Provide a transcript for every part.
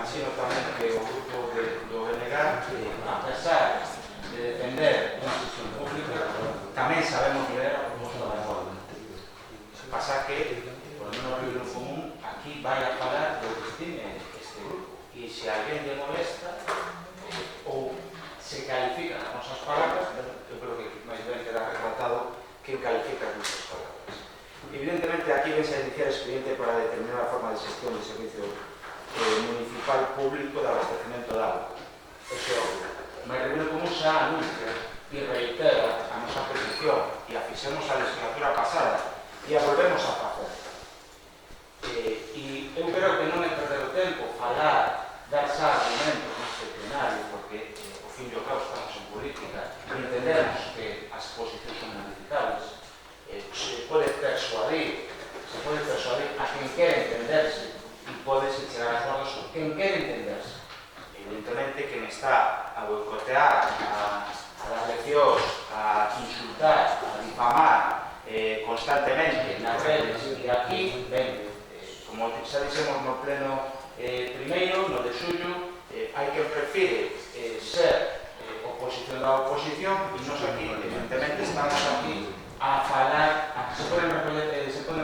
imagino tamén que o grupo do BNG, a pesar de defender unha sesión pública, tamén sabemos ler a proposta da norma. Pasa que, por lo menos o en común, aquí vai a falar do que estime este grupo. E se alguén lle molesta ou se califica as nosas palabras, eu creo que máis ben queda retratado que califica as nosas palabras. Evidentemente, aquí vense a iniciar expediente para determinar a forma de xestión do servicio municipal público de abastecimento de agua. Eso é obvio. Mas Reunión Común xa anuncia e reitera a nosa petición e a fixemos a legislatura pasada e a volvemos a facer. E eu creo que non é perder o tempo falar, dar xa argumentos neste plenario, porque ao fin e ao cabo estamos en política e entendemos que as posicións son modificables. Se pode persuadir a quen quere entenderse e podese chegar a acordos con quen quere entenderse. Evidentemente, quen está a boicotear, a dar leccións, a insultar, a difamar constantemente nas redes e aquí, ben, como xa dixemos no pleno primeiro, no de xullo, hai que prefire ser oposición da oposición e nos aquí, evidentemente, estamos aquí a falar, a que se poden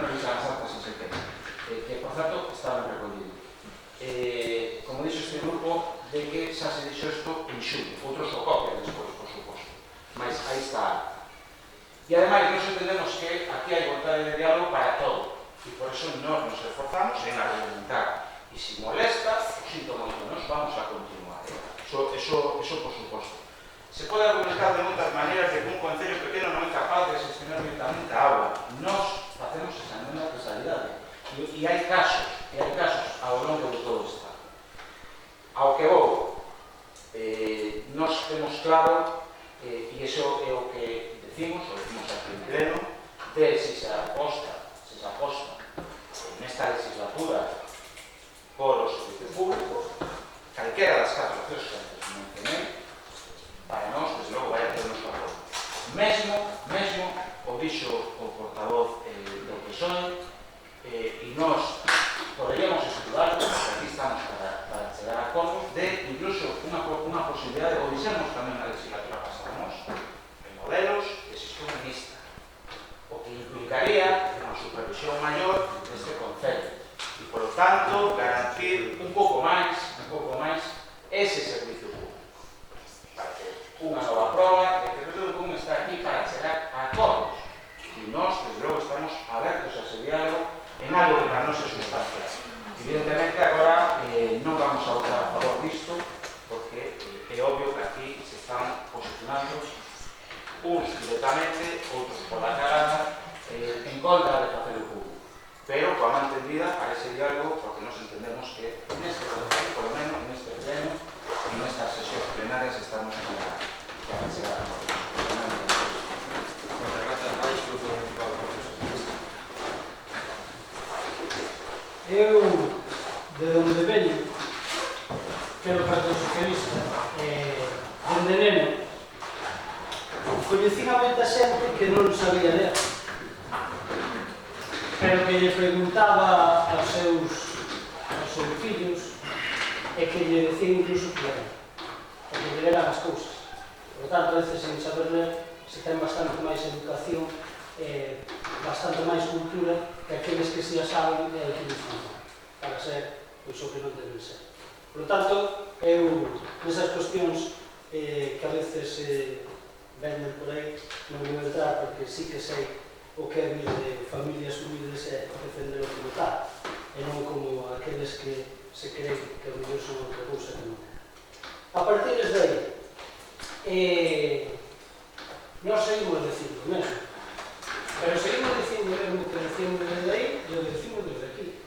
revisar as actas en setembro, que, por certo, estaban recollidos. Como dixo este grupo, de que xa se dixo isto en xullo, outros o copian despois, por suposto, mas aí está. E ademais, nos entendemos que aquí hai vontade de diálogo para todo, e por eso nos esforzamos en argumentar. E se molesta, o sinto moito, nos vamos a continuar. Eso por suposto. Se pode argumentar de moitas maneiras de que un concello pequeno non é capaz de gestionar directamente a agua. Nos facemos esa mesma realidade. E hai casos ao longo de todo o Estado. Ao que vou, nos temos claro, e iso é o que decimos aquí en pleno, de se se aposta nesta legislatura por o servicio público, calquera das 4 opcións que antes mencionei, para nós, desde logo, vai a ter o noso apoio. Mesmo o dixo o portavoz do PSOE, e nós poderíamos estudar, porque aquí estamos para chegar a acordos, de incluso unha posibilidade, o dixemos tamén na legislatura pasada, en modelos de xestión mixta, o que implicaría unha supervisión maior deste concello e, por lo tanto, garantir un pouco máis ese servicio público. Para que unha nova prova de que o Reunión Común está aquí para chegar a acordos. E nós, desde logo, estamos abertos a ese diálogo en algo que para nós é sustancial. Evidentemente, agora non vamos a votar a favor disto, porque é obvio que aquí se están posicionando uns directamente, outros por la carada, en contra de facer o público. Pero, coa man entendida, para ese diálogo, porque nos entendemos que neste concello, por lo menos, neste pleno, e nestas sesións plenarias estamos para chegar a acordos. Eu, de onde veño, pelo Partido Socialista, dende neno, coñecín a moita xente que non sabía ler, pero que lle preguntaba aos seus fillos e que lle decían incluso que leran, e que lle leran as cousas. Por tanto, a veces, sen saber ler, se ten bastante máis educación, bastante máis cultura que aqueles que se a saben e a utilizan para ser o que non deben ser. Por tanto, eu, nesas cuestións que a veces venden por aí, non vou entrar porque sí que sei o que é vir de familias humildes e defender o que non tal, e non como aqueles que se creen que a mellor son outra cousa que non é. A partir de aí, nós seguimos dicindo o mesmo, pero seguimos dicindo o mesmo que decimos desde aí e o decimos desde aquí.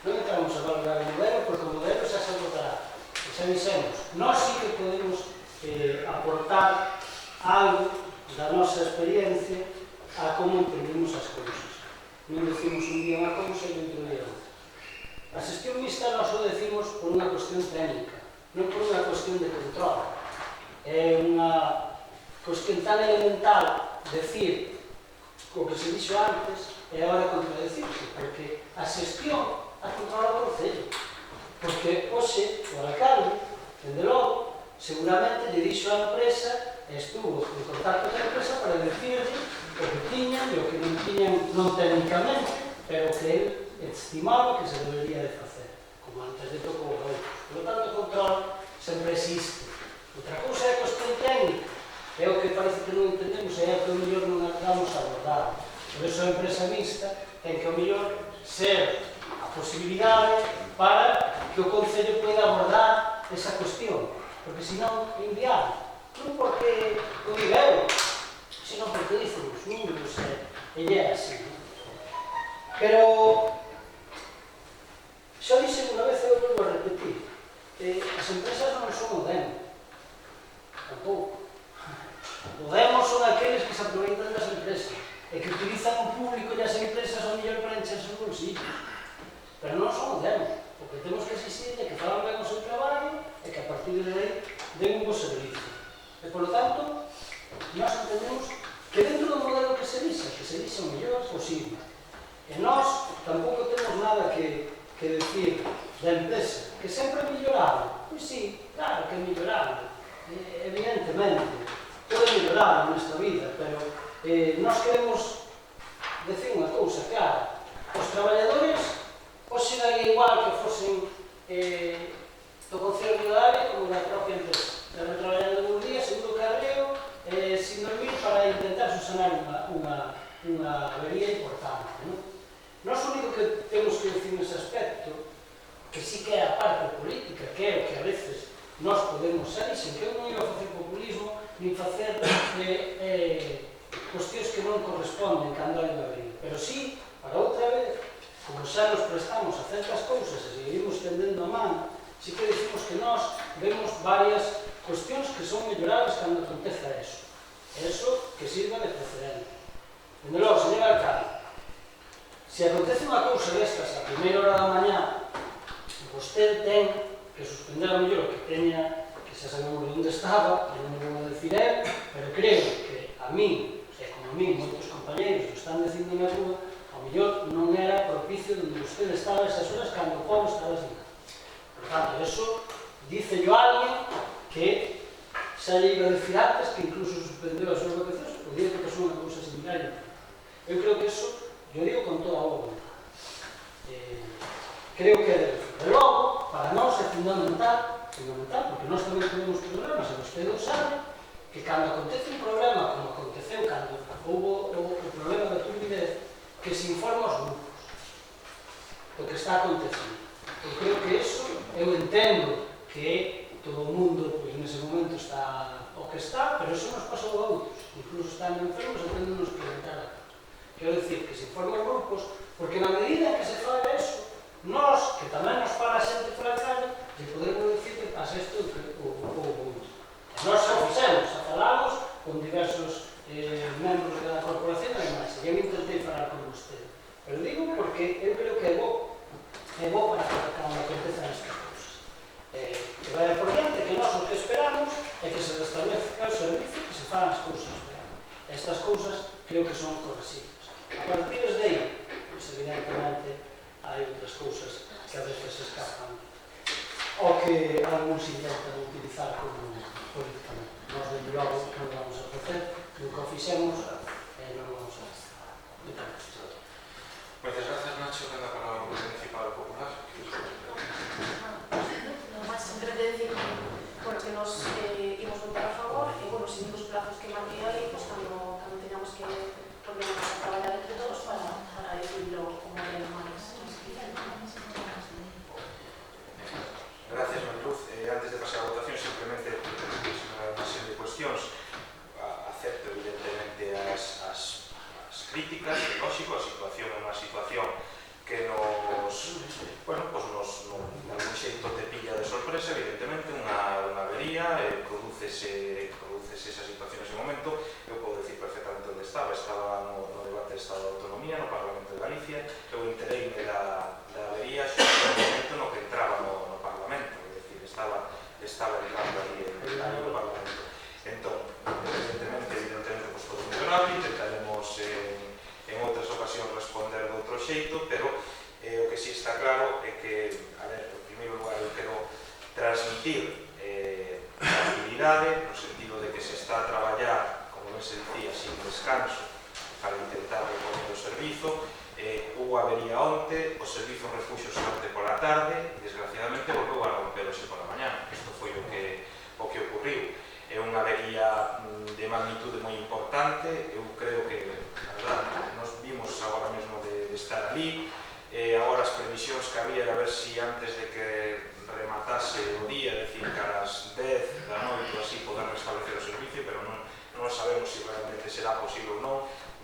Non entramos a valorar o modelo porque o modelo xa se votará. E xa dixemos, nós sí que podemos aportar algo da nosa experiencia a como entendemos as cousas. Non decimos un día unha cousa e outro día outra. A xestión mixta nós o decimos por unha cuestión técnica, non por unha cuestión de control. É unha cuestión tan elemental decir o que se dixo antes e agora contradecirse, porque a xestión a controla o Concello. Porque hoxe o alcalde, dende logo, seguramente lle dixo á empresa e estuvo en contacto con a empresa para decirle o que tiñan e o que non tiñan, non técnicamente, pero que ele estimaba que se debería de facer, como antes de tocou a outros. Por lo tanto, o control sempre existe. Outra cousa é a cuestión técnica, é o que parece que non entendemos, é que o mellor non vamos a abordar. Por eso a empresa mixta ten que o mellor ser a posibilidade para que o Concello poida abordar esa cuestión, porque senón é inviable. Non porque o diga eu, senón porque dicen os números e é así. Pero xa dixen unha vez e eu volvo a repetir, as empresas non son o demo, tampouco. O demo son aqueles que se aproveitan das empresas e que utilizan o público e as empresas ao mellor para encherse os bolsillos. Pero non son o demo. O que temos que exigir é que fagan ben o seu traballo e que a partir de aí den un bo servicio. E, por lo tanto, nós entendemos que dentro do modelo que se dixa o mellor posible. E nós tampouco temos nada que decir da empresa, que sempre é mellorable. Pois sí, claro que é mellorable, evidentemente. Pode mellorar nesta vida, pero nós queremos decir unha cousa clara. Os traballadores hoxe dá igual que fosen do Concello de Área como da propia empresa. Están traballando un día, seguro carreo, sin dormir para intentar subsanar unha avería importante. Nós o único que temos que decir nese aspecto, que sí que é a parte política, que é o que a veces nós podemos ser, e sen que eu non iba a facer populismo, nin facer cuestións que non corresponden cando hai unha avería. Pero sí, para outra vez, como xa nos prestamos a certas cousas e seguimos tendendo a man, sí que decimos que nós vemos varias cuestións que son mellorables cando aconteza eso. Eso que sirva de precedente. Dende logo, señor alcalde, se acontece unha cousa destas a primeira hora da mañá, vostede ten que suspender a mellor que teña, que xa sabemos onde estaba, e non vou a decir eu, pero creo que a mí, e como a mí, moitos compañeros o están dicindo na rúa, ao mellor non era propicio onde vostede estaba esas horas cando o povo estaba sin nada. Por tanto, eso dícello a alguén que xa lle iba a decir antes que incluso suspendeu as súas vacacións, podía que pasou unha cousa similar. Eu creo que eso, yo digo con toda a voluntad. Creo que, de logo, para nós é fundamental, porque nós tamén temos problemas, e vostede o sabe, que cando acontece un problema, como aconteceu cando houve o problema da turbidez, que se informa aos grupos do que está acontecendo. Eu creo que eso, eu entendo que todo o mundo, pois, nese momento está o que está, pero eso nos pasou a outros, incluso estando enfermos e tendenos que preguntar a todos. Quero dicir que se informa aos grupos, porque na medida que se fala eso, nós, que tamén nos fala a xente pola calle, lle podemos dicir que pasa isto ou outro. E nós xa fixemos, xa falamos con diversos membros da corporación e demais, e eu intentei falar con vostede. Pero digo porque eu creo que é bo para cando acontezan estas cousas. Que vai por diante que nós o que esperamos é que se restablezca o servicio, que se fan as cousas ben. Estas cousas creo que son corresibles. A partir de aí, pois evidentemente, hai outras cousas que a veces se escapan ou que algúns intentan utilizar como políticamente. Nós, de logo, non vamos a facer, nunca o fixemos e non vamos a facer. Moitas gracias. Moitas gracias, Nacho. Ten a palabra o Municipal Popular. Non máis, sempre de decir que nos imos votar a favor e, seguindo os plazos que marquei aí, cando teñamos que volvemos a traballar entre todos para decidirlo como é máis. Gracias, Mariluz. Antes de pasar a votación, simplemente unha serie de cuestións. Acepto, evidentemente, as críticas, lógico, a situación é unha situación que nos transmitir a actividade no sentido de que se está a traballar, como ben se dicía, sin descanso para intentar reponer o servizo. Hubo avería onte, o servizo refuxose onte pola tarde e desgraciadamente volveu a romperose pola mañá. Isto foi o que ocurriu. É unha avería de magnitude moi importante. Eu creo que, a verdade, nos vimos agora mesmo de estar ali. Agora as previsións que había era ver si antes de que rematase o día, decir, que a las 10 da noite ou así poder restablecer o servicio, pero non sabemos se realmente será posible ou non.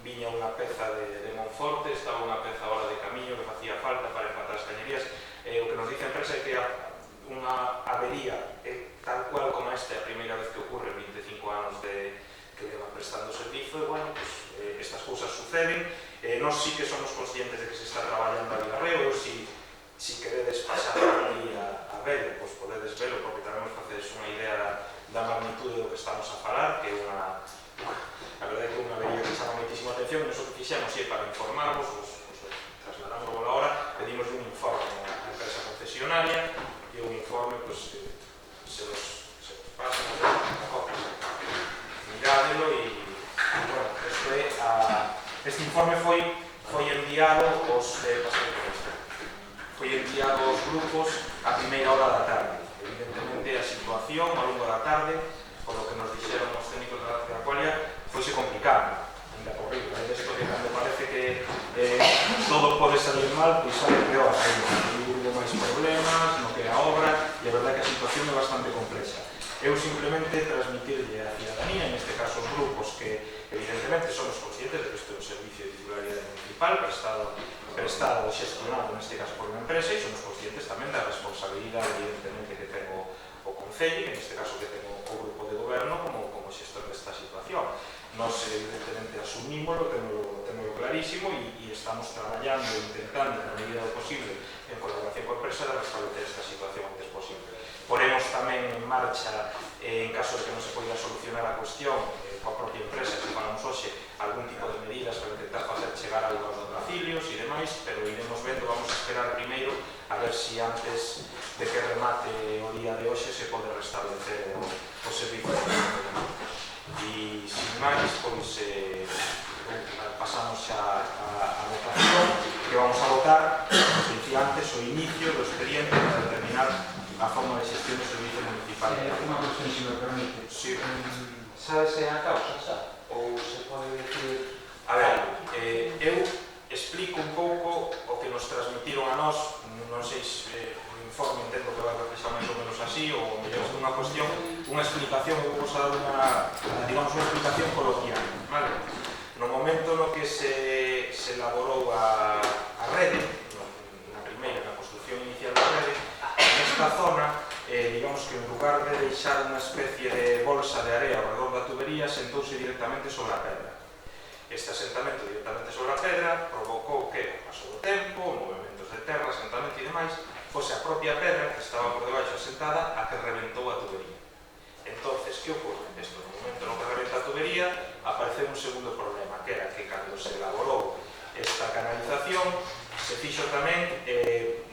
Viña unha peza de Monforte, estaba unha peza ahora de camiño que facía falta para empatar as cañerías. O que nos dice a empresa é que unha avería tal cual como esta é a primeira vez que ocorre 25 anos que leva prestando o servizo, e bueno, pues, estas cousas suceden. Nós sí que somos conscientes de que se está traballando a Vilarreo. Si queredes pasar ali a verlo, pues podedes verlo, porque tamén nos facedes unha idea da magnitude do que estamos a falar, que é unha... A verdade é que é unha avería que chama moitísima atención. E iso que fixemos é para informarvos, trasladamos a hora, pedimos un informe á empresa concesionaria, e un informe, pues, se os pasa a copia. Mirádelo e, bueno, este informe foi enviado aos grupos a primeira hora da tarde. Evidentemente, a situación ao longo da tarde, por lo que nos dixeron os técnicos da Acualia, foise complicado. Ainda por riba, isto que cando parece que todo pode salir mal, pois sale peor. Hubo máis problemas no que a obra, e a verdade é que a situación é bastante complexa. Eu simplemente transmitirlle á cidadanía, en este caso os grupos, que evidentemente somos conscientes de que isto é un servicio de titularidade municipal prestado ou xestionado, neste caso por unha empresa, e somos conscientes tamén da responsabilidade evidentemente que ten o Concello, en este caso que ten o grupo de goberno como xestor desta situación. Nos evidentemente asumímoslo, tenlo clarísimo, e estamos traballando e intentando, na medida do posible, en colaboración coa empresa, de restablecer esta situación antes posible. Poremos tamén en marcha, en caso de que non se poida solucionar a cuestión coa propia empresa, se falamos hoxe, algún tipo de medidas para intentar facer chegar algo aos domicilios e demais, pero iremos vendo, vamos a esperar primeiro a ver si antes de que remate o día de hoxe se pode restablecer o servicio. E, sin máis, pois, pasamos xa a votación, que vamos a votar, como dicía antes, o inicio do expediente para determinar a forma de xestión do servicio municipal. Unha cuestión, se me permite. Sí. Sabes a causa, xa? Ou se pode decir... A ver, eu explico un pouco o que nos transmitiron a nós, non sei se o informe entendo que vai reflexar máis ou menos así, ou mellor é unha cuestión, unha explicación, eu vou dar unha explicación coloquial, vale? No momento no que se elaborou a rede, na primeira, na construcción inicial da rede, nesta zona, digamos que en lugar de deixar unha especie de bolsa de area ao redor da tubería, sentouse directamente sobre a pedra. Este asentamento directamente sobre a pedra provocou que, ao paso do tempo, movimentos de terra, asentamento e demais, fose a propia pedra que estaba por debaixo asentada a que reventou a tubería. Entonces, que ocorre? Isto, no momento no que rebenta a tubería, apareceu un segundo problema, que era que cando se elaborou esta canalización, se fixo tamén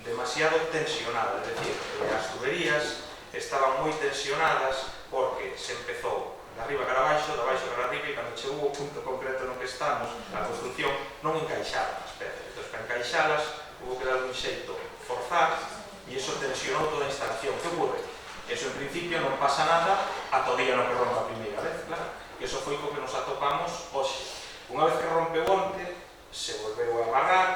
demasiado tensionada, é dicir, as tuberías estaban moi tensionadas porque se empezou de arriba cara abaixo, de abaixo cara arriba, e cando chegou o punto concreto no que estamos, a construcción non encaixaban as pedras. Entón, para encaixalas, hubo que dar un xeito forzar, e iso tensionou toda a instalación. Que ocorre? Eso, en principio, non pasa nada ata o día no que rompe a primeira vez, claro. E iso foi co que nos atopamos hoxe. Unha vez que rompeu onte, se volveu a amarrar,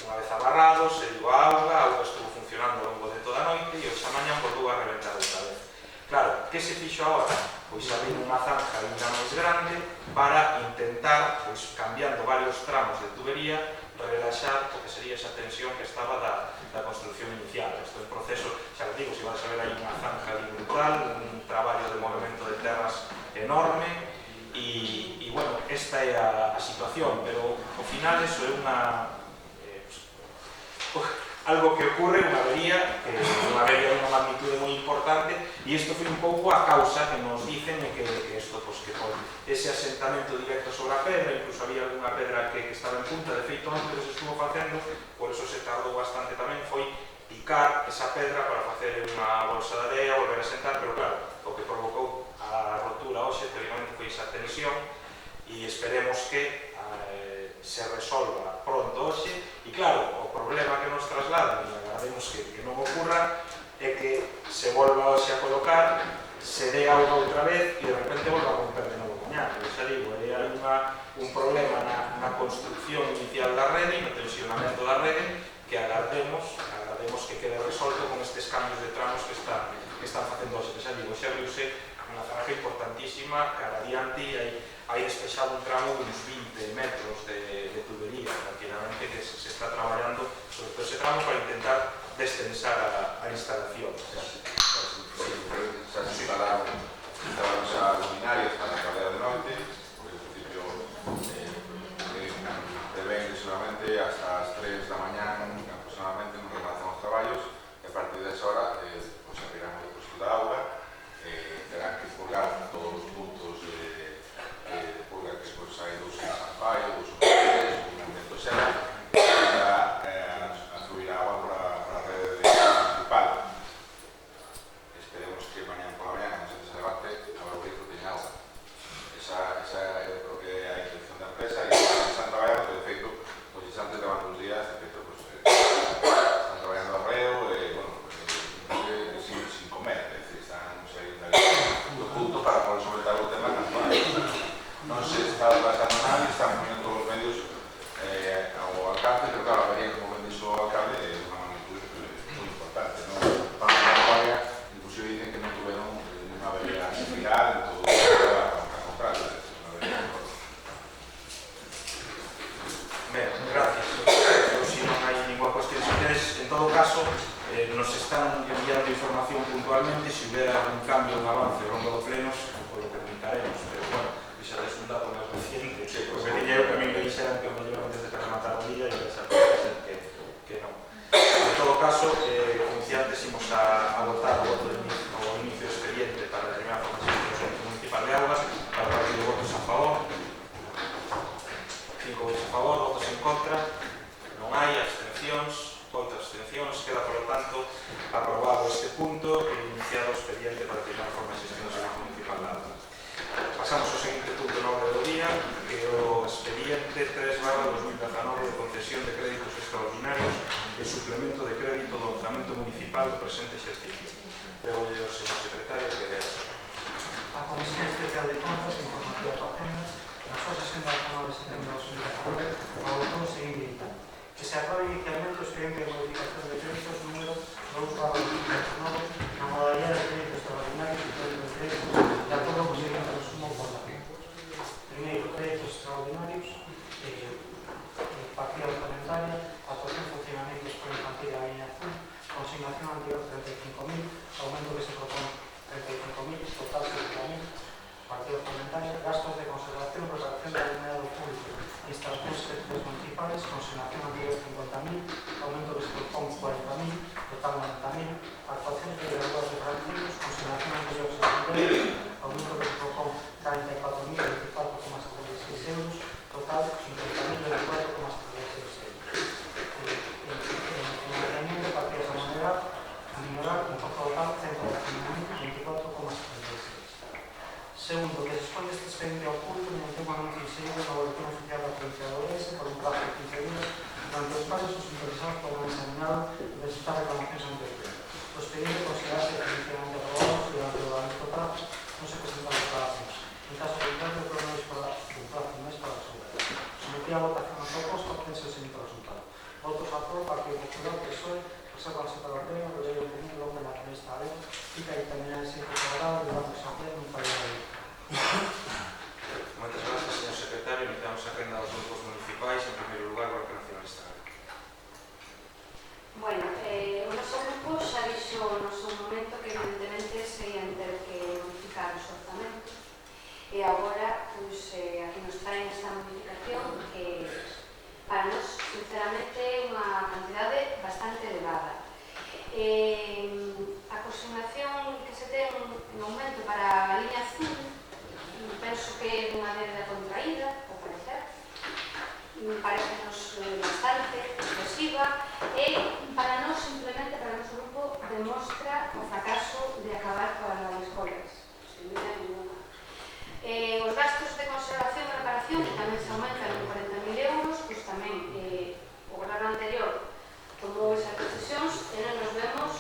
unha vez amarrado, se dio a auga estuvo funcionando ao longo de toda a noite, e hoxe a mañan volveu a reventar outra vez. Claro, que se fixo agora? Pois abrir unha zanja ainda máis grande para intentar, pois cambiando varios tramos de tubería, relaxar o que sería esa tensión que estaba da construcción inicial. Isto é un proceso, xa les digo, se vais a ver aí unha zanja brutal, un traballo de movimento de terras enorme, e bueno, esta é a situación, pero ao final eso é algo que ocurre, unha avería de unha magnitude moi importante, e isto foi un pouco a causa que nos dicen que isto, pues, que por ese asentamento directo sobre a pedra, incluso había alguna pedra que estaba en punta, de feito antes que se estuvo facendo, por eso se tardou bastante tamén, foi picar esa pedra para facer unha bolsa de area, volver a sentar, pero claro, o que provocou a rotura hoxe teóricamente foi esa tensión e esperemos que se resolva pronto hoxe e claro, o problema que nos trasladan e agardemos que non ocurra é que se volva hoxe a colocar, se dé auga outra vez e de repente volva a romper de novo mañá, pero xa digo, hai un problema na construcción inicial da rede, no tensionamento da rede, que agardemos que quede resolto con estes cambios de tramos que están facendo hoxe, que xa digo, xa viuse unha zaraja importantísima, cara adiante e hai despexado un tramo de uns 20 metros de tubería, tranquilamente, que se está traballando sobre todo ese tramo para intentar destensar a instalación. Xa se instalaron xa luminarias para a carrera de noite, porque en principio prevén que solamente hasta as 3 da mañá aproximadamente nos rematan os traballos e a partir desa hora se abrirán o depósito de auga, terán que purgar todos os puntos de purga que hai dos en San Paio, dos en Ventosela, para subir a agua para a rede principal. Esperemos que mañana por la mañana, cuando se levante, a ver o que teña agua. Esa é a intención da empresa e están traballando, que de feito, pois antes levando uns días, de feito, están traballando arreo sin comer, é dicir, están no punto para poder solventar o tema canto antes. Non se está pasando nada e están poniendo todos os medios ao alcance, pero claro, vería como ben dixo o alcalde, é unha magnitud moi importante, non? Para a memoria, inclusive dicen que non tuveron unha avería similar en todo o ao contrario, unha avería enorme. Ben, gracias. Se non hai ninguna cuestión, se tedes, en todo caso, nos están enviando información puntualmente, se hubiera algún cambio, un avance ao longo do pleno, lo comunicaremos, pero bueno, xa tes un dato máis reciente, porque tiña eu que a mí me dixeran que o mellor antes de que rematar o día e xa pode ser que non. En todo caso, como dicía antes, imos a votar o voto de inicio do expediente para determinar a formación do Consello Municipal de Augas, para o partido de votos a favor, 5 votos a favor, votos en contra, non hai abstencións, 8 abstencións, queda, por lo tanto, aprobado este punto e iniciado o expediente para determinar a forma de gestión do Consello Municipal de Augas. Pasamos ao seguinte punto no orde do día, que é o expediente 3/2019 de concesión de créditos extraordinarios e suplemento de crédito do orzamento municipal do presente exercicio. Prego ao señor secretario que dea. A Comisión Especial de Contas e Informativa do Hacienda, na súa sesión da 9 de setembro de 2019, adoptou o seguinte dictamen: que se aprobe inicialmente o expediente de modificación de créditos número 2/2019 na modalidade de crédito extraordinario e crédito de crédito de acordo co seguinte resumo por la lei. Primeiro, créditos extraordinarios, partida orzamentaria, actuación de funcionamientos por infantil a línea azul, consignación anterior 35.000, aumento que se propone 35.000, total 70.000, partida orzamentaria, gastos de conservación, preparación de alumnado público, instalaciones eléctricas municipales, consignación anterior 50.000, aumento que se propone 40.000, total 90.000, actuaciones de graduados de franquicios, consignación anterior 60.000, aumento que se propone 44.024,76 euros, total 50.024,76 euros. Financiamiento de partidas a minorar, importe total 114.024,76. Segundo, que se expone este expediente oculto mediante un anuncio inserido en la boletín oficial de la provincia de Ourense por un plazo de 15 días, durante los cuales los interesados podrán examinar y presentar reclamaciones ante el pleno. Lo expediente considerarse definitivamente aprobado si durante el ordenamiento plazo no se presentan declaraciones. En caso contrario, el pleno dispondrá de un plazo de un mes para resolver. Sometida a votación a proposta, obtense el siguiente resultado: votos a favor, Partido Popular, PSOE, resérvanse para o pleno, que debe obtener el hombre de la prevista ley, y que determinar el siguiente favorable de la asamblea en un país de ley. Moitas gracias, señor secretario. Iniciamos a agenda dos grupos municipais. En primeiro lugar, o Bloque Nacionalista. Bueno, o noso grupo xa dixo no seu momento que evidentemente se ian ter que modificar os orzamentos e agora aquí nos traen esta modificación que para nós, sinceramente, é unha cantidade bastante elevada. A consignación que se ten en aumento para a liña azul penso que é unha débeda contraída, ao parecer, parecenos bastante excesiva e para nós, simplemente, para o noso grupo, demostra o fracaso de acabar coas radioescolas. Sin dúbida ninguna. Os gastos de conservación e reparación, que tamén se aumentan en 40.000 euros, pois tamén o goberno anterior tomou esas decisións e non nos vemos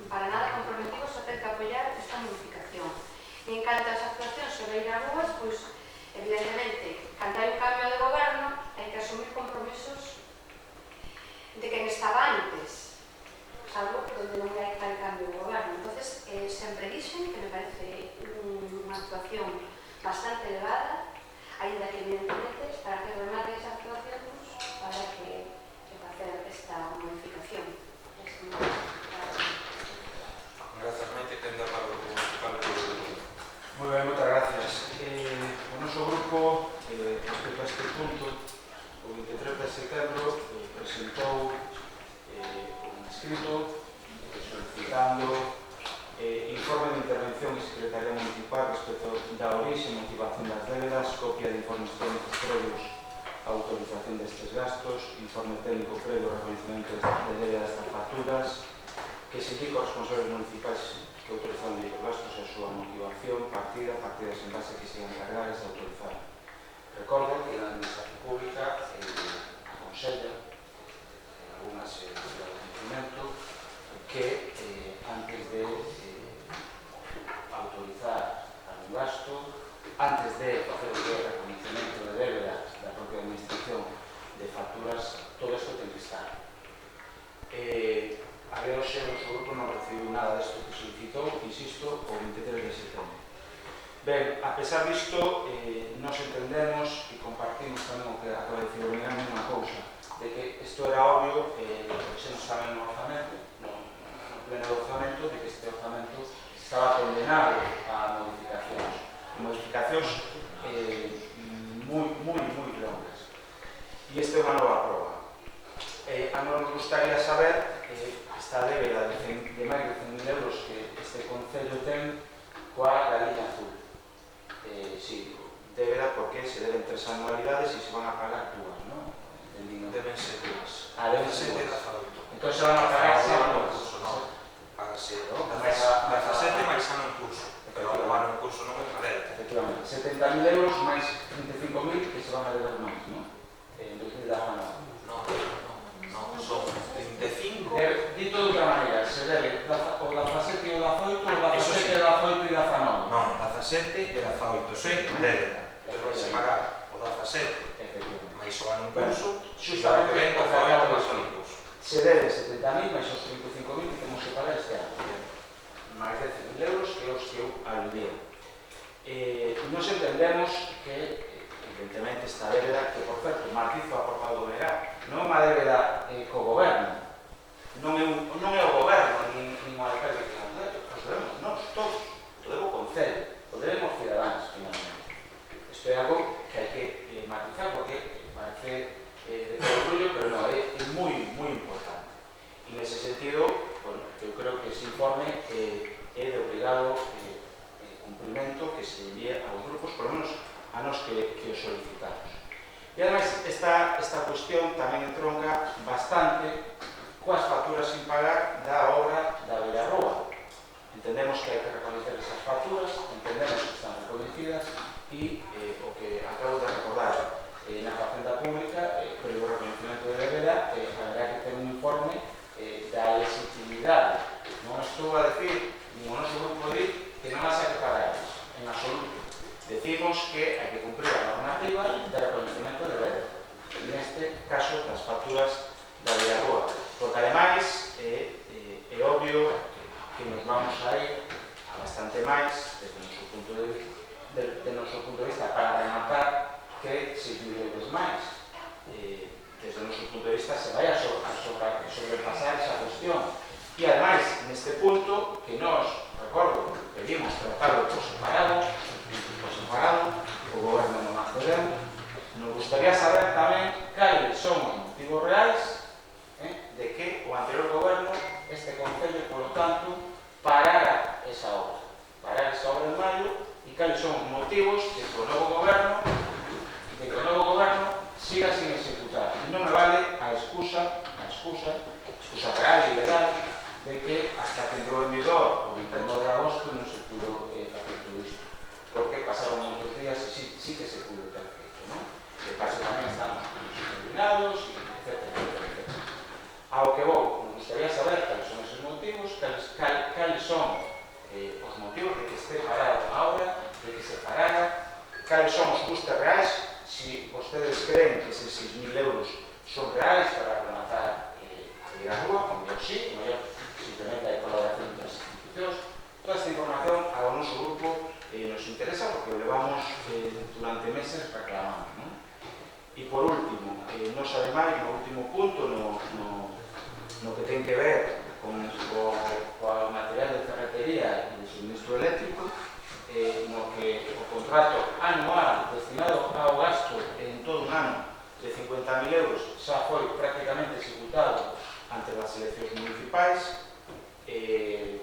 para nada comprometidos a ter que apoiar esta modificación. E en canto ás actuacións sobre Beirarrúas, pois, evidentemente, cando hai un cambio de goberno, hai que asumir compromisos de quen estaba antes, salvo donde non hai tal cambio de goberno. Entonces, sempre dixen que me parece unha actuación bastante elevada, ainda que evidentemente para que remate esa actuación habrá que facer esta modificación. Grazas, Maite, que anda para o municipal. Moi ben, moitas gracias. O noso grupo, respecto a este punto, o 23 de setembro presentou un escrito solicitando informe de intervención de Secretaría Municipal respecto da orixe e motivación das débedas, copia de informes técnicos previos a autorización destes gastos, informe técnico previo ao reconhecimento de débedas das facturas, que se indica aos responsables municipais que autorizaron dichos gastos e a súa motivación, partidas en base que se encargadas de autorizar. Recordo que na Administración Pública aconsella en algunhas de cumprimento que antes de autorizar algún gasto, antes de facer o reconhecimento de débeda da propia Administración de facturas, todo isto ten que estar. A de hoxe, o noso grupo non recibiu nada disto que solicitou, insisto, o 23 de setembro. Ben, a pesar disto, nos entendemos e compartimos tamén o que acaba de dicir o Miguel, unha cousa, de que isto era obvio, se nos tamén no orzamento, no pleno do orzamento, de que este orzamento estaba condenado a modificacións moi longas. E esta é unha nova proba. A nos gustaría saber esta débeda de máis de 100.000 euros que este Concello ten coa Galiña Azul. Sí, débeda porque se deben 3 anualidades e se van a pagar 2, non? Deben ser 2. Deben ser 2. Entón se van a pagar 6 anos. Págase 17 máis ano en curso, pero o ano en curso non é madera. Efectivamente, 70.000 euros máis 35.000 que se van a deber máis, non? En 2019. Non, son 35. Dito de outra maneira, se debe o 17 e o 18, o 17 e o 18 e o 19. Non, 17 e 18, eso é débeda. Pero se pagar o 17 máis o ano en curso, Justamente o 18 máis o ano en curso. se debe 70.000 máis os 35.000 que temos que pagar este ano. Máis de 100.000 euros que os que eu aludía. Nos entendemos que, evidentemente, esta débeda, que, por certo, Martizo ha aportado do Verá, non é unha débeda co goberno, non é o goberno, nin o alcalde que non debe, os debemos nós, todos, o debo o Concello, o debemos os cidadáns, finalmente. Isto é algo que hai que matizar, porque parece de todo orgullo, pero non, é moi importante. E nese sentido, bueno, eu creo que ese informe é de obligado cumprimento que se envíe aos grupos, por lo menos a nos que o solicitamos. E ademais, esta cuestión tamén entronca bastante coas facturas sin pagar da obra da Beirarrúa. Entendemos que hai que reconocer esas facturas, entendemos que están reconocidas e o que acabo de recordar na Facenda Pública, pero o reconocimento de débeda, haberá que ter un informe da legitimidade. Non estou a decir, nin o noso grupo di, que non as hai que pagar, en absoluto. Decimos que hai que cumprir a normativa de reconocimiento de débeda. Neste caso, das facturas da Beirarrúa. Porque, ademais, é obvio que nos vamos a ir a bastante máis, desde o noso punto de vista, para rematar que se vives máis. Desde o noso punto de vista, se vai a sobrepasar esa cuestión. E, ademais, neste punto, que nós, recordo, pedimos tratarlo por separado, o goberno non accedeu, nos gustaría saber tamén cales son os motivos reais de que o anterior goberno, este Concello, por lo tanto, parara esa obra en maio, e cales son os motivos de que o novo goberno siga sin executar. entrou en vigor o 29 de agosto non se pudo facer todo isto, porque pasaron moitos días e sí que se pudo ter feito, non? E paso tamén estamos coordinados, etc. Ao que vou, me gustaría saber cales son esos motivos, cales son os motivos de que este parada unha obra, de que se parara, cales son os custes reais, se vostedes creen que eses 6.000 euros son reais para rematar a rúa, como eu sí, mellor simplemente hai colaboración entre as institucións. Toda esta información ao noso grupo nos interesa porque o levamos durante meses reclamando, non? E por último, nos ademais, no último punto, no que ten que ver con o material de ferretería e de suministro eléctrico, no que o contrato anual destinado ao gasto en todo un ano de 50.000 euros xa foi prácticamente executado ante as eleccións municipais e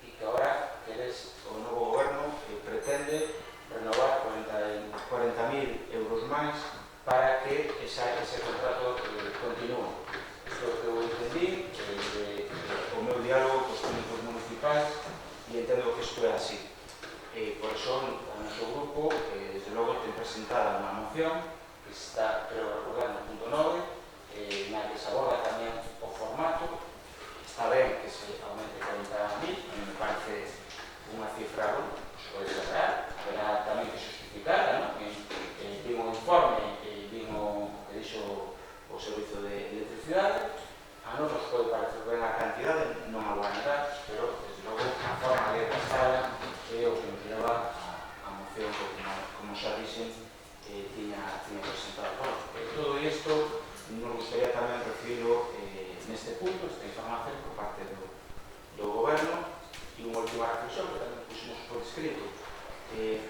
que agora o novo goberno pretende renovar 40.000 euros máis para que ese contrato continúe. Isto é o que eu entendí o meu diálogo cos técnicos municipais e entendo que isto é así. Por iso, o noso grupo, desde logo, ten presentada unha moción que está, creo recordar, no punto 9, na que se aborda tamén o formato. Está ben que se aumente 40.000, a mí me parece unha cifra, se pode ser real, haberá tamén que justificar, non? Vin o informe e vin o que dixo o Servicio de Electricidade. A nos pode parecer ben a cantidade, non a vou negar, pero, desde logo, a forma de gastada é o que nos leva a moción que, como xa dixen, tiña presentado. Todo isto nos gustaría tamén recibirlo neste punto, esta información por parte do goberno. E unha última reflexión que tamén pusimos por escrito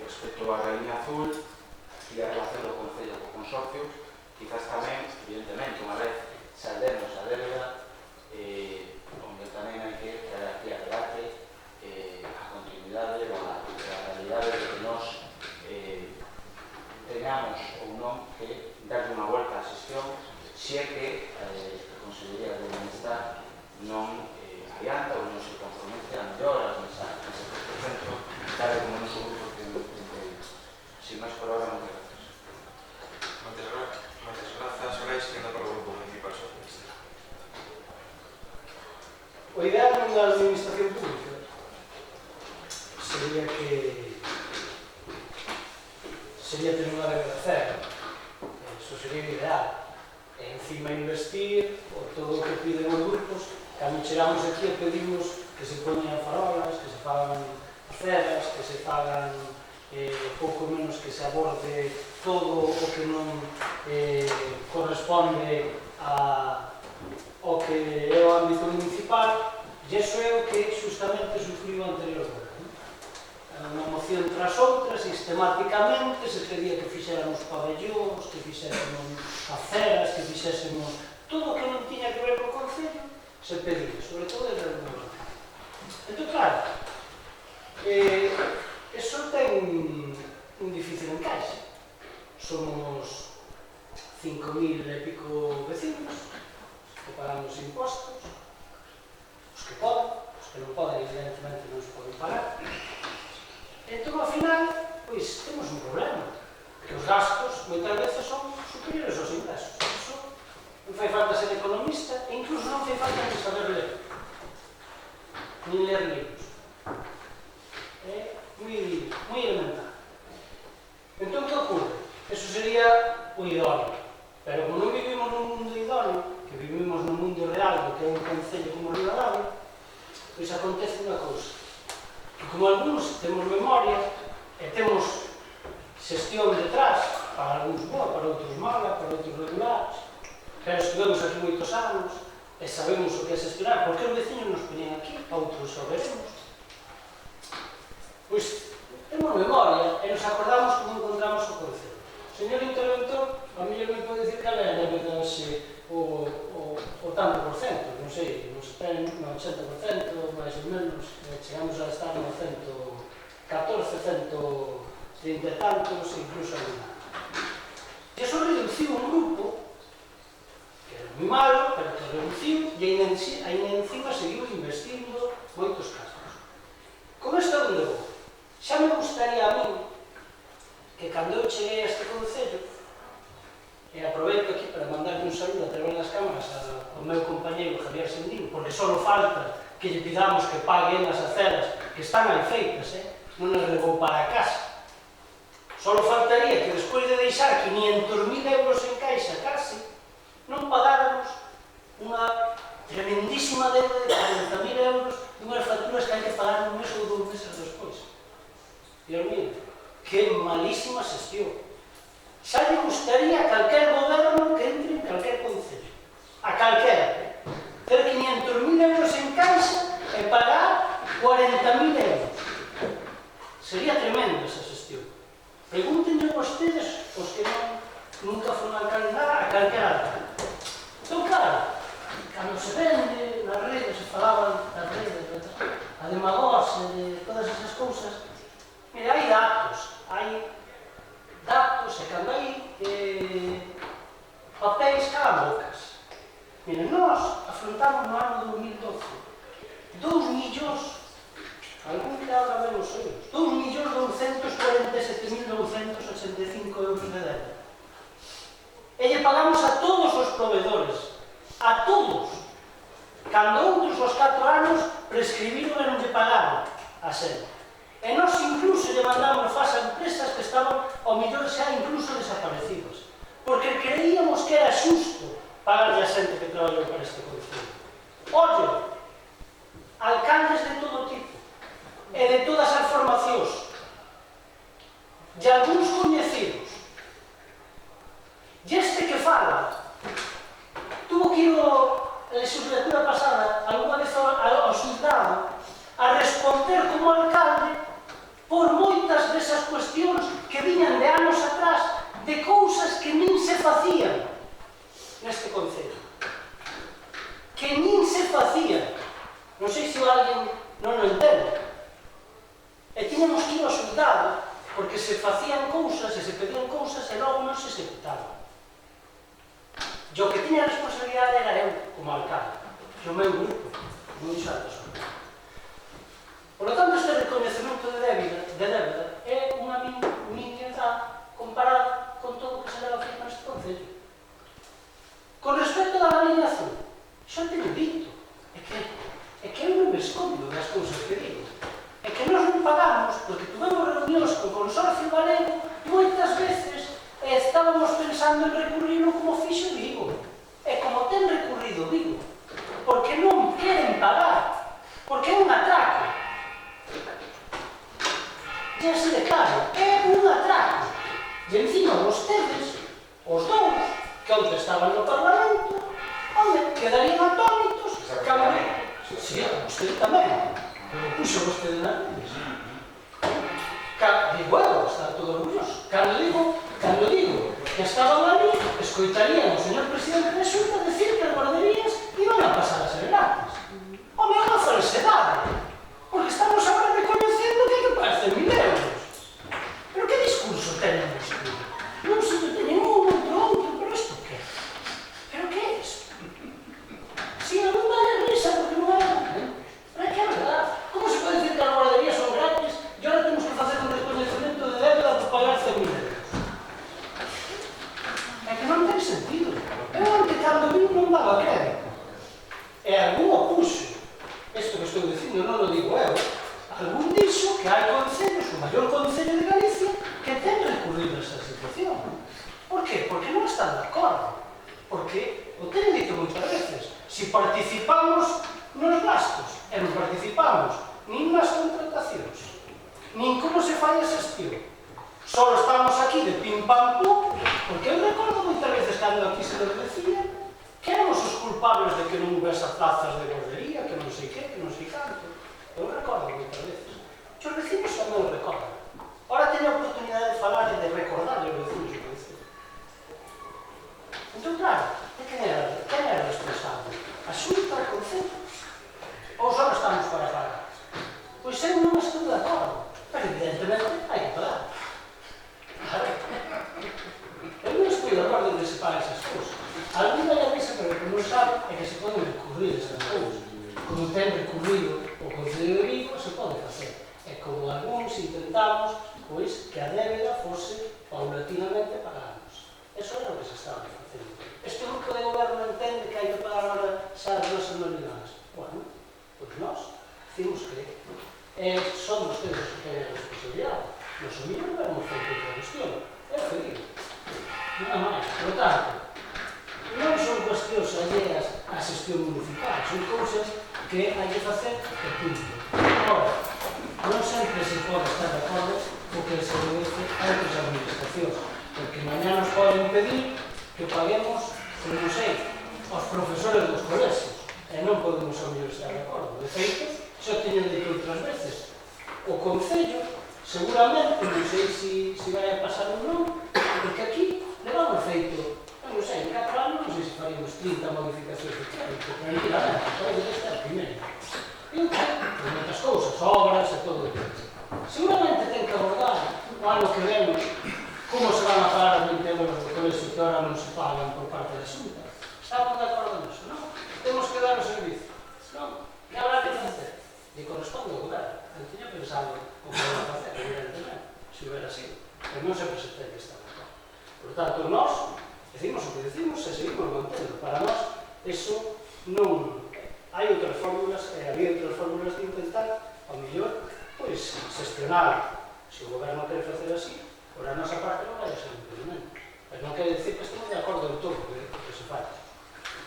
respecto á línea azul e a relación do Concello co Consorcio. Quizás tamén, evidentemente, unha vez saldemos a débeda, onde tamén hai que traer aquí a debate a continuidade da realidade de que nos teñamos ou non que darlle unha volta á xestión, se é que a Consellería de Bienestar non adianta ou non se compromete a melloras nese 3%, tal como o noso grupo ten pedido. Sin máis por ahora, moitas gracias. Moitas grazas, Reis, que anda para o Grupo Municipal Socialista. O ideal nunha administración pública sería ter unha regla cero. Eso sería o ideal. E encima investir por todo o que piden os grupos. Cando chegamos aquí e pedimos que se poñan farolas, que se fagan aceras, que se fagan pouco menos que se aborde todo o que non corresponde ao que é o ámbito municipal, e iso é o que justamente sufriu o anterior goberno. Unha moción tras outra, sistemáticamente se pedía que fixéramos pabellóns, que fixésemos aceras, que fixésemos todo o que non tiña que ver co Concello, se pedía, sobre todo desde o goberno. Entón, claro, iso ten un difícil encaixe. Somos 5.000 e pico vecinos que pagamos impostos, os que poden, os que non poden, evidentemente non se poden pagar. Entón, ao final, pois, temos un problema, que os gastos moitas veces son superiores aos ingresos. Iso non fai falta ser economista e incluso non fai falta ni saber ler, nin ler libros. É moi elemental. Entón, que ocorre? Eso sería o idóneo. Pero como non vivimos nun mundo idóneo, que vivimos nun mundo real, do que é un concello como Ribadavia, pois acontece unha cousa. Que como algúns temos memoria e temos xestión detrás, para algúns boa, para outros mala, para outros regulares, pero estudamos aquí moitos anos e sabemos o que é xestionar, porque os vecinos nos poñen aquí, outros o veremos. Pois temos memoria e nos acordamos como encontramos o concello. Señor interventor, a mellor me pode dicir cal é a débeda o tanto por cento, non sei, nos ten no 80%, máis ou menos, chegamos a estar no 114, 130 e tantos, incluso alguna. E iso reduciu un grupo, que era moi malo, pero que reduciu, e ainda encima seguiu investindo moito falta que lle pidamos que paguen as aceras que están aí feitas, non as levou para a casa. Só faltaría que despois de deixar 500.000 euros en caixa case, non pagáramos unha tremendísima deuda de 40.000 euros dunhas facturas que hai que pagar un mes ou 2 meses despois. Dios mío, que malísima xestión. Xa lle gustaría a calquer goberno que entre en calquer concello. A calquera. Ter 500.000 euros en caixa e pagar 40.000 euros. Sería tremenda esa xestión. Pregúntenlle vostedes, os que nunca foron alcalde nada, a calquera alcalde. Entón, claro, cando se vende nas redes, se falaban das redes, a demagogia de todas esas cousas, mira, hai datos, e cando hai papéis calabocas. Mira, nós afrontamos no ano 2012 2 millóns, algún que ahora ven os euros, 2.247.985 euros de débito. E lle pagamos a todos os proveedores, a todos. Cando outros os 4 anos prescribiron e non lle pagaron a xente. E nós incluso lle mandamos faz a empresas que estaban ao mellor xa incluso desaparecidas, porque creíamos que era xusto pagarlle a xente que traballou para este concello. Ollo, alcaldes de todo tipo e de todas as formacións e algúns coñecidos. E este que fala tuvo que ir a legislatura pasada alguna vez ao xulgado a responder como alcalde por moitas desas cuestións que viñan de anos atrás, de cousas que nin se facían neste concello. Que nin se facían. Non sei se alguén non o entende. E tiñamos que ir ao xulgado porque se facían cousas e se pedían cousas e logo non se executaban. E o que tiña responsabilidade era eu, como alcalde, e o meu grupo, moi xaltos. Por lo tanto, este reconhecemento de débeda é unha mínima comparada con todo o que se leva feito neste concello. Con respecto da galiña azul, xa teño dito, é que eu non me escondo das cousas que digo. É que nós non pagamos, porque tuvemos reunións con o Consorcio Galego moitas veces e estábamos pensando en recurrirlo como fixo Vigo. E como ten recurrido Vigo, porque non queren pagar, porque é un atraco. E así de claro, é un atraco. E encima vostedes, os dous, que onde estaban no Parlamento, onde quedarían atónitos, cando... Si, vostede tamén. Puxo vostede na redes. Digo, está todo orgulloso. Cando digo que estaban ali, escoitarían o señor presidente de Xunta decir que as guarderías iban a pasar a ser gratis. Home, é unha falsedade, porque estamos agora reconhecendo que hai que pagar 100.000 euros. Pero que discurso teñen isto? Non se teñen outro, pero isto que? Pero que é isto? Si non vale risa, porque non é, pero é que é verdade. Como se pode decir que as guarderías son gratis e ahora temos que facer un reconhecemento de débeda por pagar 100.000 euros? É que non ten sentido. Eu ante cando vi non daba crédito. E algún opuxo. Isto que estou dicindo non o digo eu. Algún dixo que hai concellos, o maior concello de Galicia, que ten recurrido a esa situación. Por qué? Porque non están de acordo. Porque, o ten dito moitas veces, se participamos nos gastos e non participamos nin nas contratacións, nin como se fai a xestión. Só estamos aquí de pim pam pum, porque eu recordo moitas veces cando aquí se nos decía que éramos os culpables de que non houvese plazas de guardería, que non sei que non sei canto. Eu recordo moitas veces. Os vecinos tamén o recordan. Ora teño a oportunidade de falar e de recordar os vecinos o concello. Entón, claro, quen era responsable? A Xunta, o concello? Ou só estamos para pagar? Pois eu non estou de acordo, pero evidentemente hai que pagar. Eu non estou de acordo de que se pague esas cousas. Algún da mesa, pero que non sabe, é que se poden recurrir esas cousas. Como ten recurrido o Concello de Vigo, se pode facer. E como algúns intentamos, pois, que a débeda fose paulatinamente pagamos. Eso é o que se estaba facendo. Este grupo de goberno entende que hai que pagar agora xa as 2 anualidades. Bueno, Pois nós decimos que son vostedes os que tenen a responsabilidade. Nos o mellor non hemos feito outra cuestión. É o que digo. Nada máis. Por tanto, non son cuestións alleas á xestión municipal, son cousas que hai que facer e punto. Agora, non sempre se pode estar de acordo co que se merece a outras administracións, porque mañá nos poden pedir que paguemos, non sei, aos profesores dos colexios, e non podemos ao mellor estar de acordo. De feito, xa teño dito outras veces, o Concello, seguramente, non sei se vai a pasar ou non, porque aquí levamos feito, non sei, en 4 anos, non sei se faríamos 30 modificacións de crédito, tranquilamente, pode que estar primeiro. E un por moitas cousas, obras e todo o que. Seguramente ten que abordar o ano que ven como se van a pagar os 20 euros do colexio que ahora non se pagan por parte da Xunta. Estamos de acordo nisso, non? Temos que dar o servizo, non? E habrá que facer. E corresponde ao goberno. Eu tiña pensado o que van a facer, evidentemente, se hubiera sido. Pero non sempre se ten que estar de acordo. Por tanto, nós decimos o que decimos e seguimos mantendo. Para nós, eso non... Hai outras fórmulas, e había outras fórmulas de intentar, ao mellor, pois, xestionar. Se o goberno quere facer así, por a nosa parte non vai a ser un impedimento. Pero non quere dicir que estamos de acordo en todo o que se faz.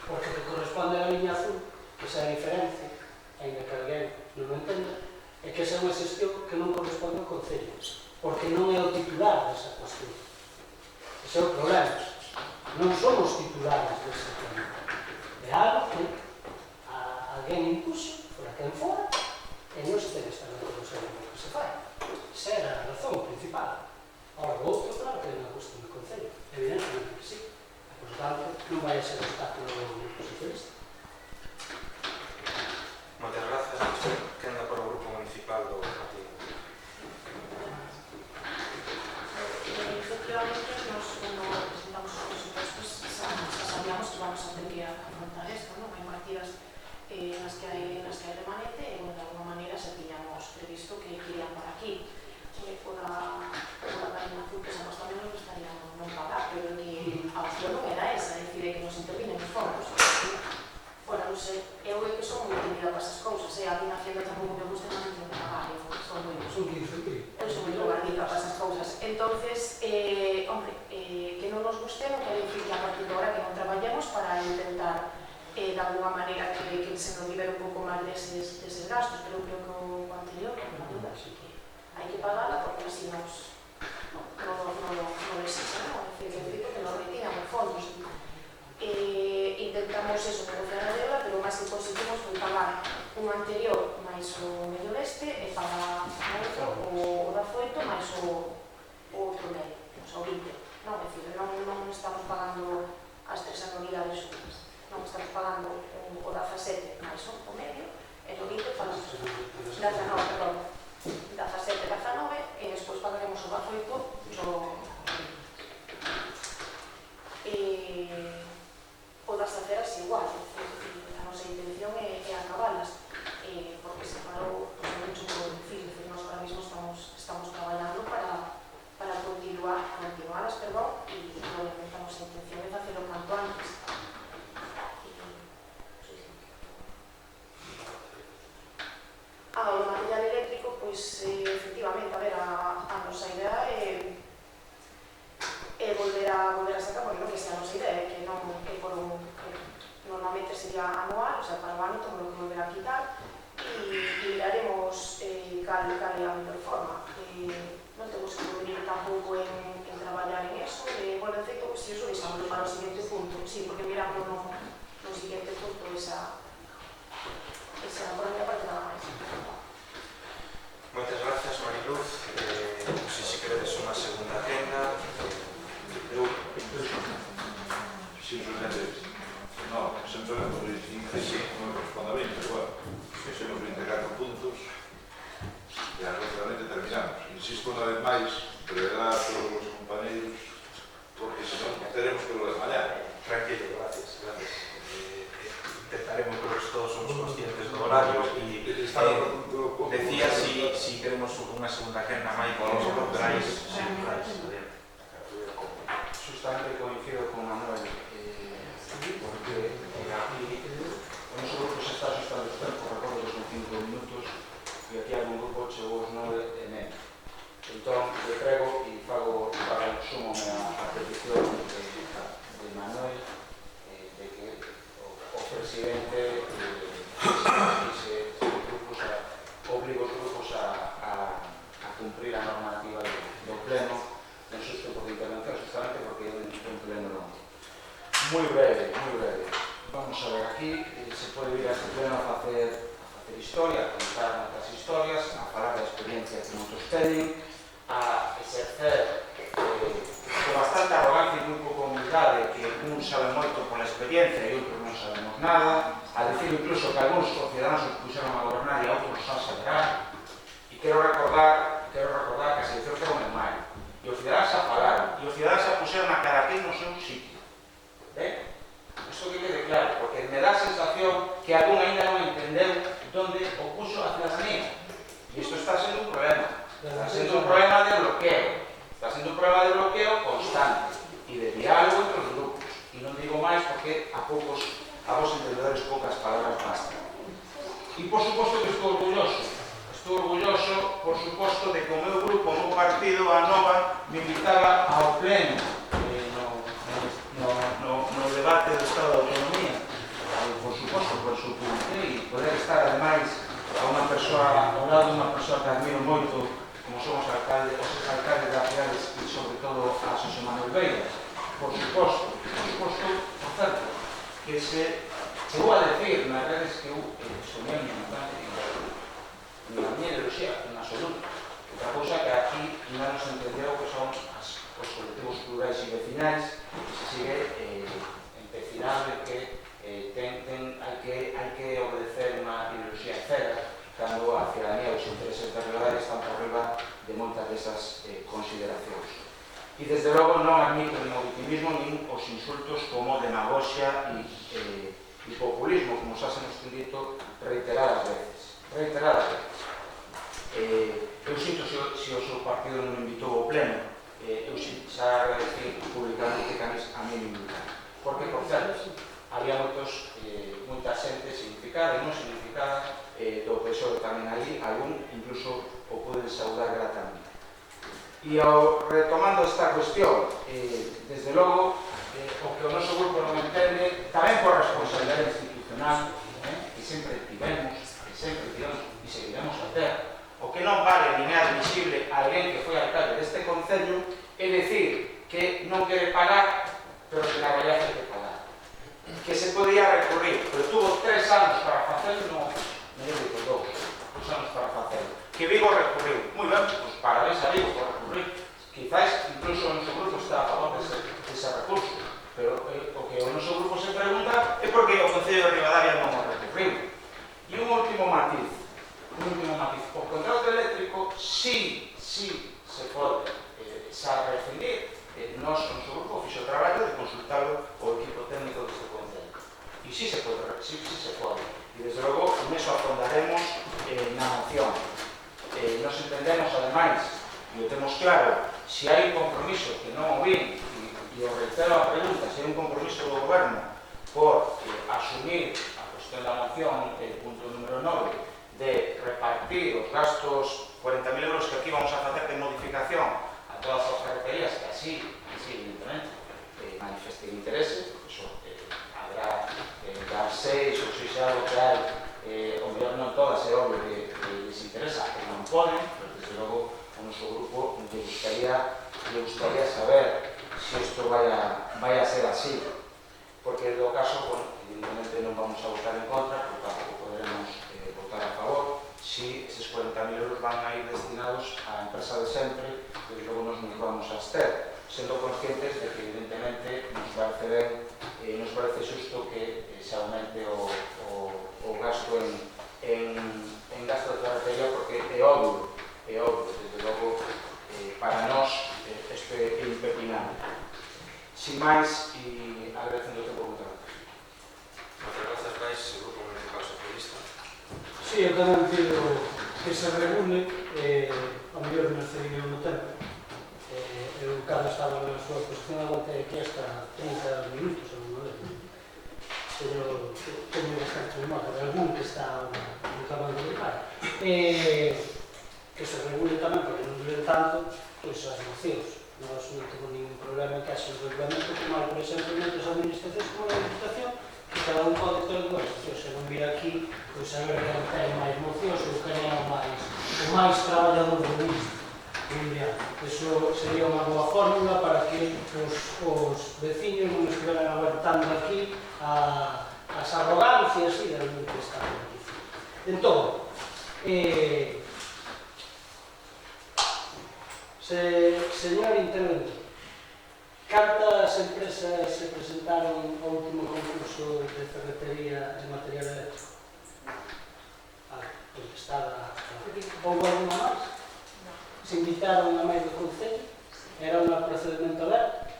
Porque que corresponde á liña azul, que esa diferencia, ainda que alguén non o entenda, é que esa é unha xestión que non corresponde ao Concello, porque non é o titular desa cuestión. Ese é o problema. Non somos titulares desa cuestión. É algo que alguén impuso, por a quen fora, e non se ten que estar no Consello do que se fai. Esa era a razón principal. Ahora, o outro, claro que é unha cuestión do Concello, evidentemente que sí. Por tanto, non vai a ser obstáculo do Grupo Socialista. Moitas grazas. Que anda por o Grupo Municipal do Partido? Efectivamente, nos, cuando presentamos os presupuestos, xa sabíamos que vamos a ter que afrontar esto, non? Hai partidas nas que hai remanente e, bueno, de alguma maneira xa tiñamos previsto que irían para aquí. O da Galiña Azul, que xa nós tamén nos gustaría non pagar, pero que a opción non era esa, é dicir, que nos intervinen os fondos. Bueno, non sei, eu é que son moi tímida para esas cousas, a mí na Hacienda tampouco me gusta nada de pagar, eu son moi cobardita para esas cousas. Entonces, hombre, que non nos guste non quere dicir que a partir de ahora que non traballemos para intentar de alguma maneira que se nos libere un pouco máis deses gastos, pero creo que o anterior, a duda, hai que pagarla porque así nos existen, non? É dicir, que nos retiran os fondos. Intentamos eso, negociar a deuda, pero o máis que conseguimos foi pagar un anterior máis o medio deste e pagar o da Foito máis o outro medio, o 20. Non, é dicir, non estamos pagando as 3 anualidades xuntas. Non estamos pagando o da 17 máis o medio e no 20 pagamos 19, perdón. 17, 19 e despois pagaremos o da Foito o das aceras igual, a nosa intención é acabalas, porque se parou mucho por difícil, nós ahora mismo estamos traballando para continualas, e obviamente a nosa intención é facelo canto antes. O material eléctrico, pois, efectivamente, a ver, a nosa idea é volver a sacar, porque non que sea a nosa idea, que non é por normalmente sería anual, o sea, para o ano temos que volver a quitar e miraremos cal é a mellor forma. Non temos que volver tampouco en traballar en eso, bueno, en feito, se iso deixamos para o seguinte punto, sí, porque miramos no seguinte punto esa por a miña parte nada máis. Moitas grazas, Mariluz. Se queredes unha segunda agenda, simplemente, no, sempre por insistir, non responda ben, pero bueno, fixemos 24 puntos e rápidamente terminamos. Insisto unha vez máis, preverar a todos os compañeros, porque senón teremos que volver mañana. Tranquilo, gracias. Intentaremos, pero todos somos conscientes do horario e decía si queremos unha segunda agenda máis con os Brais. Justamente coincido con Manuel, porque aquí o noso grupo se está ajustando os tempos, recordo 2015 Moi breve, moi breve. Vamos a ver, aquí se pode ir a este pleno a facer historia, a contar moitas historias, a falar da experiencia que moitos teñen, a exercer con bastante arrogancia e moi pouca humildade que un sabe moito pola experiencia e outros non sabemos nada, a decir incluso que algúns cidadanos os puxeron a gobernar e a outros non saberán. E quero recordar que a selección foi en maio. E os cidadanos a falaron, e os cidadanos a puxeron a cada quen no seu sitio. Ben? Iso que quede claro, porque me dá a sensación que algún ainda non entendeu onde o puxo a ciudadanía. E isto está sendo un problema. Está sendo un problema de bloqueo. Está sendo un problema de bloqueo constante e de diálogo entre os grupos. E non digo máis porque a vos entendedores poucas palabras bastan. E por suposto que estou orgulloso. Estou orgulloso, por suposto, de que o meu grupo, o meu partido, a Nova, me invitaba ao pleno no debate do Estado de Autonomía. Por suposto, por su publiquei, e poder estar, ademais, ao lado de unha persoa que admiro moito, como son os alcaldes das cidades e, sobre todo, a Xosé Manuel Beira. Por suposto, por certo, que se chegou a decir nas redes que eu soñei na miña ideoloxía, en absoluto. Outra cousa que aquí non nos entendeu que son os colectivos plurais e vecinais, que se sigue empecinado en que hai que obedecer unha ideoloxía cega cando a ciudadanía e os intereses da cidade están por riba de moitas desas consideracións. E desde logo non admito nin o victimismo nin os insultos como demagoxia e populismo, como xa se nos ten dito reiteradas veces. Eu sinto se o seu partido non me invitou ao pleno, eu xa agradecí publicamente que a mí me invitaron. Porque, por certo, había moita xente significada e non significada do PSOE tamén ali, algún incluso o poden saudar gratamente. E retomando esta cuestión, desde logo, o que o noso grupo non entende, tamén por responsabilidade institucional, que sempre tivemos, e seguiremos a ter, o que non vale nin é admisible a alguén que foi alcalde deste concello é dicir que non quere pagar, pero que na realidad hai que pagar. Que se podía recurrir, pero tuvo 3 anos para facerlo, non, me digo 2 anos para facerlo. Que Vigo recurriu. Moi ben, pues parabéns a Vigo por recurrir. Quizás incluso o noso grupo está a favor dese recurso, pero o que o noso grupo se pregunta é por que o Concello de Ribadavia non o recurriu. E un último matiz. O contrato eléctrico sí se pode xa rescindir. Nos, o noso grupo, fixo o traballo de consultarlo o equipo técnico deste concello. E sí se pode. E desde logo, neso afondaremos na moción. Nos entendemos, ademais, e o temos claro, se hai un compromiso que non o vi, e o reitero a pregunta, se hai un compromiso do goberno por asumir a cuestión da moción, el punto número 9, de repartir os gastos 40.000 euros que aquí vamos a facer de modificación a todas as carreterías que así evidentemente, manifesten intereses, eso habrá dar 6 ou 6 algo que hai, o mellor non todas, é obvio que les interesa, que non poden, pero desde logo o noso grupo le gustaría saber se isto vai a ser así, porque do caso, evidentemente non vamos a votar en contra, porque tampouco poderemos votar a favor, si eses 40.000 euros van a ir destinados á empresa de sempre, desde logo nos vamos a abster, sendo conscientes de que evidentemente nos parece ben, nos parece xusto que se aumente o gasto en gasto de carretería, porque é obvio, desde logo, para nós isto é impepinable. Sin máis, e agradecendo o tempo que tenemos. Moitas grazas, Brais, o Grupo Municipal Socialista. Sí, eu tamén pido que se regule, ao mellor non se vive no tempo. Eu, cando estaba na súa exposición, aguantei aquí hasta 30 minutos, ou non é? Pero teño bastante memoria, de algún que está no camino de pai. Que se regule tamén, porque non dure tanto, pois as mocións. Non tengo ningún problema que haxe un regulamento, como por exemplo, en outras administracións como a Diputación, que cada un pode ter dúas mocións, e non vir aquí, pois a ver quen ten máis mocións ou quen é o máis traballador do ministro. mundial. Eso sería unha boa fórmula para que os veciños non estiveran aguantando aquí as arrogancias e realmente están aquí. Entón, señor interventor, cantas empresas se presentaron ao último concurso de ferretería e material eléctrico? Contestada. Houve alguna máis? Se invitaron a máis do Concello? Era un procedimento aberto?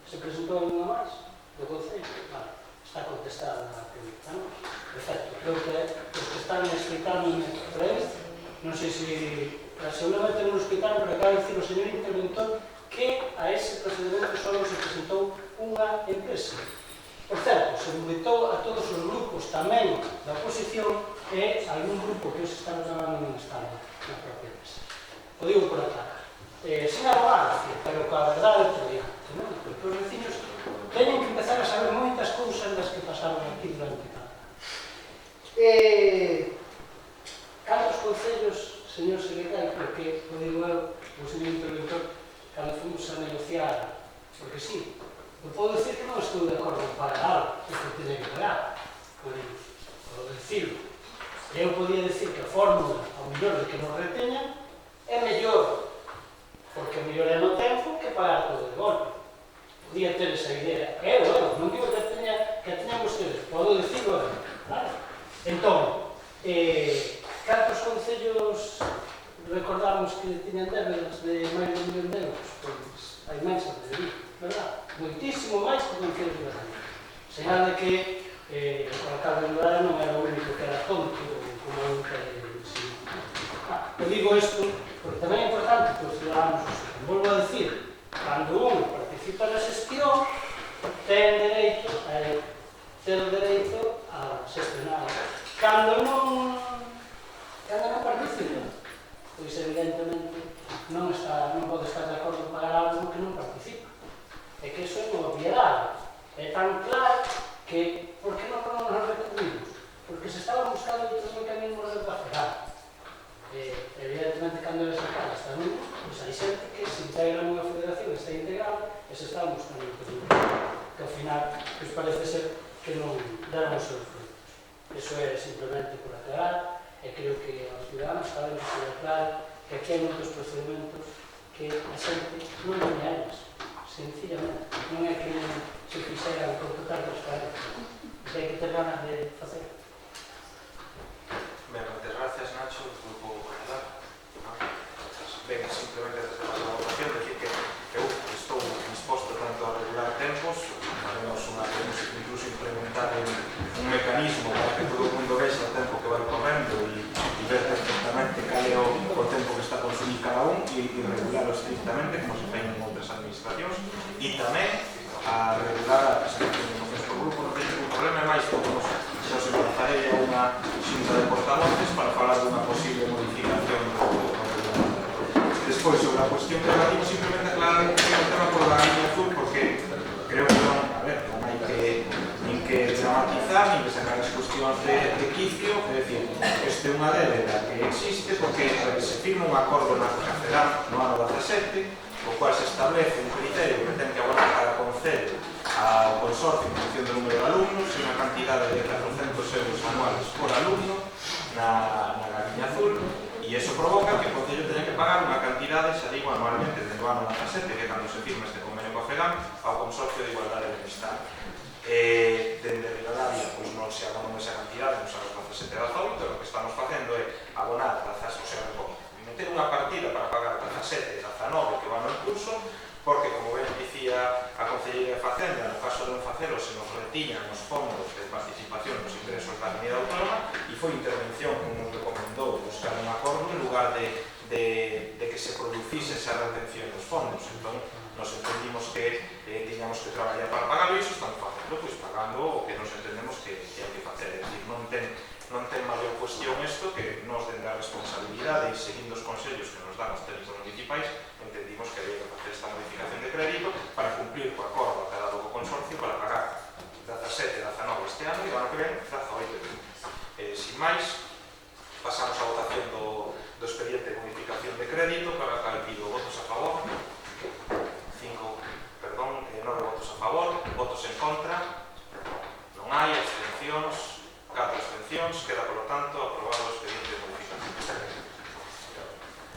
Se presentou alguna máis do Concello? Vale, está contestada a pregunta, non? Perfecto, creo que os que están explicando para isto, non sei se seguramente non explicaron, pero acaba de dicir o señor interventor que a ese procedimento só se presentou unha empresa. Por certo, se invitou a todos os grupos tamén da oposición e algún grupo que os están grabando non estaba na propia empresa. O digo por acá. Sin arrogancia, pero coa verdade por diante, non? Porque os veciños teñen que empezar a saber moitas cousas das que pasaron aquí durante tanto. Cantos concellos, señor secretario, porque, o digo eu, o señor interventor, cando fomos a negociar, porque sí, eu podo decir que non estou de acordo en pagar algo, que teña que pagar, podo decirlo. Eu podía decir que a fórmula, ao mellor de que nos reteñan, é mellor, porque o mellor é no tempo que pagar todo de golpe. Podía ter esa idea. Non digo que teñan ustedes, podo decirlo eu, vale? Entón, cantos concellos recordamos que tiñan débedas de máis de 1 millón de euros? Pois hai máis a pedir, verdad? Moitísimo máis que concellos de Galicia. Señal de que o alcalde de Lorena non era o único que era tonto, como eu que eu digo isto porque tamén é importante que os ciudadanos o sepan. Volvo a decir, cando un participa na xestión, ten dereito a xestionar. Cando non participa, pois evidentemente non pode estar de acordo en pagar algo que non participa. É que iso é unha obviedade. É tan claro que, por que non nos recurrimos? Porque se estaban buscando outros mecanismos de traficar. Evidentemente, cando eres a cara está nun, pois hai xente que se integra nunha federación, está integrada, e se están buscando outros mecanismos. Que ao final, pois parece ser que non deron os seus frutos. Iso é simplemente por aclarar, e creo que aos ciudadanos sabemos que é claro que aquí hai moitos procedimentos que a xente non ven a eles, sencillamente. Non é que se fixeran con total transparencia, que hai que ter ganas de facer. Ben, moitas gracias, Nacho, do Grupo Popular. Ben, simplemente desde a votación, decir que eu estou disposto tanto a regular tempos, faremos incluso implementar un mecanismo para que todo o mundo vexa o tempo que vai correndo e ver perfectamente cal é o tempo que está a consumir cada un e regularlo estrictamente, como se fai en outras administracións, e tamén a regular a presentación de mocións por grupo. Non teño ningún problema, e máis todos xa os emplazarei a unha xunta de portavoces para falar dunha posible modificación do regulamento. Despois, sobre a cuestión que debatimos, simplemente aclarar un tema por la línea azul, porque creo que non hai que nin que dramatizar, nin que sacar as cuestións de quicio, é dicir, este é unha débeda que existe porque se firma un acordo na CACEDAM no ano 17, o cual se establece un criterio que ten que abonar cada concello ao consorcio en función do número de alumnos e unha cantidade de 400 euros anuales por alumno na Galiña Azul, e iso provoca que o concello teña que pagar unha cantidade, xa digo, anualmente desde o ano 17, que é cando se firma este convenio coa FEGAM, ao Consorcio de Igualdade e Benestar. Dende Rivadavia, pois non se abonou esa cantidade nos anos 17 e 18, o que estamos facendo é abonar meter unha partida para pagar 17 e 19 que van no curso, porque, como ben dicía a Concellería de Facenda, no caso de non facelo se nos retiñan os fondos de participación nos ingresos da Comunidade Autónoma, e foi intervención que nos recomendou buscar un acordo en lugar de que se producise esa retención dos fondos. Entón, nos entendimos que tiñamos que traballar para pagarlo, e iso estamos facendo, pois pagando o que nos entendemos que hai que facer. É dicir, non ten maior cuestión isto que nos den a responsabilidade e seguindo os consellos que nos dan os técnicos municipais, entendimos que había que facer esta modificación de crédito para cumplir co acordo acadado co consorcio para pagar 17 e 19 este ano e o ano que ven 18 e 20. Sin máis, pasamos a votación do expediente de modificación de crédito, para que pido o voto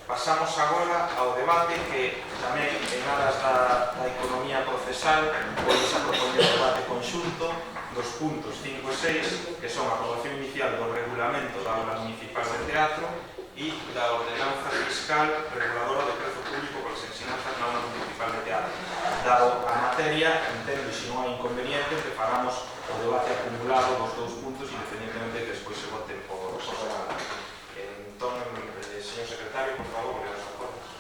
Pasamos agora ao debate que tamén en aras da economía procesal pois a propoñer o debate conxunto dos puntos 5 e 6 que son a aprobación inicial do regulamento da aula municipal de teatro e da ordenanza fiscal reguladora do prezo público polas ensinanzas na aula municipal de teatro. Dado a materia, entendo, e se non hai inconveniente, que fagamos o debate acumulado dos dous puntos independentemente de que despois se voten por separado. Entón, señor secretario, por favor, que nos acordes.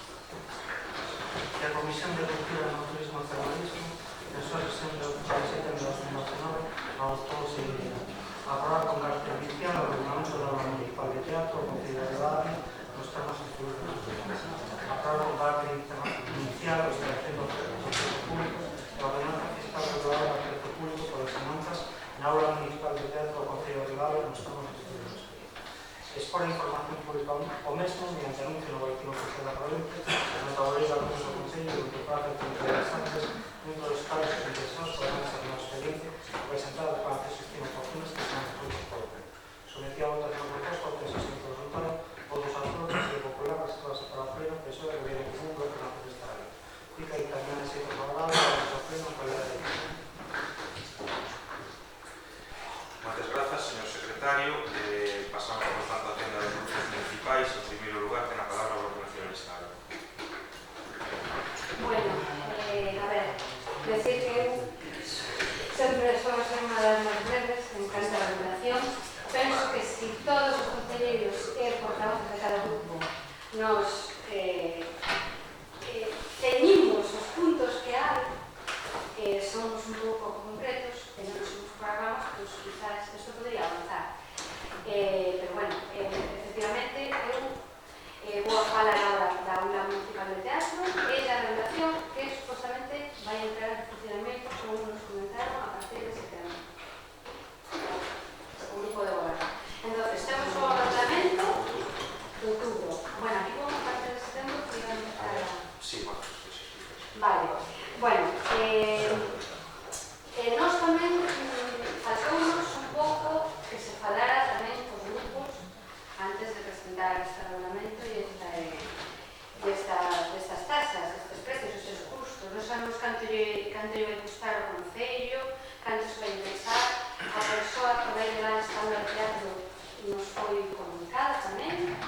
La Comisión de Cultura, Turismo y Urbanismo, en su sesión de 17 de 2019, adoptó la siguiente: aprobar con carácter inicial el reglamento de la aula municipal de teatro con finalidad de debate los temas estudiados. Aprobar con carácter inicial la instalación del precio público la ordenanza fiscal reguladora del precio público por las finanzas en la aula municipal de teatro con finalidad de los temas estudiados. Expor a información pública o mesmo mediante anuncio no boletín oficial da provincia e notaboleiro da Consello do Concello e do prazo de interesantes dentro dos casos interesados poderán ser unha experiencia presentada para que se estimen oportunas que sean estudios propios. Sometía a votación proposta ao Consello do Resultado ou dos asuntos de popular reservas para a plena pessoa que viene común do que non desta área. Fica aí tamén así favorable a nuestra plena calidad de vida. Moitas grazas, señor secretario. Pasamos, por tanto, a tenda dos grupos municipais. En primeiro lugar, ten a palabra o Bloque Nacionalista. Bueno, a ver, decir que eu sempre somos unha das máis breves en canto a regulación. Penso que si todos os concelleiros e portavoces de cada grupo nos ceñimos os puntos que hai, somos un pouco concretos, e non nos programas, pues quizás isto podría avanzar. Pero bueno, efectivamente, eu vou a falar agora da aula municipal de teatro e da regulación que supostamente vai entrar en funcionamento, según nos comentaron, a partir de setembro. O grupo de goberno. Entonces, temos o reglamento de outubro. Bueno, aquí como a partir de setembro podrían empezar a... Sí, bueno, Vale. Bueno, nós tamén faltounos un pouco que se falara tamén cos grupos antes de presentar este regulamento e destas tasas, destes precios, estes custos. Non sabemos canto lle vai custar o Concello, canto se vai interesar. A persoa que vai levar esta aula de teatro nos foi comunicada tamén,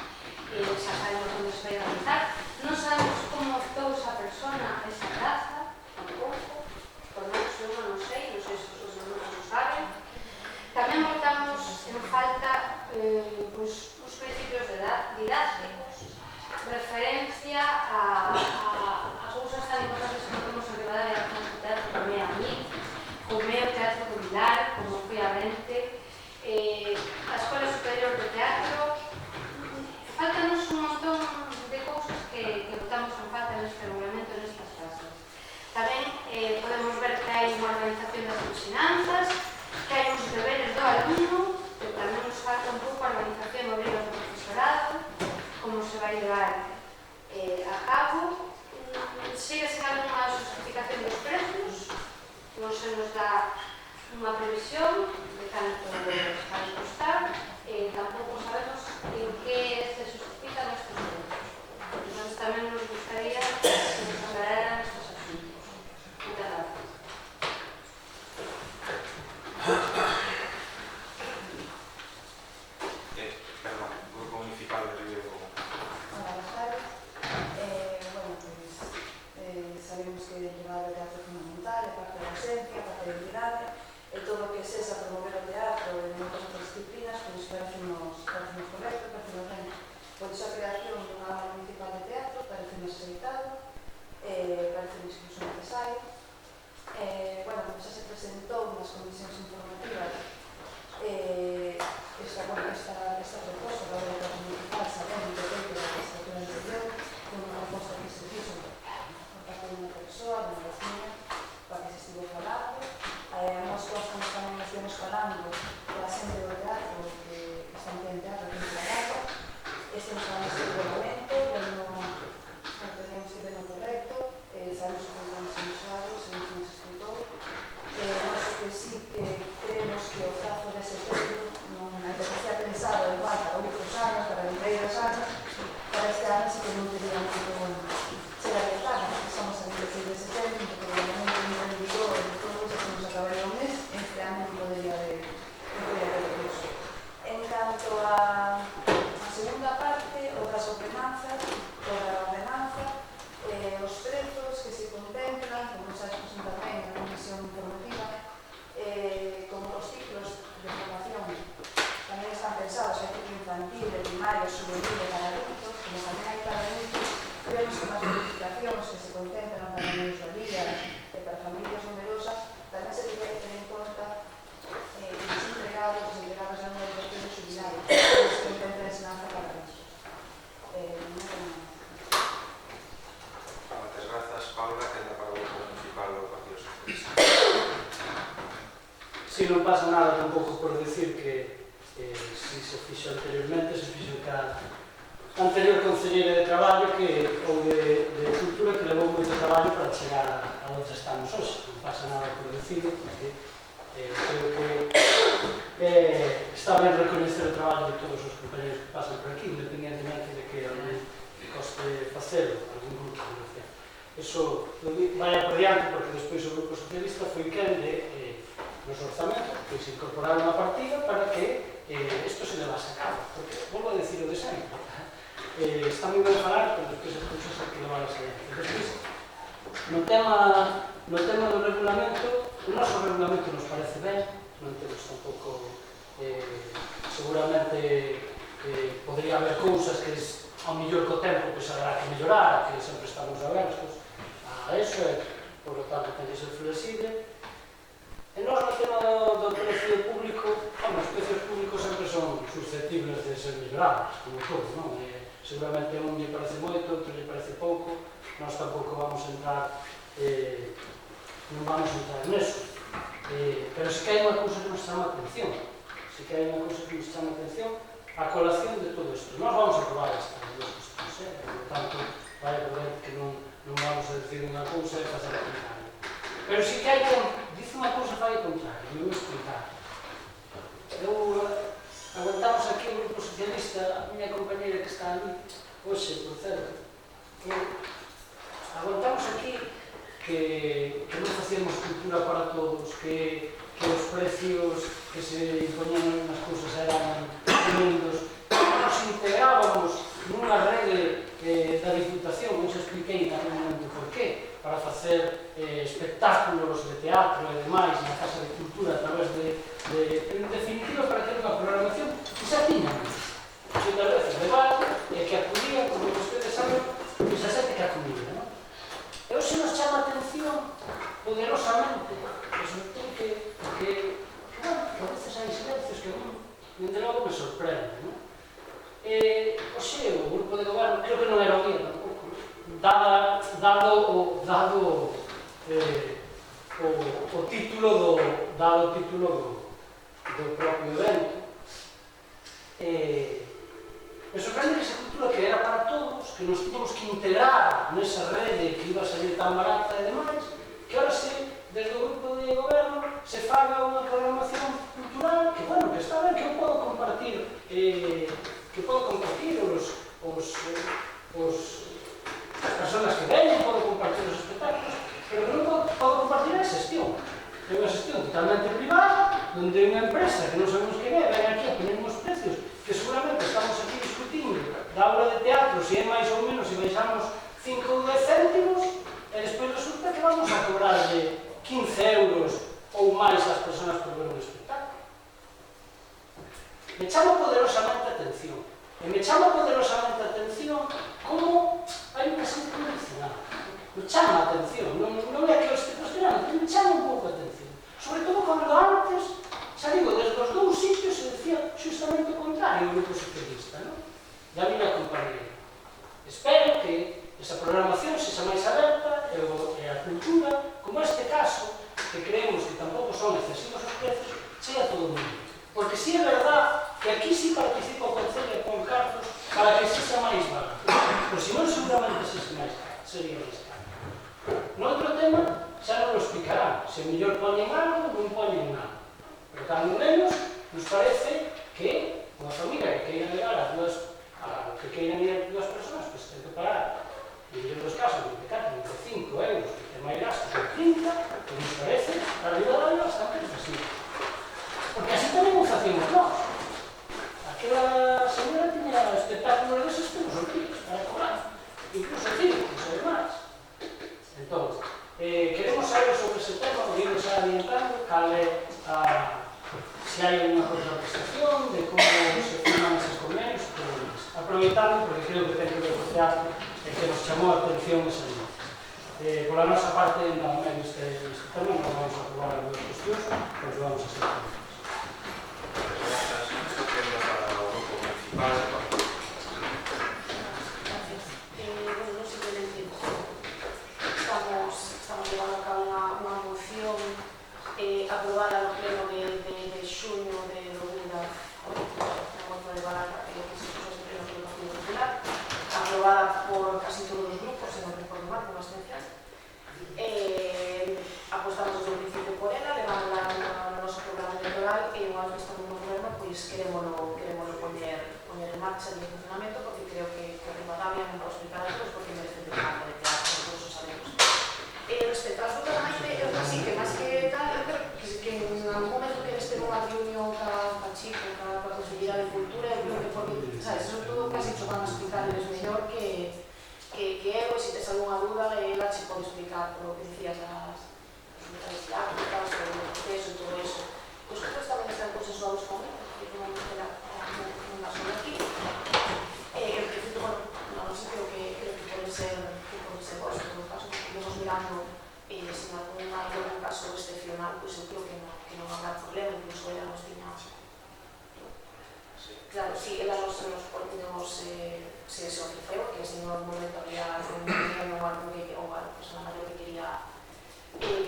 xa sabemos onde se vai realizar. Non sabemos como optou esa persona a esa plaza, tampouco, por non sei, non sei se os grupos o saben. Tamén botamos en falta uns principios didácticos, referencia a cousas tan importantes que temos en Ribadavia como o teatro como é a mí, como é o teatro do Vilar, como foi a Brente, a Escola Superior de Teatro. Faltanos un montón de cousas que botamos en falta neste regulamento, nestas clases. Tamén podemos ver que hai unha organización das ensinanzas, que hai uns deberes do alumno, que tamén nos falta un pouco a organización e obrigas do profesorado, como se vai levar a cabo. Sigue sen algunha justificación dos precios, non se nos dá unha previsión de canto vai costar, tampouco sabemos en que se justifican estes precios. Entón, tamén nos gustaría que nos aclararan estes asuntos. Muchas gracias. Perdón, Grupo Municipal de Río. Buenas tardes. Sabemos que llevar o teatro é fundamental, é parte da esencia, parte da identidade, e todo o que es esa promover o teatro en outras disciplinas, pois parece-nos correcto, parece-nos ben. Pois a creación dunha aula municipal de teatro parece-nos aceitado, parece-nos incluso necesario. Como xa se presentou nas comisións informativas esta proposta da aula de teatro municipal, sabendo que dentro da legislatura anterior, unha proposta que se fixo por parte de unha persoa, de unha vecina, para que se estivo falando. Nós estamos tamén estivemos falando da xente do teatro, que están en teatro aquí en Ribadavia. Estamos falando deste regulamento, teníamos que ver no correcto, sabemos que non nos inusuados, se nos explicou. Nós que sí que creemos que o prazo dese texto non é que se ha pensado igual para outros anos, para 22 anos, para este ano sí que non ordenanza, os prezos que se contemplan, como xa expusen tamén na comisión informativa, como os ciclos de formación tamén están pensados en ciclo infantil, de primario, juvenil e para adultos, como tamén hai para adultos, vemos que nas modificacións que se contemplan para mensualías e para familias numerosas, tamén se debe ter en conta os entregados da nova educación jubilaria, que se contempla ensinanza para adultos. Moitas grazas, Paula, que anda para o grupo municipal do Partido Socialista. Si non pasa nada tampouco por decir que si se fixo anteriormente, se fixo ca anterior concelleira de traballo ou de cultura que levou moito traballo para chegar a onde estamos hoxe. Non pasa nada por decir, porque creo que está ben recoñecer o traballo de todos os compañeros que pasan por aquí, independentemente de que alguén coste facelo, algún grupo de relación. Eso vai por diante, porque despois o Grupo Socialista foi quen de nos orzamentos que se incorporaron a partida para que isto se levase a cabo, porque volvo a decir o de sempre, está moi ben falar, pero despois as cousas hai que levar a adiante. Despois, no tema do regulamento, o noso regulamento nos parece ben, non temos tampouco, seguramente podría haber cousas que ao mellor co tempo que se habrá que mellorar, que sempre estamos abertos a eso, e por lo tanto ten que ser flexible. E nós no tema do precio público, os precios públicos sempre son susceptibles de ser mellorados, como todo, non? Seguramente a un lle parece moito, outro lle parece pouco, nós tampouco vamos entrar, non vamos entrar neso. Pero sí que hai unha cousa que nos chama a atención, a colación de todo isto. Nós vamos a probar estas duas cuestións, por tanto, vai a poder que non vamos a decir unha cousa e facer a contraria. Pero sí que hai que dice unha cousa e fai a contraria, me vou explicar. Aguantamos aquí o Grupo Socialista, a miña compañera que está ali, hoxe, por certo, aguantamos aquí que non facíamos cultura para todos, que os precios que se impoñían nas cousas eran tremendos, nos integrábamos nunha rede da Diputación, non se expliquei en aquel momento por qué, para facer espectáculos de teatro e demais na Casa de Cultura a través en definitiva, para ter unha programación que xa tiñamos. Moitas veces debate e que acudía, como vostedes saben, esa xente que acudía, non? E hoxe nos chama a atención poderosamente, que sobre todo que a veces hai silencios que de logo me sorprenden, non? Hoxe o grupo de goberno, creo que non era o día tampouco, dado o título do propio evento, me sorprende que esa cultura que era para todos, que nos tínhamos que integrar nesa rede que iba a salir tan barata e demais, que ahora se, desde o grupo de goberno, se faga unha programación cultural que, bueno, que está ben, que eu podo compartir as persoas que veñen, podo compartir os espectáculos, pero que non podo compartir a xestión. É unha xestión totalmente privada, onde unha empresa que non sabemos quen é, ven aquí a poner uns precios que seguramente estamos aquí discutindo da obra de teatro, se é máis ou menos, se baixamos 5 ou 10 céntimos, e despois resulta que vamos a cobrarle 15 euros ou máis ás persoas por ver un espectáculo. Me chama poderosamente a atención. E me chama poderosamente a atención como hai unha xente condicionada. Me chama a atención. Non é que eu este cuestionando, pero me chama un pouco a atención. Sobre todo cando antes, xa digo, desde os dous sitios se decía justamente o contrario do Grupo Socialista, non? E a miña compañera. Espero que esa programación sexa máis aberta e a cultura, como este caso, que creemos que tampouco son excesivos os prezos, chega a todo o mundo. Porque si é verdad que aquí sí participa o Concello con cartos para que sexa máis barato. Pois se non, seguramente sería máis caro. No outro tema, xa non lo explicarán. Se mellor poñen algo, non poñen nada. Pero cando menos, nos parece que unha familia que queira levar a dúas persoas, pois ten que pagar, en mellor dos casos, 24, 25 euros, que ten máis gastos, ou 30, que nos parece, a vida da vida bastante excesiva. Porque así tamén o facíamos nós. Aquela señora tiña espectáculos deses que nos olvidos para se hai unha contraprestación, de como se firman esos convenios, e todo iso. Aproveitando, porque creo que ten que ver co teatro, e que nos chamou a atención esa lei. Pola nosa parte, neste tema, non vamos a aprobar as duas cuestións, pois vamos a ser felices. Gracias, Nacho. Queda para o grupo municipal. Gracias. Bueno, simplemente estamos llevando a cabo unha moción aprobada no pleno de xuño de 2020, na moción de Balaca, que se puso en pleno do Partido Popular, aprobada por casi todos os grupos, se non recordo mal, con abstención. Apostamos desde o principio por ela, levándola no noso programa electoral e igual que estamos no goberno, pois queremoslo poñer en marcha e en funcionamento, porque creo que Rivadavia non pode explicar a todos porque merece de campo de teatro, todos os sabemos. Respecto a absolutamente, así que máis que tal, eu creo que en algún momento que este nunha reunión ca Chico, ca Consellería de Cultura, eu creo que porque, sabes, sobre todo casi cho van a explicarles mellor que eu, e se tes algunha dúda, ela che pode explicar por lo que dicías das didácticas, o proceso e todo eso. Os grupos tamén están consensuados con ela, porque non la son aquí. En principio, bueno, non sei, creo que pode ser vos, en todo caso, porque estamos mirando se en algún caso excepcional, pois eu creo que non habrá problema, incluso ela nos tiña. Claro, si ela nos se ofreceu, que se no momento había algo que persona mayor que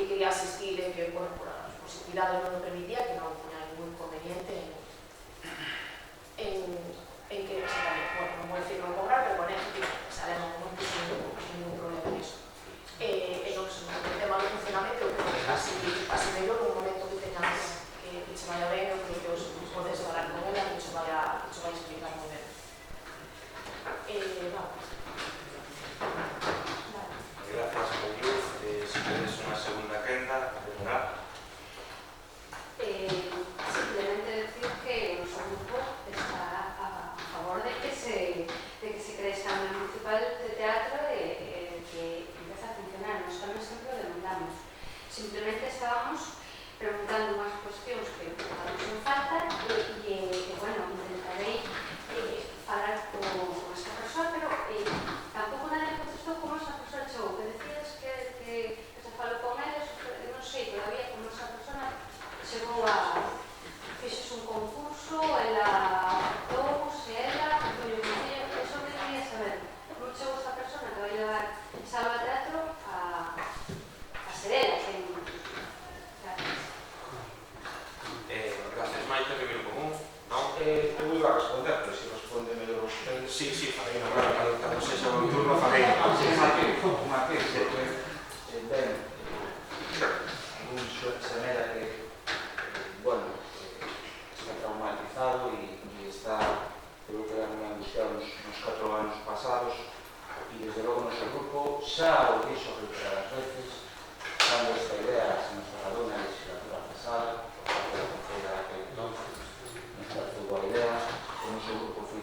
quería asistir, que por as posibilidades non lo permitía, que non tenía ningún inconveniente en que tamén, bueno, non vou decir non cobrar, pero con eso sabemos non puso ningún problema en eso. El tema do funcionamento, eu creo que casi mellor un momento que teñas que che vaya ben, eu creo que os podes falar con ela e che vai explicar moi ben. Gracias, Mayuz. Si tienes unha segunda quenda, venga. Simplemente decir que nuestro grupo está a favor de que se cree esta Cámara Municipal de Teatro que empiece a funcionar. Nos tamén sempre lo demandamos. Simplemente estábamos preguntando unhas cuestións que nos faltan e bueno, intentarei falar con esta persoa, pero tampouco nadie contestou como esa persoa chegou, que decías que se falou con eles, non sei todavía como esa persona chegou a fixes un concurso, ela actuou, se ela, eso que quería saber, como chegou esta persona que vai levar Salva Teatro a ser ela, Gracias, Maite, que viene común, non? Eu iba a responder, pero se responde mellor usted. Sí, farei unha claro, cando sexa o turno farei. Un matiz, porque, ben, un semera que, bueno, está traumatizado e está, creo que era moi angustiado nos 4 anos pasados, e desde logo noso grupo xa o dixo reiteradas veces, cando esta idea se nos trasladou na legislatura pasada, porque a concelleira daquele entonces nos trazou boa idea, o noso grupo foi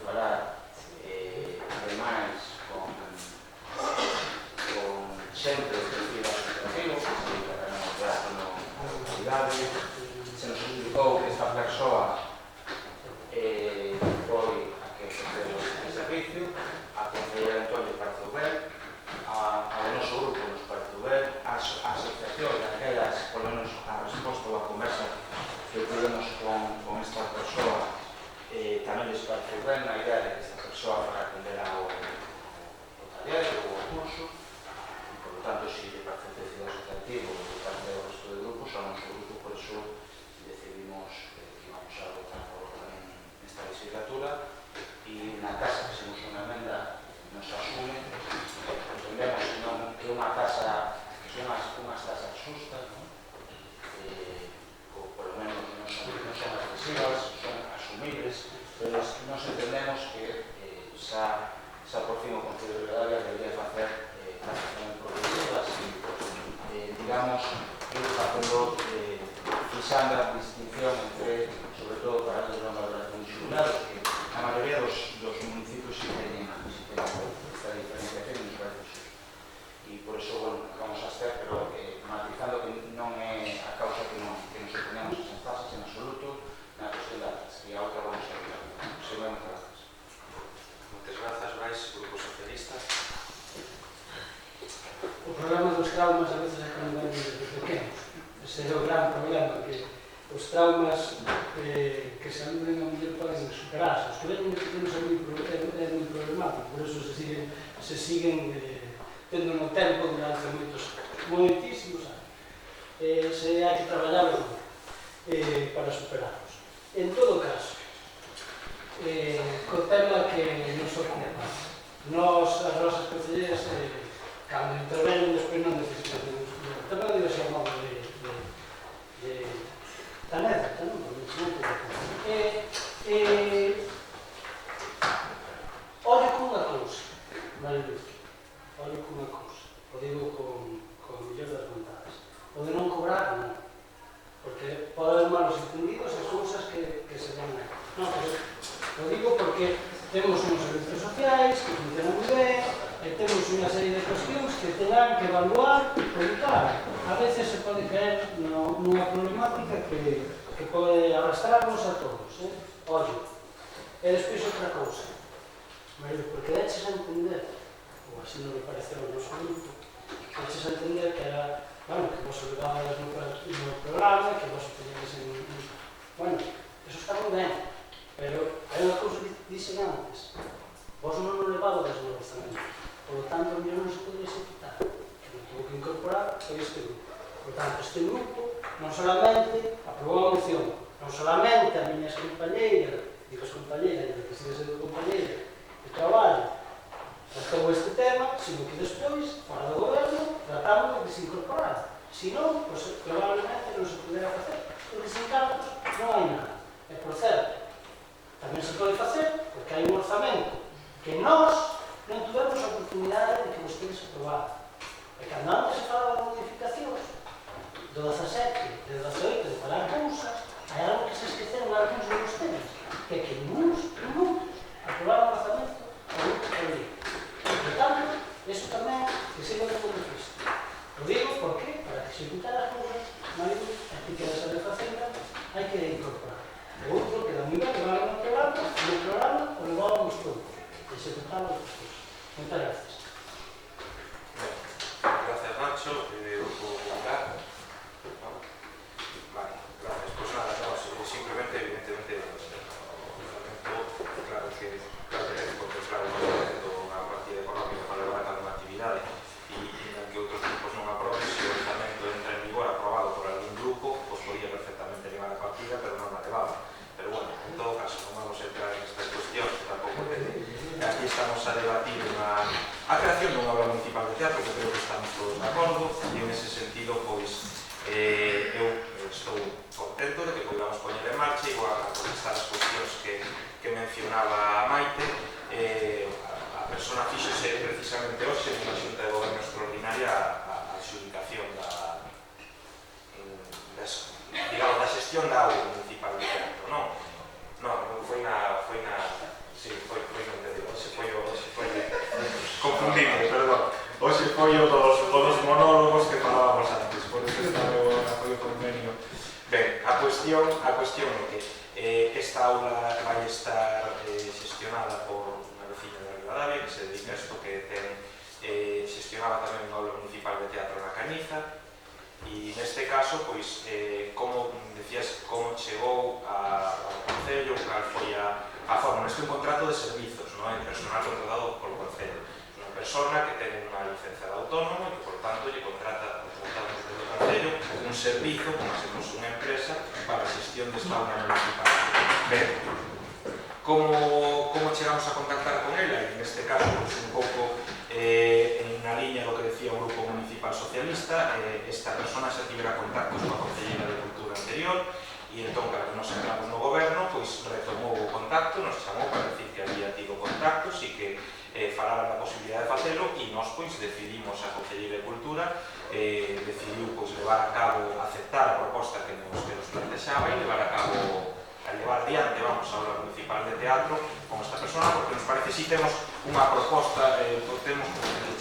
falar ademais con xente do tejido administrativo, que se dedica a teatro na localidade, se nos explicou que esta persoa foi a que ofreceu este servicio, a concelleira entón lle pareceu ben, ao noso grupo nos pareceu ben, a asociación daquelas, polo menos a resposta ou a conversa que tivemos con esta persoa tamén les pareceu ben a idea de que esta persoa para atender ao taller ou ao curso, e por lo tanto, se lle parece un tecido asociativo de parte do resto de grupos, ao noso grupo, por iso decidimos que íbamos a votar a favor tamén nesta legislatura, e na casa que se nos unha emenda nos asume, entendemos que unha tasa, que son unhas tasas justas, ou polo menos non son excesivas, son asumibles, pero nos entendemos que xa por fin o Concello de Rivadavia debería facer tasas tamén progresivas e, digamos, ir facendo, fixando a distinción entre, sobre todo, para os valoracións xulados, que a maioría dos municipios sí teñen esta diferenciación nos parece xusto. E por iso, bueno, vamos a estar, pero matizando que non é a causa que nos oponemos a esas tasas en absoluto, problema dos traumas a veces é que non ven desde pequenos. Ese é o gran problema, que os traumas que se aluden a mellor poden superarse. Os que ven desde pequenos é moi problemático, por eso se siguen tendo no tempo durante moitísimos anos. Se hai que traballarlos para superarlos. En todo caso, co tema que nos ocupa, as nosas concelleras, cando intervenen, despois non necesitamos o tema de ser modo de anécdota, non? Ollo cunha cousa, Mariluz, ollo cunha cousa, o digo con mellor das vontades, o de non cobrar, non, porque pode haber malos entendidos e cousas que se van a... Non, pero o digo porque temos uns servicios sociais que funcionan moi ben, e temos unha serie de cuestións que terán que evaluar, porque claro, a veces se pode caer nunha problemática que pode arrastrarnos a todos, ollo. E despois outra cousa, porque deches a entender, ou así non me pareceu no noso grupo, deches a entender que era, bueno, que vos olvidabas no programa, que vos teníades en... Bueno, eso está moi ben, pero hai unha cousa que dixen antes, vos non o levabades no orzamento, por lo tanto, o mellor non se podría executar, que non tuvo que incorporar foi este grupo. Por lo tanto, este grupo non solamente aprobou a moción, non solamente a miña compañeira, digo as compañeiras, que sigue sendo compañeira de traballo, tratou este tema, sino que despois, fora do goberno, tratamos de que se incorporara. Se non, pues, probablemente non se pudera facer, porque sen cargos non hai nada. E por certo, tamén se pode facer, porque hai un orzamento que nós non tuvemos a oportunidade de que vostedes aprobaran. E cando antes se falaba de modificacións, do 17, do 18, de falar cousas, hai algo que se esqueceron algúns de vostedes, que é que ningún aprobaron o orzamento ao grupo político. Por tanto, eso tamén que se debe como visto. O digo porque, para executar as cousas, a ti que das a facenda, hai que incorporar. O outro queda moi ben, que van no programa, o levábamos todo. Executamos as cousas. Moitas gracias. Gracias, Nacho. Grupo Popular. Vale, gracias. Pues nada, no, simplemente, evidentemente, claro que porque claro, unha partida económica para levar a cabo unha actividade e que outros grupos non aproben, se o orzamento entra en vigor aprobado por algún grupo, pues podía perfectamente levar a partida, pero non la levaba. Pero bueno, en todo caso, non vamos a entrar en estas cuestións, tampouco aquí estamos a debatir a creación dunha obra municipal de teatro, que creo que estamos todos de acordo, e en ese sentido, pois, eu estou contento de que podamos poñer en marcha e a contestar as cuestións que mencionaba Maite. A persona fíxose precisamente hoxe nunha xunta de goberno extraordinaria a adxudicación da xestión da obra municipal de teatro, non? Non, foi na sí, foi no anterior, hoxe foi confundime, perdón. Hoxe foi o dos monólogos que falábamos antes, por eso foi o convenio. Ben, a cuestión é que esta aula vai estar xestionada por unha veciña de Ribadavia que se dedica a isto, que xestionaba tamén unha aula municipal de teatro na Cañiza, e neste caso, pois, como decías, como chegou ao Concello, cal foi a forma. Neste un contrato de servizos, non? En personal contratado polo Concello. Unha persona que ten unha licencia de autónomo e que, por tanto, lle contrata desde o Concello un servizo, como se fose unha empresa, para a xestión desta obra municipal. Ben, como chegamos a contactar con ela? E neste caso, pois, un pouco en na liña do que decía o Grupo Municipal Socialista, esta persona xa tivera contactos coa Concelleira de Cultura anterior, e entón, cando nos entramos no goberno, pois retomou o contacto, nos chamou para decir que había tido contactos e que falaran da posibilidade de facelo, e nós, pois, decidimos, a Concelleira de Cultura decidiu, pois, levar a cabo, aceptar a proposta que nos plantexaba e levar adiante, vamos, a obra municipal de teatro con esta persona, porque nos parece si temos unha proposta, temos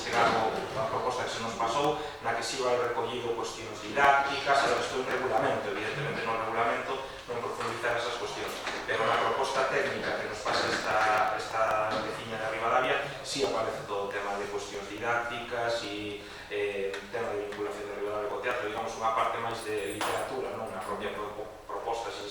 chegado a proposta que se nos pasou, na que si vai recollido cuestións didácticas, e isto é un regulamento, evidentemente no regulamento non profundizar esas cuestións, pero na proposta técnica que nos pasa esta veciña de Ribadavia, si aparece todo o tema de cuestións didácticas e tema de vinculación de Ribadavia co teatro, digamos, unha parte máis de literatura, non? A propia proposta si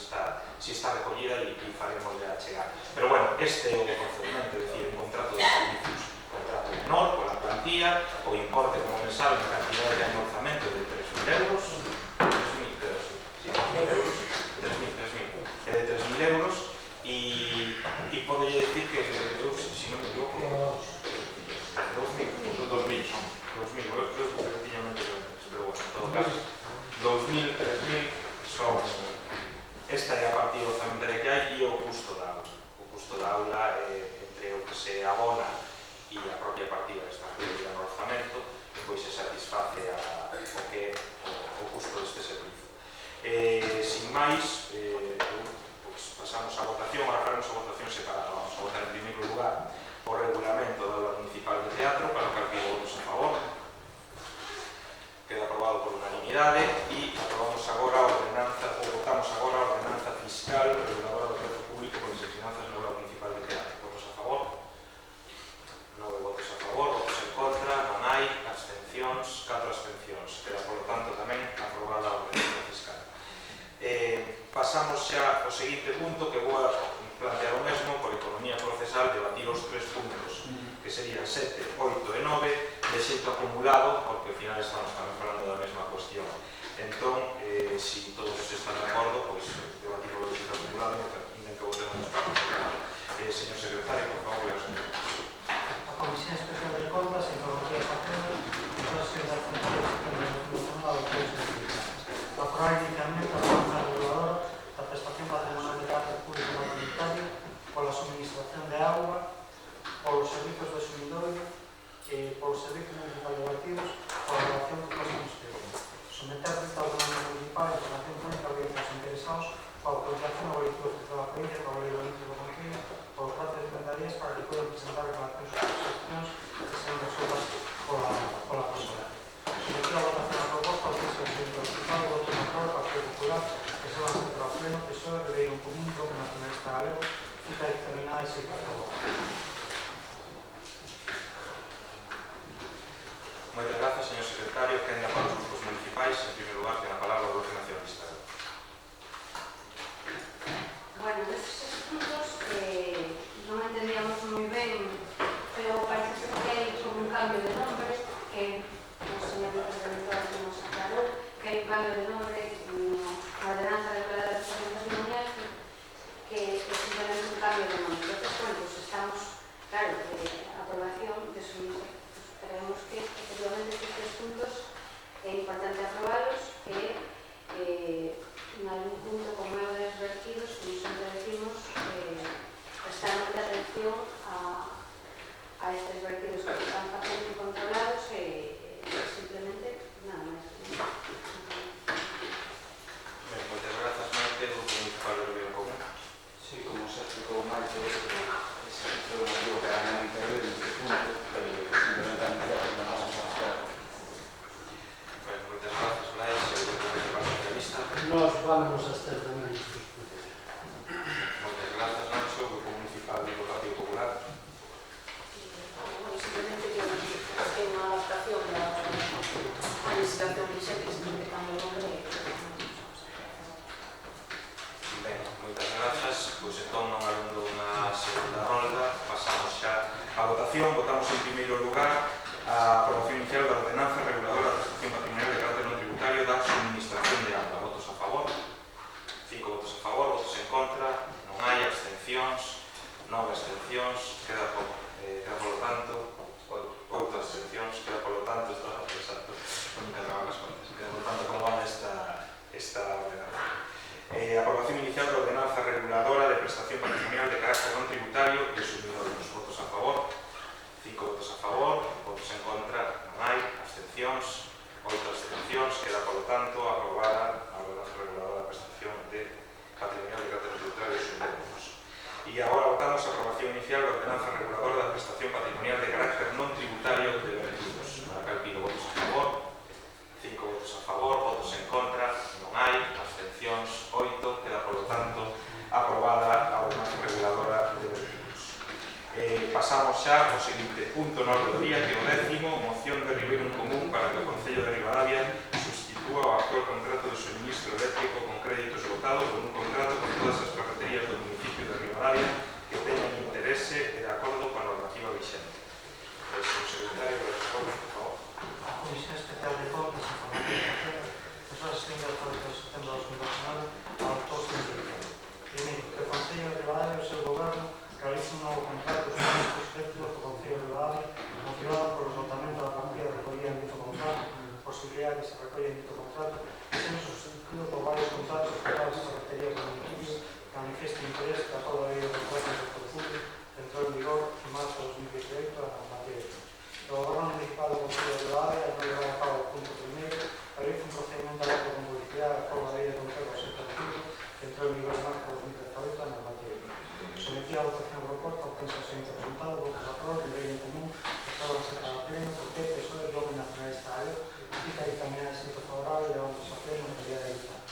está recollida e faremos a chegar. Pero bueno, este é o procedimento, é dicir, un contrato de servicios, contrato menor, pola plantilla, o importe, como me saben, a cantidad de amorzamento de 3.000 euros, 3.000 euros, e pode decir que, se non me equivoco, 2.000, creo que tiña mente, pero bueno, en todo caso, 2.000, 3.000 son, esta é a partida orzamentaria que hai e o custo da aula. O custo da aula, entre o que se abona e a propia partida que está incluída no orzamento, pois se satisface o que o custo deste servicio. Sin máis, pasamos a votación, ahora faremos a votación separada. Vamos a votar en primeiro lugar o regulamento da aula municipal de teatro, para o que pido votos a favor. Queda aprobado por unanimidade e aprobamos agora a ordenanza, ou votamos agora a ordenanza fiscal reguladora do teatro público con as finanzas na aula municipal de teatro. Votos a favor? 9 votos a favor, votos en contra, non hai, abstencións, 4 abstencións. Queda, por lo tanto, tamén aprobada a ordenanza fiscal. Pasamos xa ao seguinte punto, que vou a plantear o mesmo por economía procesal, debatir os 3 puntos, que serían 7, 8 e 9, de xeito acumulado, porque ao final estamos tamén falando da mesma cuestión. Entón, se todos están de acordo, pois debatimos o xeito acumulado, e que votemos para acumulado. Señor secretario, por favor, A Comisión Especial de Contas e Economía Facenda, todas as funcións que nos relacionadas aos tres servicios. Aprobar inicialmente a ordenanza reguladora da prestación patrimonial de carácter público comunitario pola suministración de auga, polos servizos de sumidorio e polos servizos municipais de vertidos pola relación dos próximos períodos. Someter esta ordenanza municipal a información pública a los interesados para autorización ao colectivo de la provincia para o lei do índice do Concello por los plazos de 30 días para que podan presentar reclamacións e cuestiones que sean resueltas pola persona. Someter a votación a proposta ao texto do Centro Hospital, o voto na prova, Partido Popular, que se va a centrar ao pleno, PSOE, Ribeiro Común, Bloque Nacionalista Galego, cita determinada e se aprobou. Moitas grazas, señor secretario. Quenda para os grupos municipais, en primeiro lugar, ten a palabra o Bloque Nacionalista. Bueno, nestes puntos non entendíamos moi ben, pero parece ser que hai como un cambio de nombre, que o señor representor nos aclarou, que hai un cambio de nombre na ordenanza reguladora de prestación patrimonial, que é simplemente un cambio de nombre. Entonces, bueno, pues estamos, claro, a aprobación de suministro. Creemos que, efectivamente, estes puntos é importante aprobalos, que en algún punto, como é o de vertidos, como sempre decimos, prestar moita atención a estes vertidos que están facendo controlados e simplemente nada máis. Moitas grazas, Maite, do Grupo Municipal de Ribeiro Común. Sí, como se explicou Maite, ese é o motivo que a non intervir neste punto, simplemente anunciar que non vamos a estar. Moitas grazas, Laia, e o Grupo Municipal Socialista. Nós vamos a estar tamén nestes puntos. Moitas grazas, Nacho, o Grupo Municipal do Partido Popular. Simplemente que é unha adaptación da legislación vigente que se está empezando o nombre. Ben, moitas grazas. Pois entón, non habindo unha segunda rolda, pasamos xa a votación. Votamos en primeiro lugar a aprobación inicial da ordenanza reguladora da prestación patrimonial de carácter non tributario da suministración de auga. Votos a favor? 5 votos a favor, votos en contra, non hai, abstencións, 9 abstencións, queda polo tanto 8 abstencións, queda polo tanto, está exacto, non me cargaban as contas, queda polo tanto como van esta ordenanza. Aprobación inicial da ordenanza reguladora de prestación patrimonial de carácter non tributario de sumidorios. Votos a favor? 5 votos a favor, votos en contra, non hai, abstencións, 8 abstencións, queda polo tanto aprobada a ordenanza reguladora de prestación de patrimonial de carácter tributario de sumidorios. E agora votamos a aprobación inicial da ordenanza reguladora da prestación patrimonial de carácter non tributario de vertidos. Para que pido votos a favor, 5 votos a favor, votos en contra, non hai, abstencións, 8, queda polo tanto aprobada a ordenanza reguladora de vertidos. Pasamos xa ao seguinte punto no orde do día, que é o 10º, moción de Ribeiro en Común para que o Concello de Ribadavia substitúa o actual contrato de suministro eléctrico con créditos dotados con un contrato con todas as ferreterías do municipio de Ribadavia que teñan interese e de acordo coa normativa vixente. O secretario de Responde, por favor. A Comisión Especial de Contas e Información Financiera, as horas 30 de setembro de 2019, adoptou o seguinte dictamen. Primeiro, que o Concello de Ribadavia e o seu goberno realiza un novo contrato de suministros eléctricos co Concello de Ribadavia motivado polo esgotamento da partida de recollida en dito contrato, posibilidade que se recolla en dito contrato, sendo substituído por varios contratos que cada ferretería do municipio que manifieste interés que a toda a lei de contratos do sector público entrou en vigor en marzo de 2018 a normativa. O Goberno Municipal do Concello de Ribadavia non levar a cabo o punto primeiro, realiza un procedimento aberto con publicidade a forma de lei de contrato do sector público que entrou en vigor en marzo de 2018 a normativa. Sometida a votación proposta, o penso ser presentado, votos a favor, de lei en común, apróbanse cada pleno, porque PSOE e Bloque Nacionalista Galego, fica dictaminada escrito favorable, levantose a pleno, en realidad de dictamen.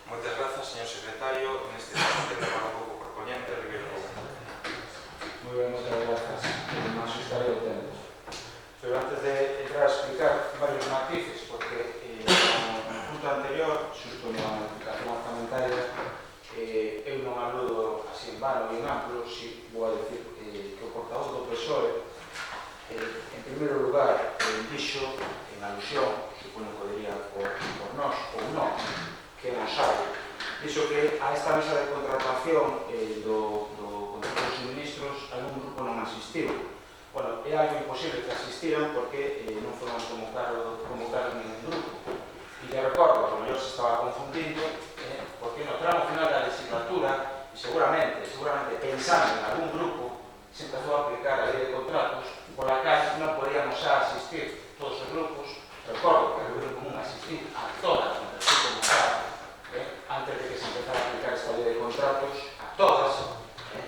Moitas grazas, señor secretario. Neste caso, ten a palabra o grupo proponente, Ribeiro Común. Moi ben, moitas grazas. Non asustarei o tempo. Pero antes de entrar a explicar varios matices, porque no punto anterior, xusto na notificación orzamentaria, eu non aludo así en vano e en amplo, si vou a decir que o portavoz do PSOE, en primeiro lugar, dixo en alusión, supoño que o diría por nós ou non, que non sabe, dixo que a esta mesa de contratación do contrato de suministros algún grupo non asistiu. Bueno, é algo imposible que asistiran porque non foron convocados ningún grupo. E te recordo, que o mellor se estaba confundindo, porque no tramo final da legislatura, e seguramente pensando en algún grupo, se empezou a aplicar a lei de contratos, por la cal non podíamos xa asistir todos os grupos. Recordo que o Grupo Común asistiu a todas as que foi convocada, antes de que se empezara a aplicar esta lei de contratos, a todas,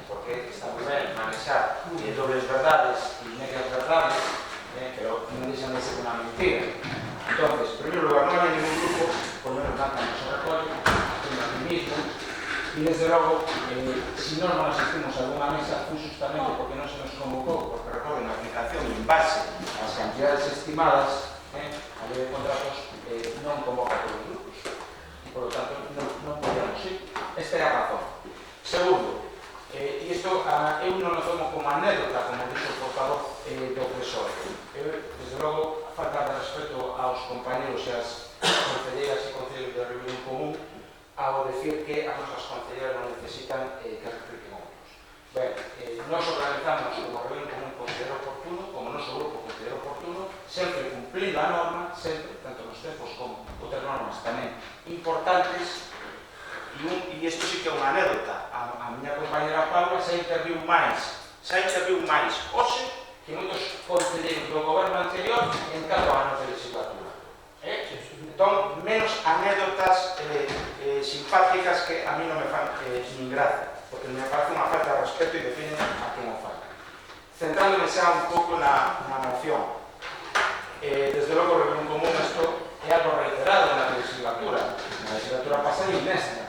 porque está moi ben manexar dobles verdades e medias verdades, pero non deixan de ser unha mentira. Entonces, en primeiro lugar, non hai ningún grupo, por menos nada no se recolle, hacemos aquí mismo, e desde logo, se non asistimos a alguna mesa, foi justamente porque non se nos convocou, porque recorren a aplicación en base ás cantidades estimadas, a lei de contratos non convoca a todos os grupos, e por lo tanto non podíamos ir. Esta é a razón. Segundo, e isto eu non o tomo como anécdota, como dixo o portavoz do PSOE. Desde logo, a falta de respeto aos compañeros e as concelleiras e concelleiros de Ribeiro en Común ao decir que as nosas concelleiras non necesitan que repliquen outros. Ben, nós organizamos como Ribeiro en Común considero oportuno, como noso grupo considero oportuno, sempre cumplindo a norma, sempre, tanto nos tempos como outras normas tamén importantes. E isto sí que é unha anécdota. A miña compañera Paula xa interviu máis hoxe que moitos concelleiros do goberno anterior en 4 anos de legislatura. Entón, menos anécdotas simpáticas que a mí non me fan nin gracia, porque me parece unha falta de respeto e definen a quen o fai. Centrándome xa un pouco na moción. Desde logo, Ribeiro en Común, isto é algo reiterado na legislatura pasada e nesta.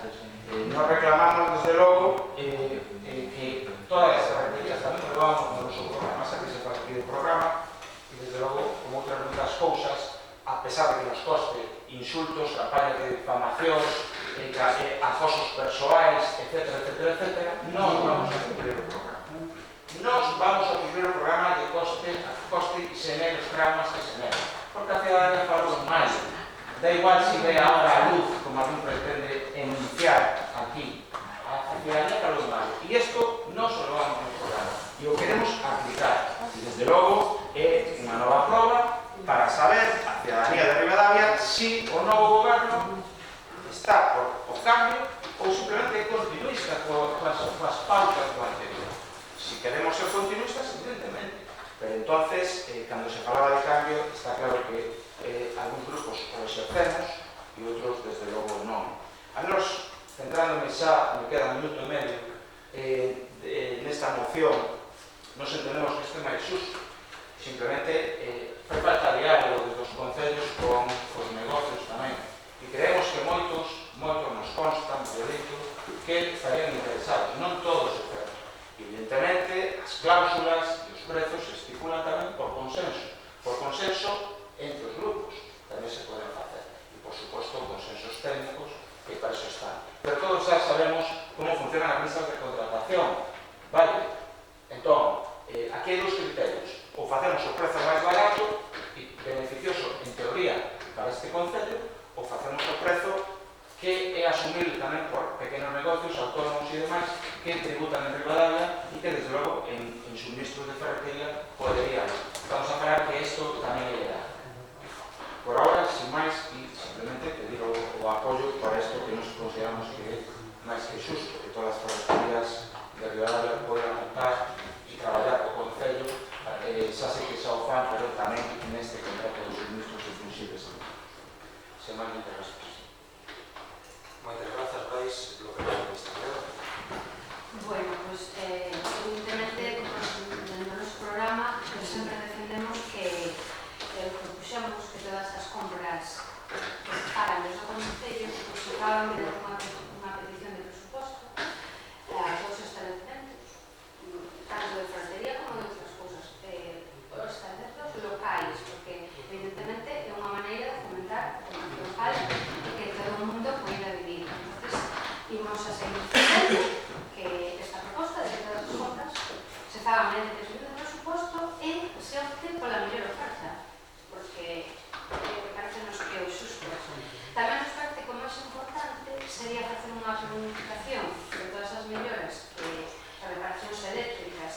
Nos reclamamos, desde logo, que todas as ferreterías tamén lo levamos no noso programa, xa que se faz aquí o programa, e desde logo, como outras moitas cousas, a pesar de que nos coste insultos, campañas de difamacións, acosos persoais, etc., non vamos a cumprir o programa. Nos vamos a cumprir o programa de coste e se negue os programas que se neguen, porque a ciudadanía falou máis. Da igual si ve ahora a luz, como alguien pretende enunciar aquí. A ciudadanía falou mal. E isto non se lo vamos no programa. E o queremos aplicar. E desde logo é unha nova prova para saber a ciudadanía de Ribadavia si o novo goberno está por o cambio ou simplemente é continuista coas pautas do anterior. Si queremos ser continuistas, evidentemente. Pero entonces, cando se falaba de cambio, está claro que algúns grupos o exercemos e outros, desde logo, non. A nos, centrándome xa, me queda un minuto e medio, nesta moción, nos entendemos que este máis xusto. Simplemente, fai falta diálogo desde os concellos con os negocios tamén. E creemos que moitos nos constan, de deito, que estarían interesados. Non todos se ferran. Evidentemente, as cláusulas e os prezos se estipulan tamén por consenso entre os grupos, tamén se poden facer, e por suposto consensos técnicos que para iso están. Pero todos xa sabemos como funcionan as listas de contratación, vale? Entón, aquí hai dos criterios, ou facemos o prezo máis barato e beneficioso en teoría para este concello, ou facemos o prezo que é asumible tamén por pequenos negocios, autónomos e demais que tributan en Ribadavia e que desde logo en suministros de ferretería poderían. Vamos a falar que isto tamén é legal. Por ahora, sin máis, e simplemente pedir o apoio para isto que nos consideramos que é máis que xusto, que todas as ferreterías de Ribadavia poden montar e traballar co concello, xa sei que xa o fan, pero tamén neste contrato de suministros e fungibles. Sen máis interés. Moitas grazas, Brais, lo que vai investigar. Bueno, pues evidentemente, dentro do noso programa, sempre defendemos que propuxemos que todas as compras que se pagan desde o Concello se pagan mediante unha petición de presuposto a dos estabelecimentos, tanto de ferretería como de outras cousas, os estabelecimentos locais, porque evidentemente é unha maneira de fomentar o comercio local e que todo o mundo poida vivir. Entonces, imos a seguir defendendo que esta proposta de que todas as compras se fagan mediante petición de presuposto e se opte pola mellor oferta, porque parece-nos que é o xusto. Tamén nos parece que o máis importante sería facer unha planificación de todas as melloras que as reparacións eléctricas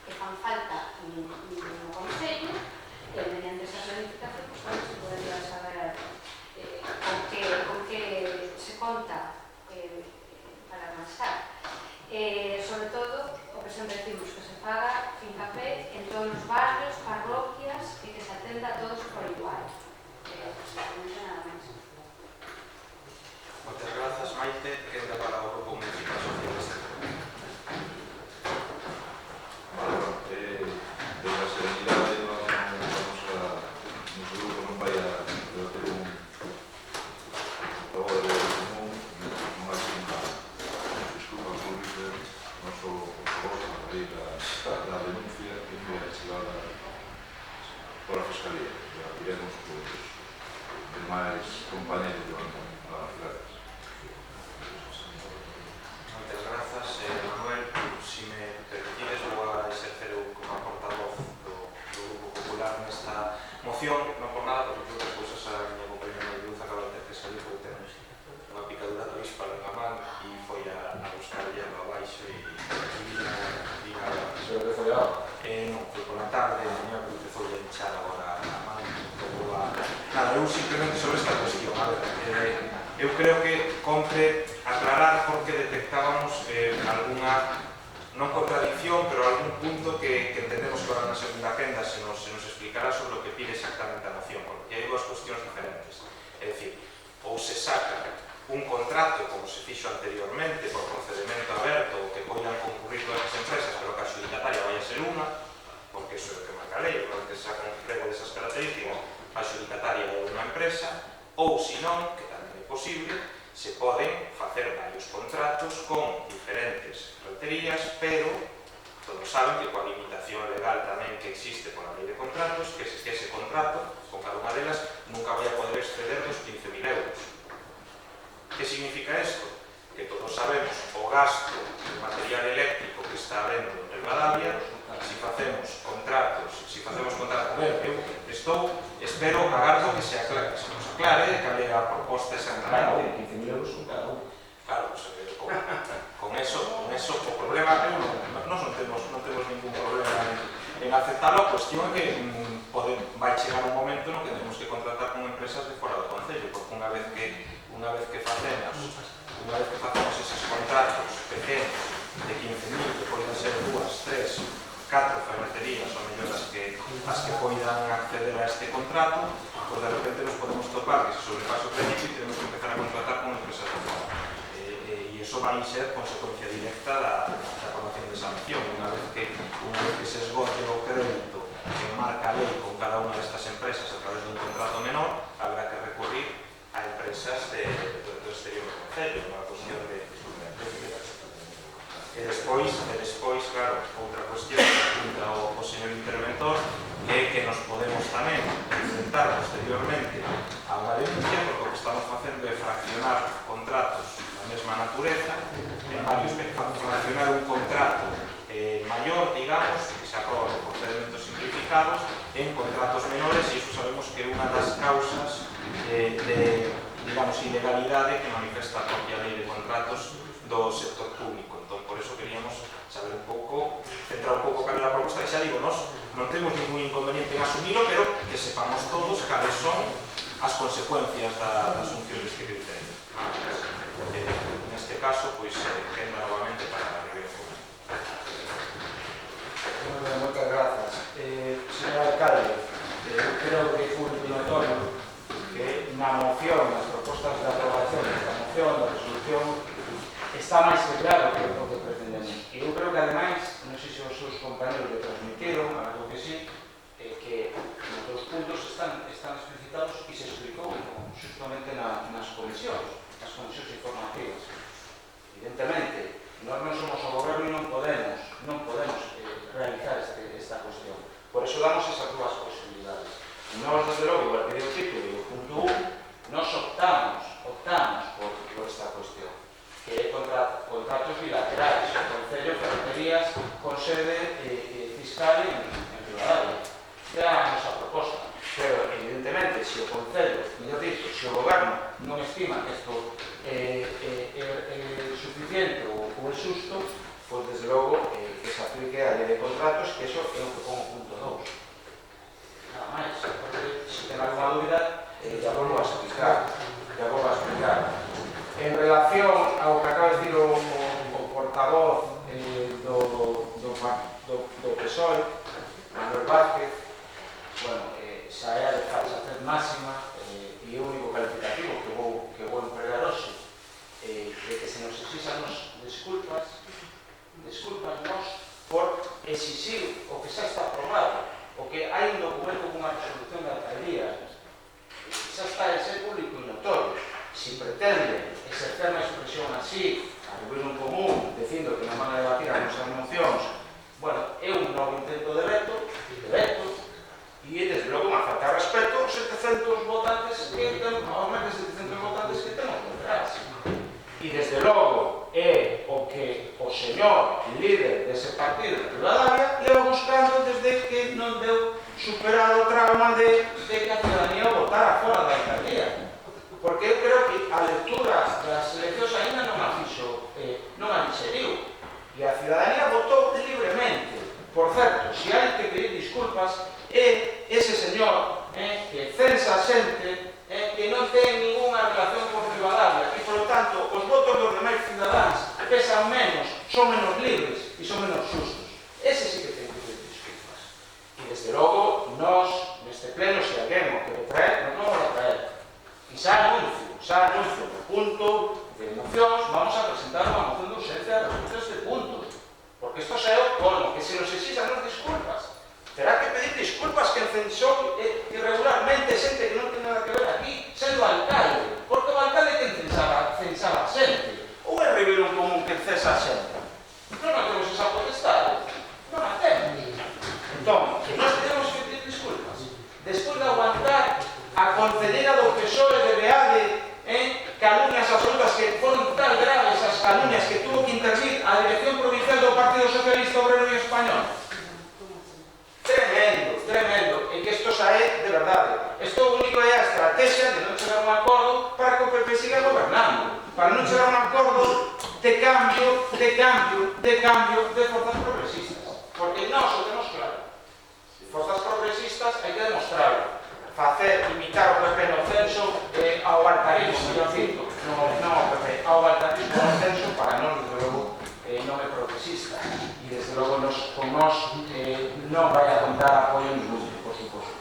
que fan falta no Concello, e mediante esa planificación pues, se podería saber con que se conta para avanzar. Sobre todo, o que sempre decimos, que se faga fincapé en todos os barrios, parroquias e que se atenda a todos por igual. Absolutamente nada máis. Moitas grazas, Maite. Queda para o Grupo Municipal Socialista. De la serenidade, nuestro grupo non vai a debater un favor de común, non hai unha disculpa pública, non só por favor da denuncia que foi archivada por a Fiscalía. Ya diremos por demais compañeros do banco. Gracias. Moitas grazas, Manuel. Se me permitides, vou a exercer como portavoz do Grupo Popular nesta moción, non por nada, porque creo que cousas a miña compañera de luz acaba de ter que salir porque ten unha picadura de avispa na man e foi a buscar hierro abaixo e vina Pero que foi agora? non, foi pola tarde, mañá que empezou a hinchar agora a man. Nada, eu simplemente sobre esta cuestión, a ver, eu creo que compre aclarar porque detectábamos algunha, non contradicción, pero algún punto que entendemos que ahora na segunda quenda se nos explicará sobre o que pide exactamente a moción, porque hai dúas cuestións diferentes. É dicir, ou se saca un contrato, como se fixo anteriormente, por procedimento aberto, que poidan concurrir todas as empresas, pero que a xudicataria vai a ser unha, porque iso é o que marca a lei, porque se saca un prego desas características, a xudicataria é unha empresa, ou, se non, que tamén é posible, se poden facer varios contratos con diferentes ferreterías, pero todos saben que coa limitación legal tamén que existe pola lei de contratos, que ese contrato, con cada unha delas, nunca vai a poder exceder dos 15.000 euros. Que significa isto? Que todos sabemos o gasto de material eléctrico que está habendo en Ribadavia, si facemos contratos, espero, agardo que se nos aclare cal é a proposta exactamente. 15.000 euros con cada un. Claro, con eso o problema, non temos ningún problema en aceptarlo. A cuestión é que vai chegar un momento no que temos que contratar con empresas de fora do Concello, porque unha vez que facemos eses contratos pequenos de 15.000, que poden ser 2, 3, 4 ferreterías ou mellor as que poidan acceder a este contrato, pues de repente nos podemos topar que se sobrepasa o crédito e tenemos que empezar a contratar con empresas de fora. E iso vai ser consecuencia directa da aprobación de esa moción. Unha vez que se esgote o crédito que marca a lei con cada unha destas empresas a través dun contrato menor, habrá que recurrir a empresas do exterior do Concello, unha cuestión de... E despois, claro, que nos podemos tamén enfrentar posteriormente a unha denuncia, porque o que estamos facendo é fraccionar contratos da mesma natureza, en varios fraccionar un contrato maior, digamos, que se aproba por procedimentos simplificados, en contratos menores, e iso sabemos que é unha das causas de digamos, ilegalidade que manifesta a propia lei de contratos do sector público. Entón, por eso queríamos saber un pouco, centrar un pouco cal é a proposta, que xa digo, nos non temos ningún inconveniente en asumilo, pero que sepamos todos cales son as consecuencias das funcións que criterio. Neste caso, pois, quenda novamente para a revisión. Moitas grazas. Señor alcalde, creo que foi notorio que na moción, nas propostas de aprobación desta moción, da resolución, está máis que claro que o que pretendemos. E eu creo que, ademais, non sei se os seus compañeros le transmitiron, algo que sí, que nos dos puntos están explicitados e se explicou justamente nas comisións informativas. Evidentemente, nós non somos o goberno e non podemos realizar esta cuestión. Por eso damos esas dúas posibilidades. Nós, desde logo, igual que o título e o punto 1, nos optamos por esta cuestión, que é contratos bilaterais, o Concello de Ferreterías con sede fiscal en Ribadavia. É a nosa proposta. Pero, evidentemente, se o Concello, mellor dito, se o Goberno non estima que isto é suficiente ou é xusto, pois, desde logo, que se aplique a lei de contratos, que iso é o que pon o punto 2. Nada máis, porque se ten alguma dúbida, ya volvo a explicar. En relación ao que acaba de dicir o portavoz do PSOE, Manuel Vázquez, bueno, xa é de falsatez máxima e o único calificativo que vou empregar hoxe de que se nos exixanos desculpas nos por exixir o que xa está aprobado, o que hai un documento cunha resolución de alcaldía, xa está en ser público e notorio. Si pretende exercer unha expresión así, a nivel común, dicindo que non van a debatir as nosas mocións, bueno, é un novo intento de veto, e desde logo unha falta de respeto aos 700 votantes que temos, aos máis de 700 votantes que temos detrás. E desde logo é o que o señor líder dese partido de Ribadavia leva buscando desde que non deu superado o trauma de que a ciudadanía votara fora da alcaldía. Porque eu creo que a lectura das eleccións ainda non a fixo, non a digeriu. E a ciudadanía votou libremente. Por certo, se hai que pedir disculpas, é ese señor que censa a xente que non ten ninguna relación con Ribadavia e, por lo tanto, os votos dos demais cidadáns pesan menos, son menos libres e son menos justos. Ese sí que ten que pedir disculpas. E, desde logo, nós, neste pleno, se alguén o quere traer, non vamos a traer. E xa anuncio no punto de mocións, vamos a presentar unha moción de urxencia de resolución deste punto. Porque isto xa é o colmo, que se nos exixan as disculpas. Terá que pedir disculpas que censou irregularmente xente que non ten nada que ver aquí, sendo alcalde. Porque o alcalde que censaba a xente. Ou é Ribeiro común que cesa a xente. Non temos esa potestade. Non a temos. Entón, que nós tenemos que pedir disculpas. Despois de aguantar a concelleira do PSOE de Beade calumnias absolutas que foron tan graves as calumnias que tuvo que intervir a Dirección Provincial do Partido Socialista Obrero e Español. Tremendo, e que isto xa é de verdade. Isto único é a estrategia de non chegar a un acordo para que o PP siga gobernando, para non chegar a un acordo de cambio de forzas progresistas. Porque nós o temos claro. Forzas progresistas hai que demostrarlo. Imitar o PP no censo ao altarismo, mellor dito, non ao PP, ao altarismo no censo para non, desde logo, non é progresista. E, desde logo, con nós non vai a contar apoio ningún, por suposto.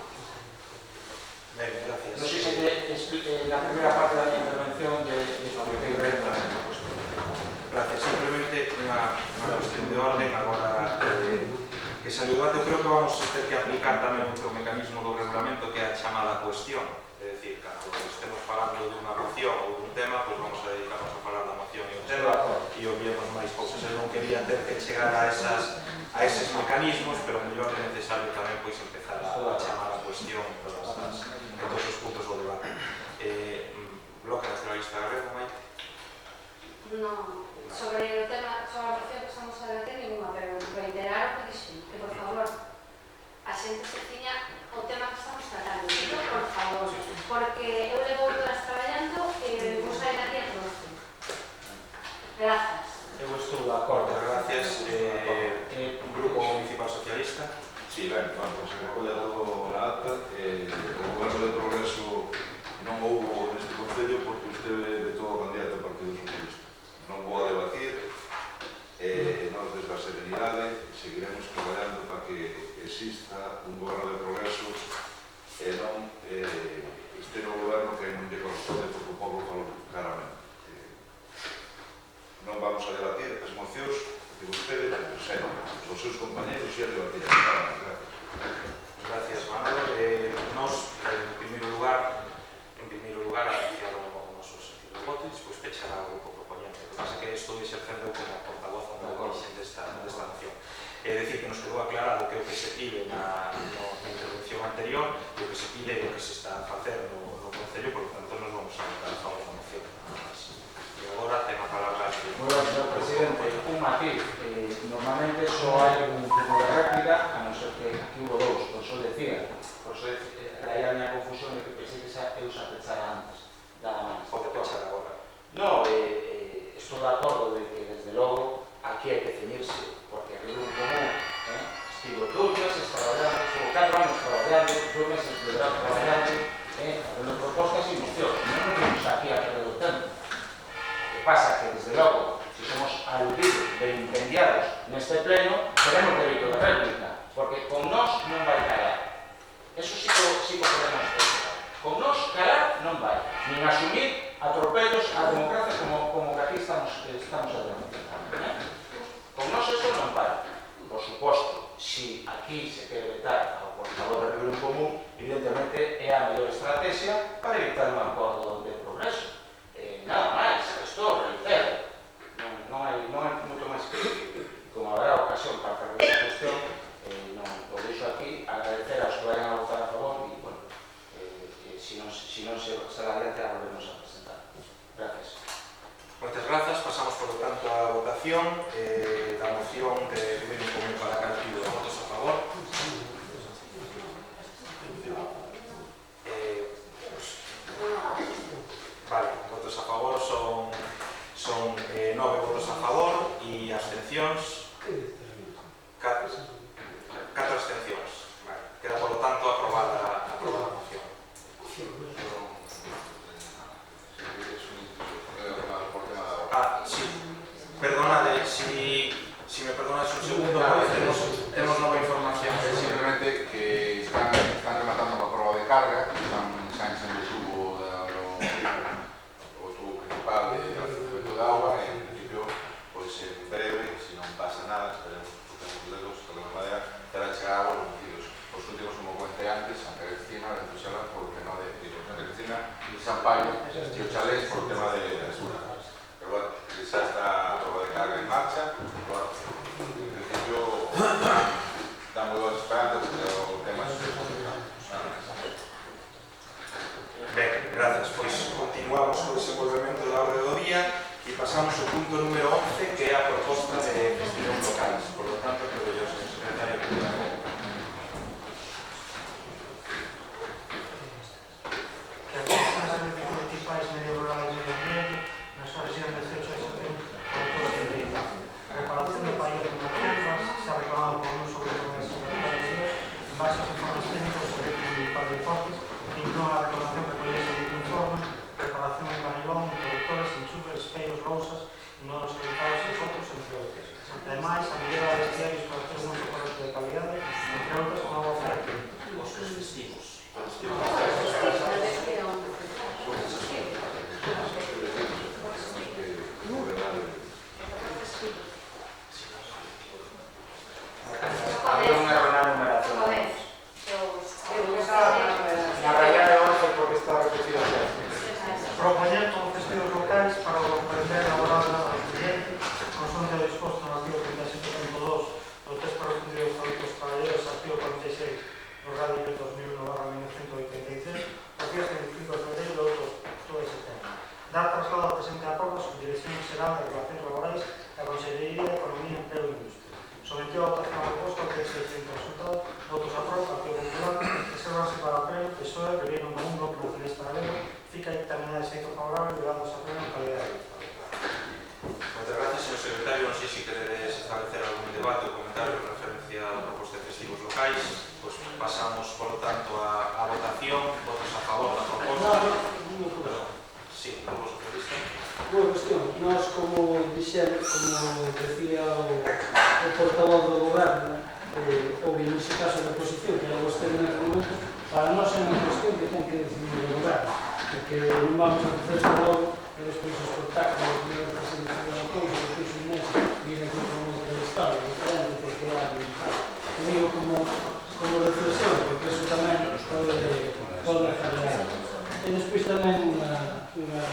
Ben, gracias. Non sei se na primeira parte da minha intervención de expliquei ben a cuestión. Gracias. Simplemente unha cuestión de orden agora que se debate, eu creo que vamos a ter que aplicar tamén outro mecanismo do regulamento que é a chamada cuestión. É dicir, cando estemos falando dunha moción ou dun tema, pois vamos a dedicarnos a falar da moción e o tema e obviemos máis cousas. Eu non quería ter que chegar a a eses mecanismos, pero mellor é necesario tamén pois empezar a chamar a cuestión en todos os puntos do debate. Bloque Nacionalista Galego, Maite? No, sobre o tema, sobre a moción que estamos a debater ninguna, pero reiterar o que dixen, que por favor a xente se tiña o tema que estamos tratando, por favor, porque eu levo horas traballando e vos sair aquí a conocer. Grazas. Eu estou de acordo. Gracias. Grupo Municipal Socialista. Sí, ben, cuando se recolla todo na acta, o Goberno de Progreso non houbo neste Concello porque usted vetou o candidato ao Partido Socialista. Non vou a debatir, nós desde a serenidade seguiremos traballando para que exista un Goberno de Progreso e non este no Goberno que non lle corresponde porque o povo falou claramente. Non vamos a debatir as mocións que vostede presenta, os seus compañeros e a debatir. Gracias, Manolo. Nos, en primeiro lugar, anunciar o noso sentido de voto e despois pechar ao grupo proponente. O que pasa é que estou exercendo como portavoz da comisión desta moción. É dicir, que nos quedou aclarado que o que se pide na intervención anterior e o que se pide e o que se está a facer no Concello, por lo tanto, nos vamos a votar a favor da moción. E agora ten a palabra a Moi ben, señor presidente, un matiz. Normalmente só hai un turno de réplica, a non ser que aquí hubo dous, por eso decía. Por eso aí a miña confusión de que pensei que eu xa pechara antes. Pode pechar agora. No, estou de acordo de que, desde logo, aquí hai que ceñirse, porque aquí un común, estivo 2 meses traballando, estuvo 4 anos traballando, 2 meses de verano traballando, facendo propostas e mocións. Non nos vimos aquí a perder o tempo. O que pasa que, desde logo, se somos aludidos de incendiados neste pleno, teremos dereito de réplica, porque con nós non vai calar. Eso sí que podemos pensar. Con nós calar non vai, nin asumir atropellos á democracia como que aquí estamos a denunciar. Con nós eso non vai. Por suposto, si aquí se quere vetar ao portavoz de Río Común, evidentemente é a mellor estrategia para evitar un acordo de progreso. Nada máis, isto reitero. Non hai moito máis que decir. Como haberá ocasión para falar desta cuestión, o deixo aquí, agradecer aos que vayan a votar a favor e, bueno, se non se adiante, a volvemos a presentar. Gracias. Moitas grazas. Pasamos, por lo tanto, a votación da moción de Río Común para Cantido. Votos a favor. Vale, votos a favor son 9 votos a favor e abstencións 4 abstencións. Vale, queda, por lo tanto, aprobada a moción. Sí, perdonade, si me perdonas un segundo, tenemos nova información. Simplemente que están rematando a prova de carga, están en o tubo principal de abastecimento de agua, e en principio, pois en breve, se non pasa nada, esperemos que temos dedos, que de madera, terá chegar agua los metidos. Os últimos, como comenté antes, Santa Cristina, Ventuxela, por el tema de Santa Cristina y San Paio, y o Chalés por el tema de la sur. Pero bueno, esa está a prova de carga en marcha, y bueno, en principio dan moi boas esperanzas, pero o tema es Ben, gracias. Pois continuamos co desenvolvemento da orde do día e pasamos ao punto número 11, que é a proposta de gestión locales. Por lo tanto, creo yo, señor secretario, que As organizacións municipais medio rural e medio ambiente nas súa región de 18 de setembro por todos os delitos. A reparación de países de emergencias se ha reclamado por un sobre de en base aos informes técnicos do Servicio Municipal de Deportes, que inclúen a reclamación que collexe de informe, reparación de canilón, interruptores, enchufes, espellos, lousas, nodos habitados e focos, entre outros. Ademais, a mellora de vestiarios para ter un uso correcto de calidade, entre outras, unha boa oferta. os festivos. Había unha error na numeración. Na raya de 11 porque está repetido sempre. Propoñer todos festivos locais para o comprender a hora do cliente, con son de disposto no artigo 37.2 do texto do Radio 2001/1983, os días 25 de fevereiro e 8 de setembro. Dar traslado ao presente acordo a Subdirección Xeral de Relacións Laborais da Consellería de Economía, Empleo e Industria. Someteu a votación a proposta ao texto de resultado, votos a prova, Partido Popular, reservarse para pleno, PSOE, Goberno común, Bloque Nacionalista Galego, fica determinada de xeito favorable, levándose a pleno en calidad de Estado. Moitas gracias, señor secretario. Non sei se queredes establecer algún debate ou comentario en referencia á proposta de festivos locais. Pois pasamos, por lo tanto, a votación. Votos a favor da proposta. Sí, como socialista. Boa cuestión. Nós, como decía o portavoz do goberno, ou nese caso da oposición, que era vostede en aquele momento, para nós é unha cuestión que ten que decidir o goberno, porque non vamos a facer isto logo, e despois o espectáculo, primeiro que se decide unha cousa, despois un mes, viene con outra historia, diferente, porque é argumentar. Digo como reflexión, porque eso tamén pode fallar. E despois tamén unha reflexión.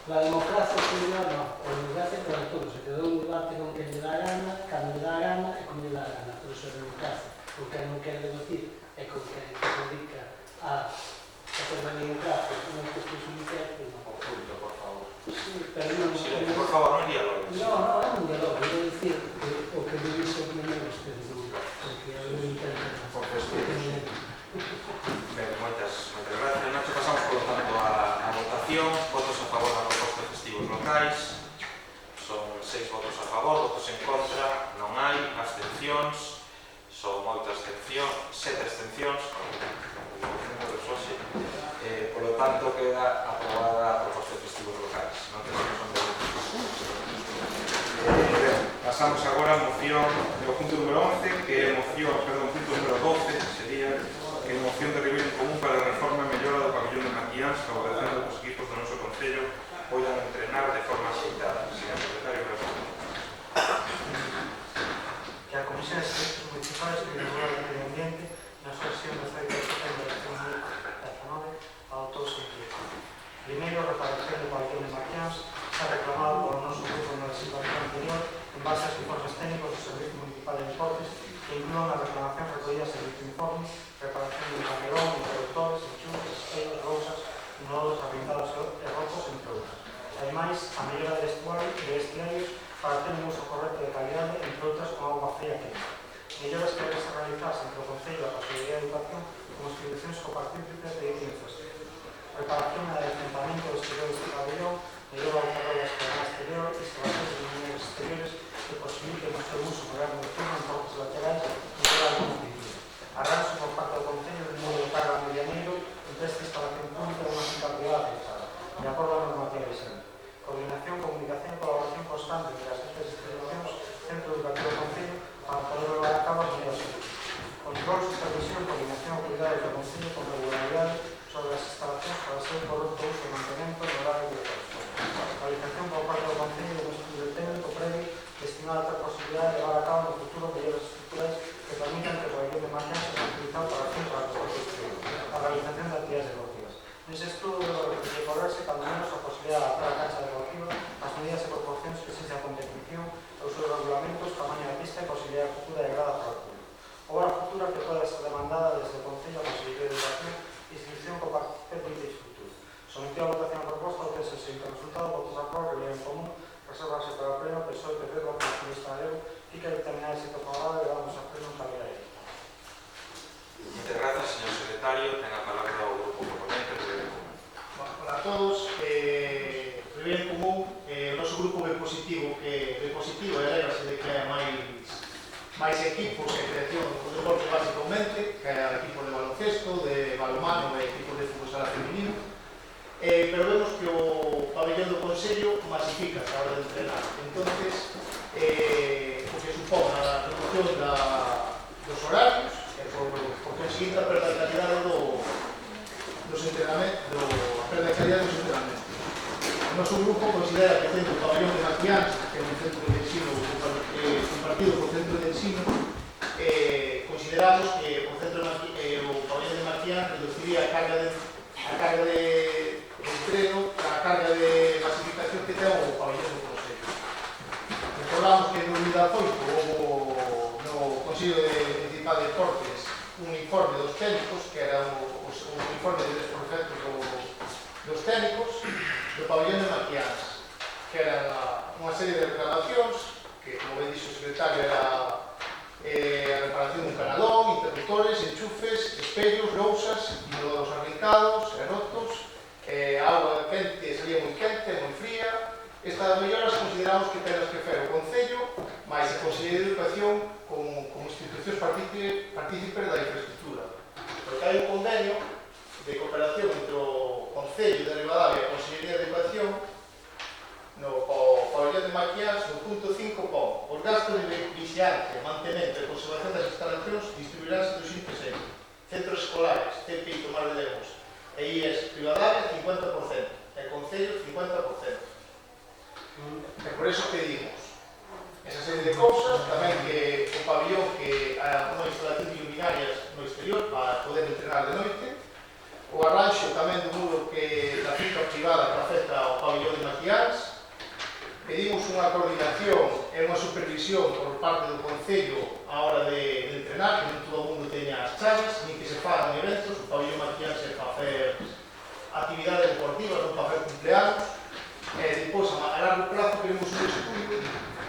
La democracia sería, no, a democracia para todos, se quedou un debate con quen lle dá gana, cando lle dá gana e con lle dá gana, pero iso é democracia. O que non quere debatir é con quen se dedica a hacer a democracia, non que se sumice, non. Punto, por favor. Sí, pero non... Por favor, non diálogo. No, é un diálogo, quero dicir o que me dixo primeiro ustedes, porque eu intento... Por festivos. Ben, moitas gracias, Nacho. Pasamos, por lo tanto, a votación. Votos a favor da proposta de festivos locais. Son 6 votos a favor, votos en contra, non hai, abstencións. Son 8 abstencións, 7 abstencións. Por lo tanto, queda aprobada a proposta de festivos locais. Non tenemos onde pasamos agora a moción do punto número 11, que é punto número 12, sería que é moción de reunión común para a reforma e mellora do pabellón de Maquiáns, favorecendo que os equipos do noso concello poidan entrenar de forma axeitada. Señor secretario, gracias. Que a Comisión de Servicios Municipales que regula o medio ambiente na súa sesión de 18 de setembro de 2019 adoptou o seguinte. Primeiro, a reparación do pabellón de Maquiáns se ha reclamado por o noso grupo na legislación anterior en base aos informes técnicos do Servicio Municipal de Deportes que inclúan as reclamacións recollidas en dicho informe, reparación de camerón, interruptores, enchufes, espellos, rousas, nodos, arrincados e rotos, entre outras. Ademais, a mellora de vestuario e de vestiarios para ter un uso correcto de calidade, entre outras con auga fría quente. Melloras que deben realizarse entre o Concello e a Consellería de Educación como institucións copartícipes de dicha infraestructura. Reparación e adecentamento do exterior deste pabellón, mellora o carro da escalera exterior, instalacións de luminarias exteriores que posibiliten o seu uso moderno de turno en portas laterais e mellora algún sentido. Arranxo por parte do Concello de modo de carga medianeiro entre esta instalación pública e unha finca privada fechada, de acordo á normativa vigente. Coordinación, comunicación e colaboración constante entre as diferentes institucións, centro educativo do Concello, para poder levar a cabo as medidas útiles. Control, supervisión, coordinación e cuidados do Concello con regularidade sobre as instalacións para ser correcto uso e mantemento no horario de trabajo. Realización por parte do Concello de un estudio técnico previo destinado a ter posibilidade de levar a cabo no futuro medidas estructurais que permitan que o pabellón de Maquiáns sea utilizado para fin para o exterior, a realización de actividades deportivas. Nese estudo debe recorrerse cando menos a posibilidade de adaptar a cancha deportiva as medidas e proporcións que exige a competición, os seus regulamentos, tamaño da pista e posibilidade futura de grada para o público. Obra futura que pode ser demandada desde o Concello a Consellería de Educación e institución que participe de infraestructura. Someteu a votación a proposta ao que se sente resultado, votos a favor, reunión en común, reservarse para o pleno, PSOE, PP, Bloque Nacionalista Galego, fica determinada de xeito favorable e vamos a pleno en calidad de éxito. Muchas gracias, señor secretario. Ten a palabra o grupo proponente do Reunión Común. Hola a todos. Reunión Común, o noso grupo é positivo e alegrase de que haya máis equipos en creación do deporte básicamente, que haya equipos de baloncesto, de balonmano e equipos de fútbol sala feminino, pero vemos que o pabellón do Consello masifica a hora de entrenar. Entonces, o que supón a reducción dos horarios, por conseguinte a perda de calidade dos entrenamentos, a perda de calidade dos entrenamentos. O noso grupo considera que tendo o pabellón de Maquiáns, que é un centro de ensino compartido co centro de ensino, consideramos que o pabellón de Maquiáns reduciría a carga de entreno, a carga de masificación que ten o pabellón do Consello. Recordamos que en 2018 houve no Consello de Transportes un informe dos técnicos, que era o informe de desperfectos dos técnicos do pabellón de Maquiáns, que eran unha serie de reclamacións que, como ben dixo o secretario, era a reparación dun canalón, interruptores, enchufes, espellos, lousas, inodoros arrincados e rotos, a auga quente salía moi quente, moi fría. Estas melloras consideramos que tenas que fer o Concello máis a Consellería de Educación como institucións partícipes da infraestructura, porque hai un convenio de cooperación entre o Concello de Ribadavia e a Consellería de Educación no pabellón de Maquiáns, no punto 5 pon: os gastos de vixiancia, mantemento e conservación das instalacións distribuiránse dos siguientes eixos: centros escolares, TPI Tomar de Lemos e IES Ribadavia 50% e Concello 50%. E por eso pedimos esa serie de cousas, tamén que o pabellón que hai unha instalación de luminarias no exterior para poder entrenar de noite, o arranxo tamén do muro que da finca privada que afecta ao pabellón de Maquiáns. Pedimos unha coordinación e unha supervisión por parte do Concello a hora de entrenar, que non todo o mundo teña as chaves, nin que se fagan eventos. O pabellón Maquiáns é para facer actividades deportivas, non para facer cumpleanos. E depois, a largo plazo, queremos un estudio,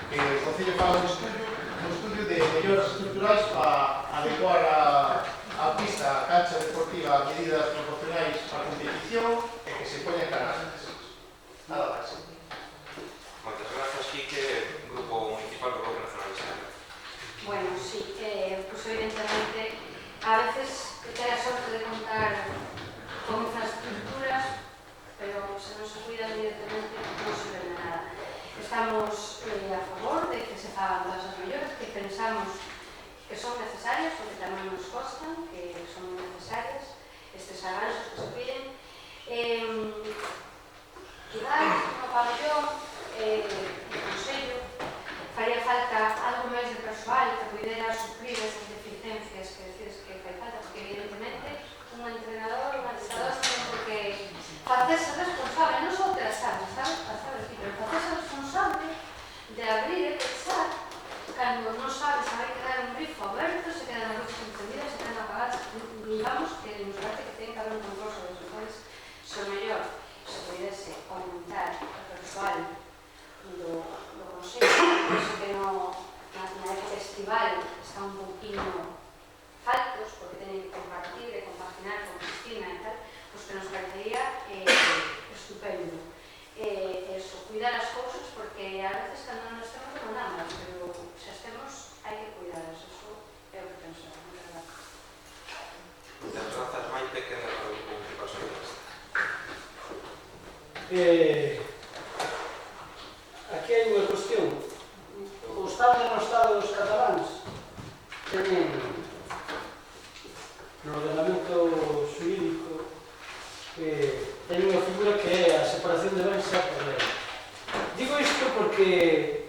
que o Concello faga un estudio de melloras estructurais para adecuar a pista, a cancha deportiva a medidas proporcionais para a competición e que se poñan canastas. Nada máis. Moitas grazas, Quique, Grupo Municipal do Bloque Nacionalista. Bueno, sí, pues evidentemente a veces te da sorte de contar con infraestructuras, pero se non se cuida evidentemente non sirve de nada. Estamos a favor de que se fagan todas as melloras que pensamos que son necesarias, porque tamén nos costan, que son necesarias estes avances que se piden. Quizás no pabellón do Consello faría falta algo máis de persoal que pudera suplir esas deficiencias que decides que fai falta, porque evidentemente un entrenador, un adestrador ten que facerse responsable, non só outras casas, sabes? Pero facerse responsable de abrir e pechar cando non sabes, se vai quedar un grifo aberto, se quedan as luces encendidas, se quedan apagadas. Digamos que nos parece que ten que haber un control sobre eso. Entonces, se o mellor se pudese aumentar o persoal do Consello, penso que na época estival está un pouquinho faltos, porque teñen que compartir e compaginar con Cristina e tal, pois que nos parecería estupendo. Eso, cuidar as cousas, porque a veces cando non estemos non andamos, pero se estemos hai que cuidalas, eso é o que penso. Moitas grazas, Maite, que é o Grupo Municipal Socialista. Aquí hai unha cuestión. O Estado dos cataláns teñen no ordenamento xurídico ten unha figura que é a separación de bens e a poder. Digo isto porque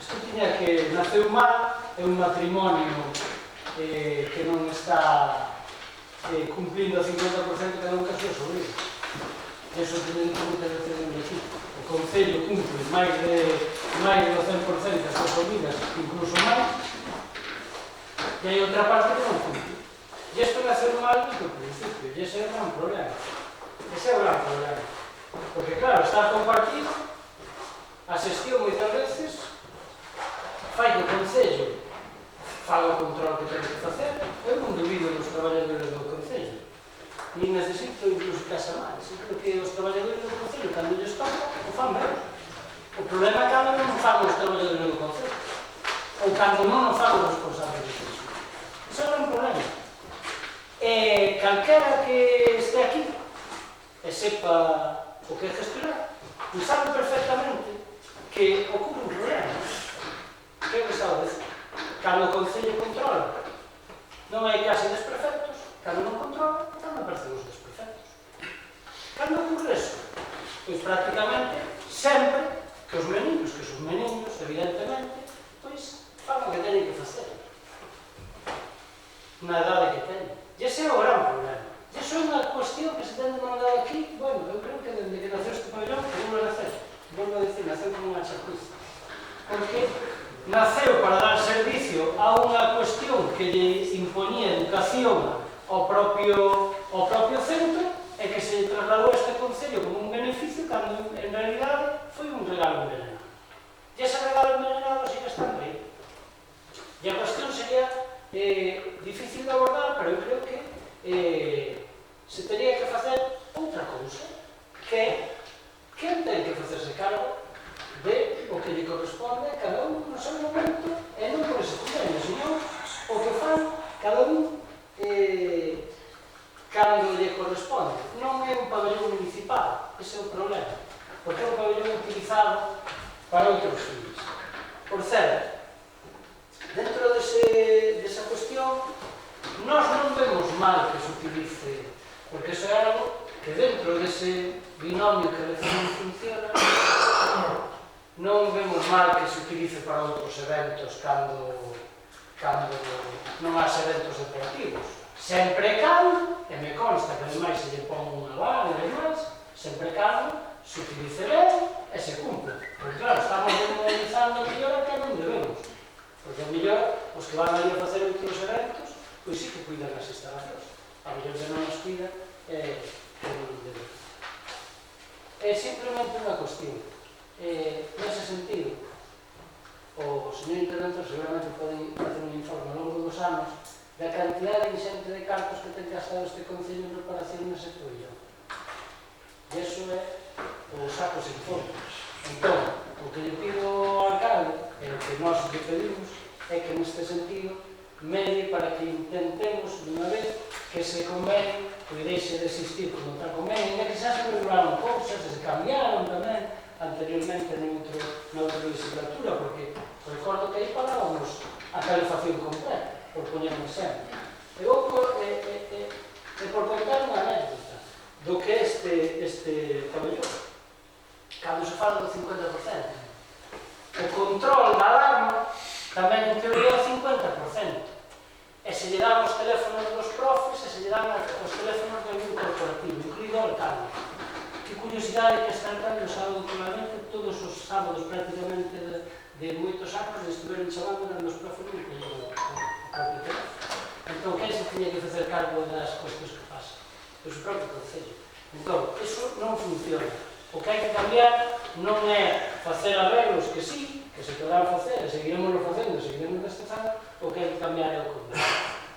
isto tiña que naceu mal, é un matrimonio que non está cumplindo o 50% cada un caso de sobrino. Eso teñen que muitas veces en aquí. O Concello cumple máis do 100% das súas sobrinas, incluso máis, e hai outra parte que non cumple. E isto naceu mal desde o principio, e ese é o gran problema. Ese é o gran problema. Porque, claro, está compartido, a xestión moitas veces fai que o Concello faga o control que ten que facer. Eu non dubido dos traballadores do Concello, nin necesito incluso que haxa máis. Porque os traballadores do Concello, cando lles toca, o fan ben. O problema é cando non fan os traballadores do Concello, ou cando non o fan os responsables do Concello. Ese é un problema. E calquera que este aquí e sepa o que é gestionar, e sabe perfectamente que ocorre un problema. Que é o que sabe decir? Cando o Concello controla, non hai case desprefectos. Cando non controla, non aparecen os desprefectos. Cando ocorre eso? Pois prácticamente sempre que os meninos, evidentemente, pois fan o que teñen que facer na idade que teñen. E ese é o gran problema. E iso é unha cuestión que se ten demandado aquí, bueno, eu creo que desde que naceu este pabellón, que volve a nacer, volvo a decir, naceu como unha chapuza. Porque naceu para dar servicio a unha cuestión que lle imponía educación ao propio centro e que se trasladou a este concello como un beneficio cando en realidade foi un regalo envenenado. E ese regalo envenenado sigue estando aí. E a cuestión sería difícil de abordar, pero eu creo que se teria que facer outra cousa, que é quen ten que facerse cargo de o que lle corresponde a cada un no seu momento e non por ese convenio, senón o que fan cada un cando lle corresponde. Non é un pabellón municipal, ese é o problema, porque é un pabellón utilizado para outros fines. Por certo, dentro desa cuestión, nós non vemos mal que se utilice, porque iso é algo que dentro dese binomio que a veces non funciona, non vemos mal que se utilice para outros eventos cando non has eventos deportivos. Sempre cando, e me consta que ademais se lle pon unha vara e demais, sempre cando se utilice ben e se cumpla. Porque claro, estamos demonizando a mellor a que non debemos. Porque a mellor os que van ali a facer outros eventos, pois sí que cuidan as instalacións. A mellor que non as cuidan que non debemos. É simplemente unha cuestión. Nese sentido, o señor interventor seguramente pode facer un informe ao longo dos anos da cantidad ingente de cartos que ten gastado este Concello en reparación nese pabellón. E iso é o saco sen fondo. Entón, o que lle pido ao alcalde, e o que nós lle pedimos, é que neste sentido medie para que intentemos, dunha vez, que se convenio, que deixe de existir como tal convenio, e que xa se regularon cousas, se cambiaron tamén anteriormente na outra legislatura, porque recordo que aí pagábamos a calefacción completa, por poñer un exemplo. E por contar unha anécdota do que é este pabellón, cando se fala do 50%, o control da alarma tamén en teoría é o 50%. E se lle dan os teléfonos dos profes e se lle dan os teléfonos do mundo corporativo, incluído o alcalde. Que curiosidade que está entrando o sábado claramente, todos os sábados prácticamente de moitos anos estiveron chamando nos profes do mundo corporativo. Entón, quen se tiña que facer cargo das cuestións que pasan? Pois o propio Concello. Entón, iso non funciona. O que hai que cambiar non é facer arreglos que sí, que se poderán facer, e seguiremos facendo, seguiremos destezando, o que hai que cambiar é o convenio.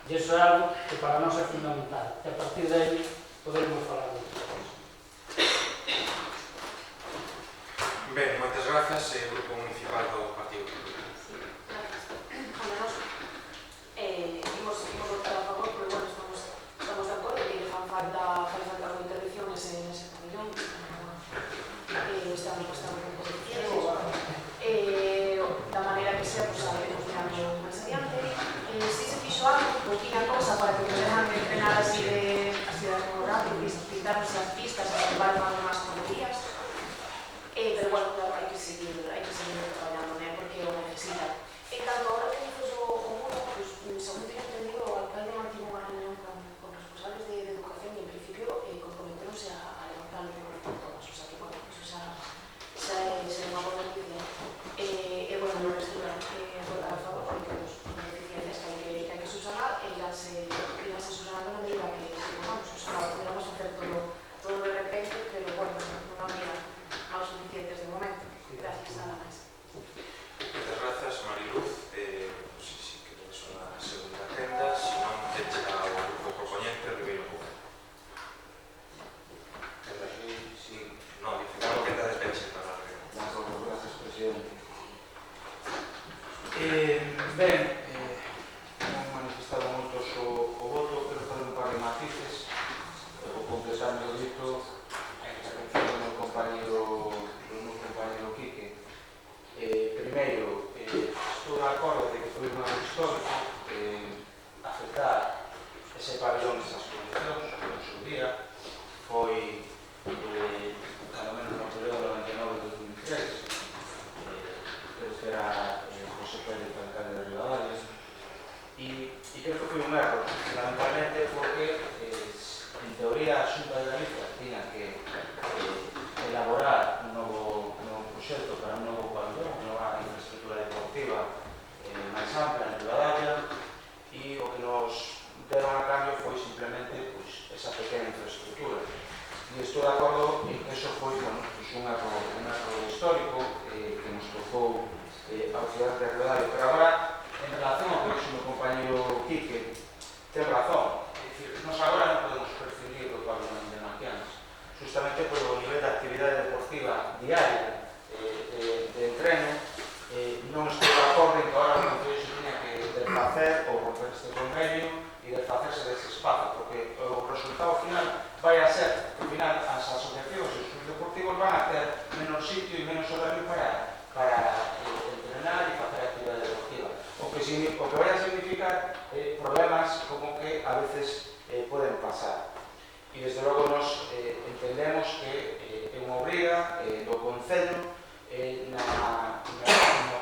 E iso é algo que para nós é fundamental. E a partir de aí poderemos falar de outras cousas. Ben, moitas grazas, Grupo Municipal do Partido Popular. Imos votar a favor, pero bueno, estamos de acordo que fan falta intervenciones en ese pabellón. Estamos bastante competitivos. Da maneira que sea, pues saberemos mirando máis adiante. Si se fixo algo, poquinha cosa para que poderan entrenar así de acomodar, pintarnos as pistas, para que van máis correrías. Pero bueno, claro, hai que seguir traballando, porque o necesita. En tanto, ahora que dices o mundo, pues, según teño entendido, o alcalde mantivo unha reunión con responsables de educación e en principio comprometeronse a levantar por todas. O sea que, bueno, eso xa é unha boa noticia. E, bueno, non resta votar a favor, porque os deficiencias que hai que subsanar iránse subsanando na medida que vamos. O sea, podemos hacer todo de repente, pero, bueno, non habría máis suficientes de momento. Gracias, nada máis. Moitas grazas, Mariluz. Si queres unha segunda agenda, se non, pecha ao grupo propoñente, Ribeiro Cuba. No, dicemos que está de peche para a reunión. Gracias, presidente. Ben, non manifestado moitos o voto, pero fazer un par de matices o completarme o dito a intervención do meu compañero Quique. Primeiro, estou de acordo de que foi un erro histórico afectar ese pabellón nesas condicións, no seu día, foi cando menos no período 99-2003, creo que era José Pérez, alcalde de Ribadavia, e creo que foi un erro, fundamentalmente porque en teoría a Xunta de Galicia tiña que elaborar un novo proxecto para un novo pabellón, unha nova infraestructura deportiva ampla en Rivadavia e o que nos deron a cambio foi simplemente esa pequena infraestructura. E estou de acordo en que eso foi un erro histórico que nos tocou ao cidade de Rivadavia. Pero agora, en relación ao que o meu compañero Quique, ten razón. Nos agora non podemos prescindir do pabellón de Maquianas, justamente polo nivel de actividade deportiva diaria de entreno. Non estou de acordo en que agora o Concello se tiña que desfacer ou romper este convenio e desfacerse dese espazo, porque o resultado final vai a ser que ao final as asociacións e os clubes deportivos van a ter menos sitio e menos horario para entrenar e facer actividade deportiva, o que vai a significar problemas como que a veces poden pasar. E desde logo nos entendemos que é unha obriga do Concello na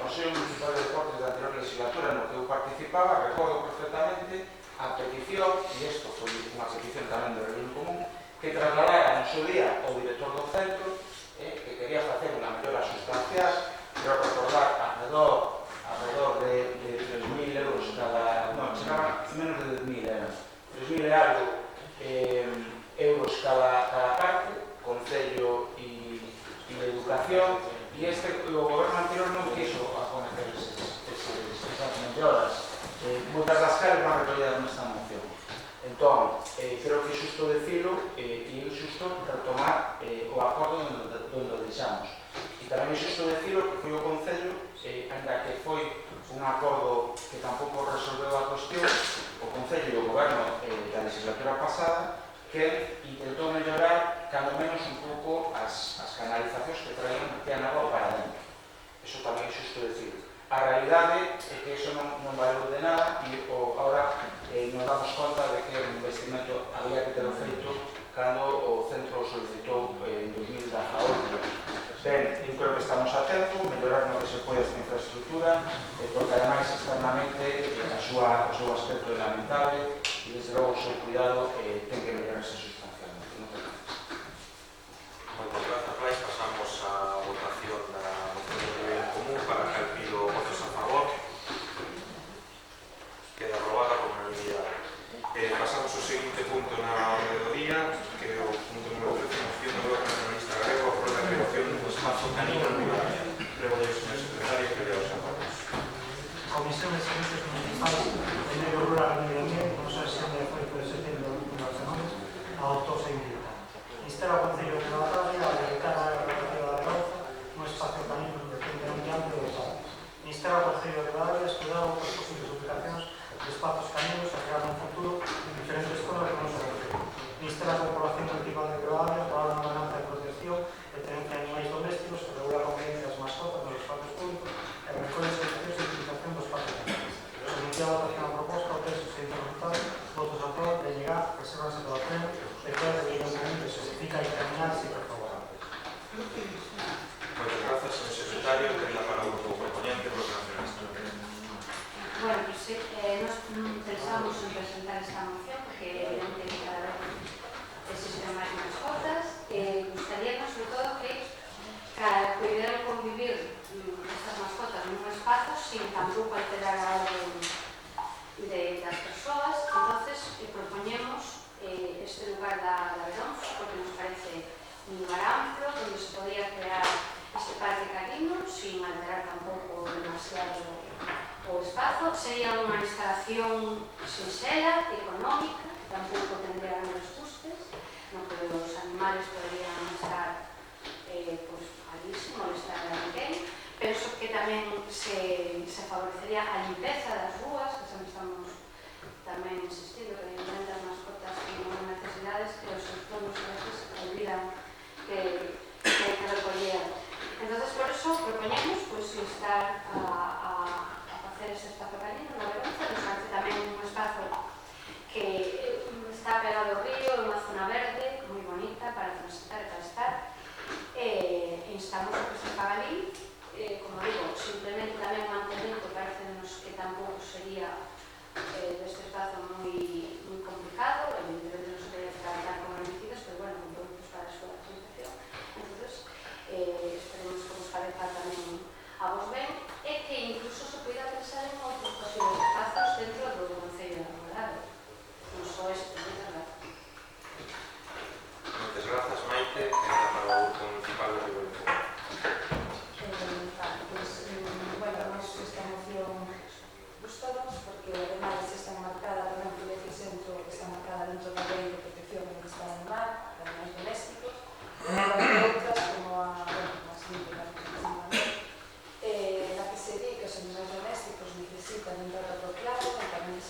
Consello Municipal de Deportes da anterior legislatura no que eu participaba. Recordo perfectamente a petición, e isto foi unha petición tamén do Reino Común, que trasladara no seu día ao director do centro que quería facer unha mellora sustancial. Quero recordar alrededor de 3.000 euros cada... non, chegaba menos de 10.000 euros. 3.000 e algo euros cada parte, Concello e Educación, e o goberno anterior non quiso acometer esas melloras, moitas das cales van recollidas nesta moción. Entón, creo que é xusto decilo e é xusto retomar o acordo onde deixamos. E tamén é xusto decilo que foi o Concello, ainda que foi un acordo que tampouco resolveu a cuestión, o Concello e o goberno da legislatura pasada, que intentou mellorar cando menos un pouco as canalizacións que traían agua para dentro. Eso tamén é xusto decir. A realidade é que eso non valeu de nada e agora nos damos conta de que o investimento había que ter feito cando o centro solicitou en 2018. Ben, eu creo que estamos a tempo, mellorar no que se pode esta infraestructura, porque ademais externamente o seu aspecto é lamentable e desde logo o seu cuidado ten que mellorarse sustancialmente. Moitas grazas, Brais. Pasamos a votación da moción de nivel común para que pido votos a favor. Queda aprobada por unanimidade. Pasamos ao seguinte punto na orde do día, que é o punto número 13, moción do Bloque Nacionalista Galego por a creación dun espazo canino en Rivadavia. Prego de señor secretario que lea os acordos. Comisión de Servicios Municipais de Medio Rural e Medio Ambiente, con sesión de 8 de setembro de 2019, adoptou a seguinte: instar ao Concello de Rivadavia a dedicar a área recreativa da Gauza un espacio canino suficientemente amplio de parques. Instar ao Concello de Rivadavia a estudar outras posibles ubicacións de espazos caninos a crear un futuro en diferentes zonas do noso concello. Instar a Corporación Municipal de Rivadavia para unha ordenanza de protección e tenencia de animais domésticos que regula a convivencia das mascotas nos espacios públicos e recolle servicios de utilización dos espacios caninos. Sometida a votación a proposta, o texto se resultado, votos a favor, de llegar, resérvanse todo o pleno, declara de que común que se explica y terminar si por favor. Moitas grazas, señor secretario. Ten a palabra o proponente, Bloque Nacionalista. Bueno, pues nos pensamos en presentar esta moción porque evidentemente cada vez existen máis mascotas. Gustaríamos, sobre todo, que pudieran convivir estas mascotas nun espazo sin tampouco alterar a orden das persoas. Entonces, propoñemos este lugar da Beronzo porque nos parece un lugar amplo onde se podría crear este parque canino sin alterar tampouco demasiado o espazo. Sería unha instalación sinxela, económica, tampouco tendría grandes custes, no que os animales podrían estar allí sin molestar a ninguén. Penso que tamén se favorecería a limpeza das rúas, que sempre estamos tamén insistindo que evidentemente as mascotas tienen unhas necesidades que os entornos a veces olvidan que hai que recoller. Entonces, por eso, propoñemos instar a facer este espazo canino na Beronzo. Nos parece tamén un espazo que está pegado ao río, é unha zona verde moi bonita para transitar e para estar. Instamos a que se faga ali, como digo, simplemente tamén mantemento parece que tampouco sería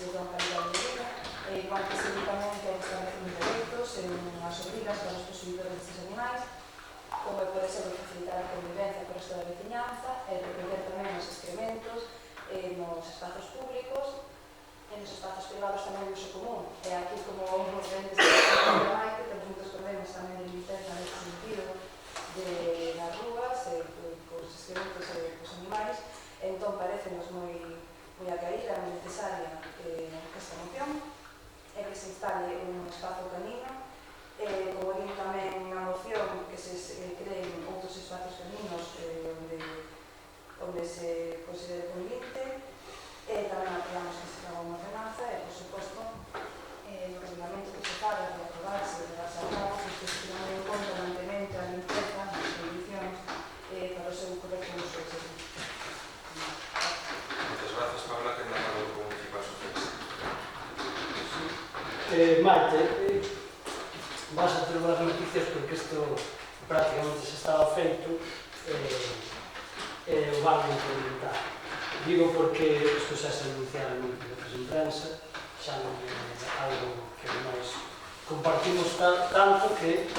se dan calidade de vida, participadamente ao establecen dereitos en as obrigas para os posuidores destes animais, como é, por exemplo, facilitar a convivencia con o resto da veciñanza e recoller tamén os excrementos nos espazos públicos e nos espazos privados tamén de uso común. E aquí, como os grandes de Maite, temos moitos problemas tamén de limpieza neste sentido das rúas cos excrementos dos animais. Entón, parecenos moi acaída, moi necesaria esta moción, e que se instale un espazo canino. Como digo tamén na moción, que se creen outros espazos caninos onde se considere conveniente. Tamén apoiamos que se faga unha ordenanza e, por suposto, no regulamento que se faga de aprobarse a cabo, que se tenga en conta o mantemento, a limpeza, as condicións para o seu correcto uso de servicio. Moitas gracias, Paula, que anda para o Grupo Municipal Socialista. Maite, vas a ter boas noticias porque isto prácticamente se estaba feito e o van a implementar. Digo porque isto xa se anunciaron moito veces en prensa, xa non é algo que ademais compartimos tanto que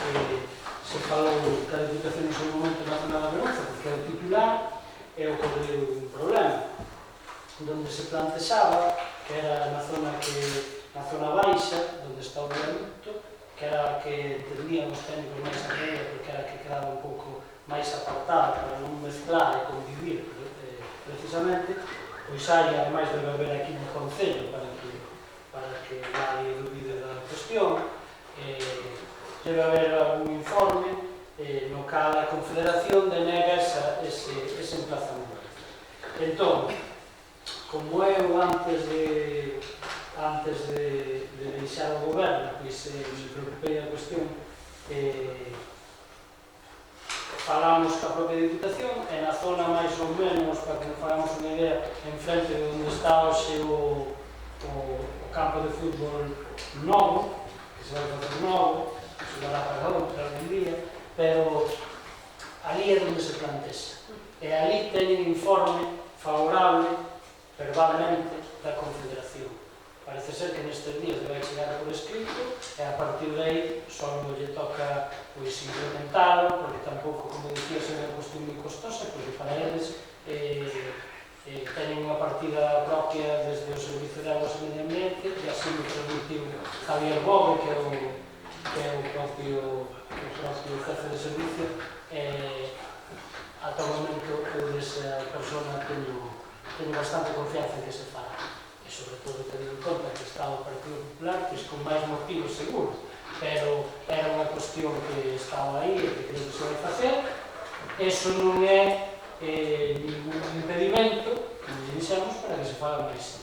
se falou que a Educación no seu momento na zona da Beruza, porque é o titular e ocorreu un problema donde se plantexaba que era na zona baixa, onde está o viaducto, que era a que entendían os técnicos máis arriba, porque era a que quedaba un pouco máis apartada para non mezclar e convivir precisamente, pois hai, ademais debe haber aquí no Concello para que nadie dubide da cuestión, debe haber algún informe no cal a Confederación denega ese emplazamento. Entón, como eu antes de deixar o goberno, pois me preocupei da cuestión, falamos ca propia Diputación e na zona máis ou menos, para que nos fagamos unha idea, en frente de onde está hoxe o campo de fútbol novo, que se vai facer novo, que se dará para outra algún día, pero ali é onde se plantexa. E ali teñen informe favorable verbalmente da Confederación. Parece ser que nestes días vai chegar por escrito e a partir de aí só lle toca implementalo, porque tampouco, como dicía, é unha cuestión moi costosa, porque para eles teñen unha partida propia desde o Servicio de Aguas e Medio Ambiente, e así me permitiu Javier Bogue, que é o propio jefe de servicio, ata o momento eu desa persona teño bastante confianza en que se faga. E sobre todo tenido en conta que está o Partido Popular, que con máis motivos seguro, pero era unha cuestión que estaba aí e que creo que se vai facer. Eso non é ningún impedimento, como dixemos, para que se faga máis.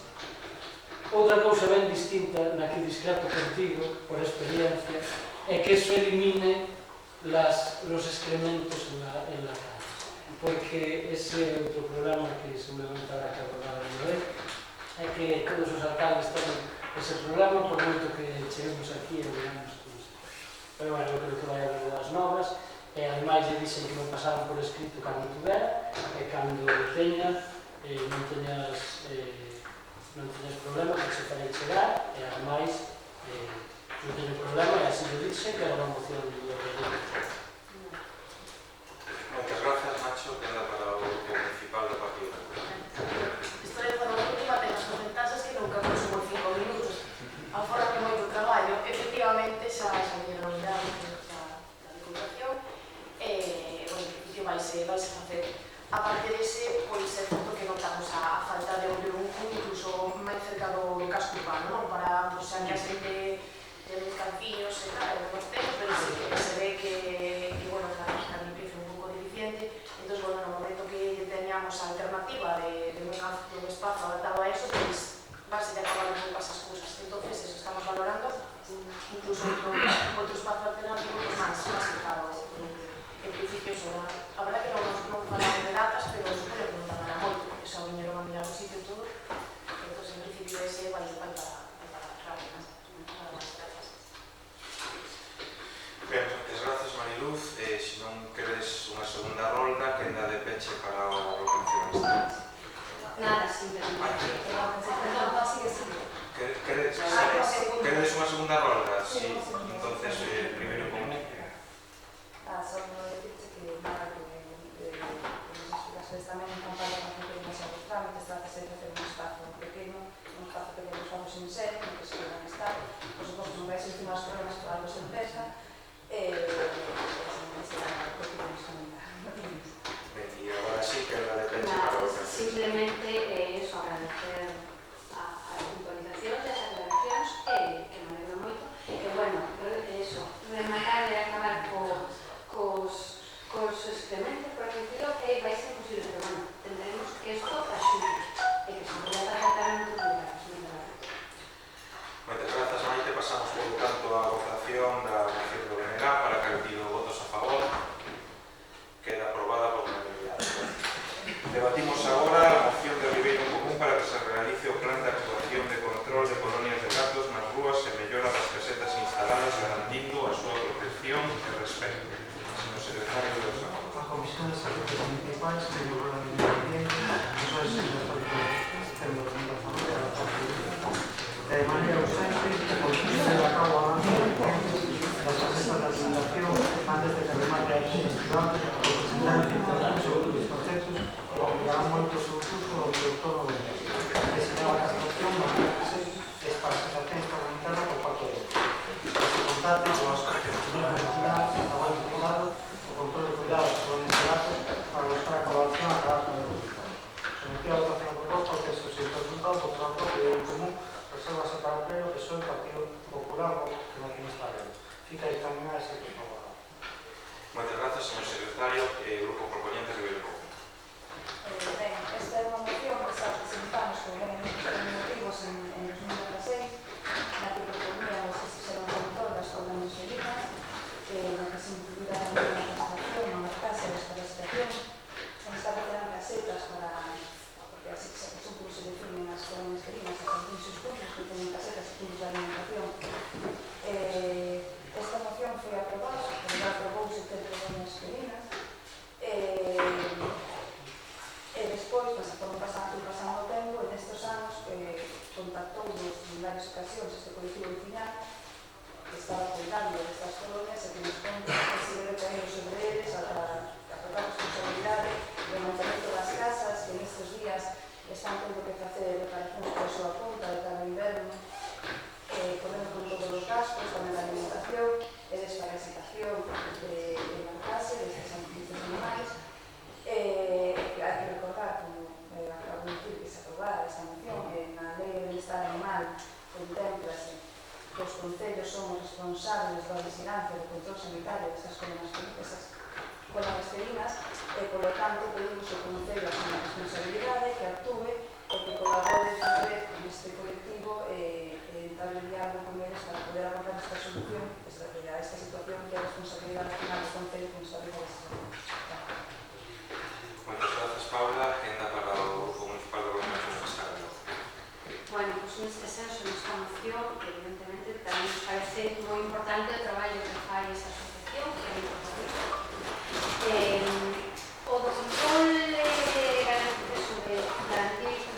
Outra cousa ben distinta, na que discrepo contigo, por experiencia, é que eso elimine los excrementos en la calle, porque ese é outro problema que seguramente habrá que abordar en hoy, é que todos os alcaldes teñen ese problema, por moito que cheguemos aquí e veamos como se. Pero bueno, eu creo que vai haber das novas, e ademais lle dixen que non pasaban por escrito cando tuvera, e cando teñas non teñas problema que se farei chegar, e ademais non teño problema, e así lle dixen que era unha moción do proyecto. Moitas gracias, Nacho, que anda para o Grupo Municipal do Partido Popular. Estou de forma última, ten as porcentaxes que nunca consumo 5 minutos. Afora de moito traballo, efectivamente, xa dieron da Diputación, o edificio vaise facer. A parte dese, pois é certo que notamos a falta de un incluso máis cerca do casco urbano, non? Para, pois, xa que a xente de mercancillos e tal, non temos, pero sí que se ve que bueno, que a limpieza un pouco deficiente. Entón, bueno, no momento que teñamos a alternativa de un espazo adaptado a eso, pois base de acabar con esas cousas. Entón, eso estamos valorando, incluso outro espazo alternativo máis cercado. En principio, a verdad que non falamos de datas, pero supone que non tardará moito, porque xa viñeron a mirar o sitio e todo. Entón, en principio, ese vai para rápido. Ben, moitas gracias, Mariluz. Se non queres unha segunda rolda, que anda de peche para o Bloque Nacionalista. Nada, simplemente. Que ¿Queréis unha segunda rolda? Sí. Entonces, primeiro en común. Só non decirte que nada, que nos explicases tamén en campaña para que teñen os trámites, trátase de facer un espazo pequeno que vamos en serio, no que se quedan estar. Por suposto, non vai ser encima as problemas para algo se empeza, Y ahora sí que la defensa para los simplemente eso, agradecer a puntualización das aclaracións que me alegro moito e bueno, eso, rematar e acabar cos excrementos, por decirlo, que vai ser posible, pero bueno, tendremos que isto axude e que se poda tratar en outros lugares. Moitas grazas, Maite. Pasamos, por lo tanto, a votación da moción do BNG para que pido votos a favor. Queda aprobada por unanimidade. Debatimos agora a moción de Ribeiro en Común para que se realice o plan de actuación de control de colonias de gatos nas rúas e mellora das casetas instaladas, garantindo a súa protección e respeto. Señor secretario de Estado. A Comisión de Servicios Municipais que mejora el medio ambiente, eso es el sistema de familia, de manera urgente, que consigue a cabo las casetas de alimentación antes de que remate a ciudad, o presentar informaciones sobre los procesos, o obligarán muertos su uso o productor o diseñar la castración, es para castración implementada por parte de ellos. Se contacte con las instituciones de ciudad, trabajo privado, o control de cuidados con los datos para buscar la colaboración a cada uno de los resultados. Sometida a votación a propuesta, que se el resultado por trabajo de en común, reservas para el pleno, que soy el Partido Popular o que no tiene esta ley. Fica dictaminada ese que favorable. Moitas grazas, señor secretario. Grupo proponente Ribeiro Común. Ben, esta é unha moción que xa presentamos con motivos en 2016, na que proponíamos que se fixera un control das colonias felinas, na que se incluirá unha castración, unha casa de desparasitación, onde establecerán casetas para, porque así son como se definen as colonias felinas, as sus puntos que teñen casetas e puntos de alimentación. Esta moción foi aprobada, porque aprobouse ter colonias felinas, e despois, foron pasando o tempo, en estes anos, contactou en varias ocasións este colectivo veciñal que estaba cuidando destas colonias e que nos conta que se debe caer sobre eles a tocar responsabilidade do mantemento das casas, que nestes días están tendo que facer reparacións por súa conta de cada inverno, podendo con todos os gastos, tamén a alimentación e desparasitación de la case, destes animais. Hai que recordar, como acabo de decir, que se aprobara esta moción, na Lei de Bienestar Animal contemplase que os concellos son os responsables da vigilancia do control sanitario destas colonias felinas e, polo tanto, pedimos ao concello a súa responsabilidade, que actúe e que colabore con este colectivo e entrar en diálogo con eles para poder abordar esta solución, esta situación que é a responsabilidade final do concello que nos establece esta situación. Moitas grazas, Paula. Quenda para o Grupo Municipal de Gobernación de Estado. Bueno, pues neste senso, nesta moción, evidentemente, tamén nos parece moi importante o traballo que fai esa asociación, que é importante. O do control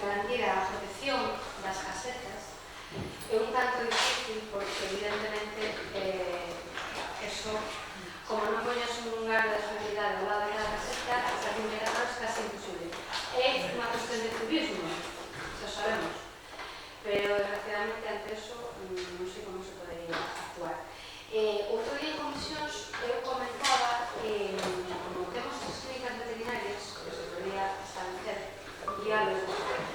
garantir a protección das casetas é un tanto difícil porque, evidentemente, eso, como non poñes un garda de seguridade ao lado de cada caseta, hasta que un mirador es casi imposible. É unha cuestión de turismo, xa sabemos. Pero, desgraciadamente, ante eso, non sei como se podería actuar. Outro día en comisións, eu comentaba que, como temos as clínicas veterinarias, que se podría establecer diálogo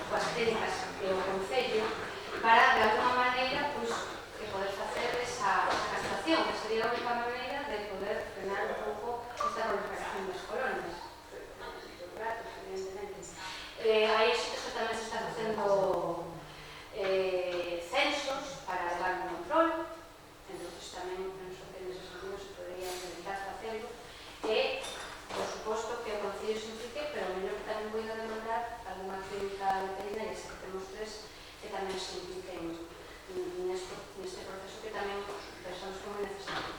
coas clínicas e o concello, para, de alguma maneira, poder facer esa castración, que sería a única maneira de poder frenar un pouco esta proliferación das colonias. Evidentemente. Aí sí que tamén se está facendo censos para levar un control, entón tamén penso que nese sentido se podría intentar facelo e, por suposto, que o Concello se implique, pero mellor que tamén poida demandar alguna clínica veterinaria, que temos tres, que tamén se impliquen neste proceso que tamén pensamos como necesario.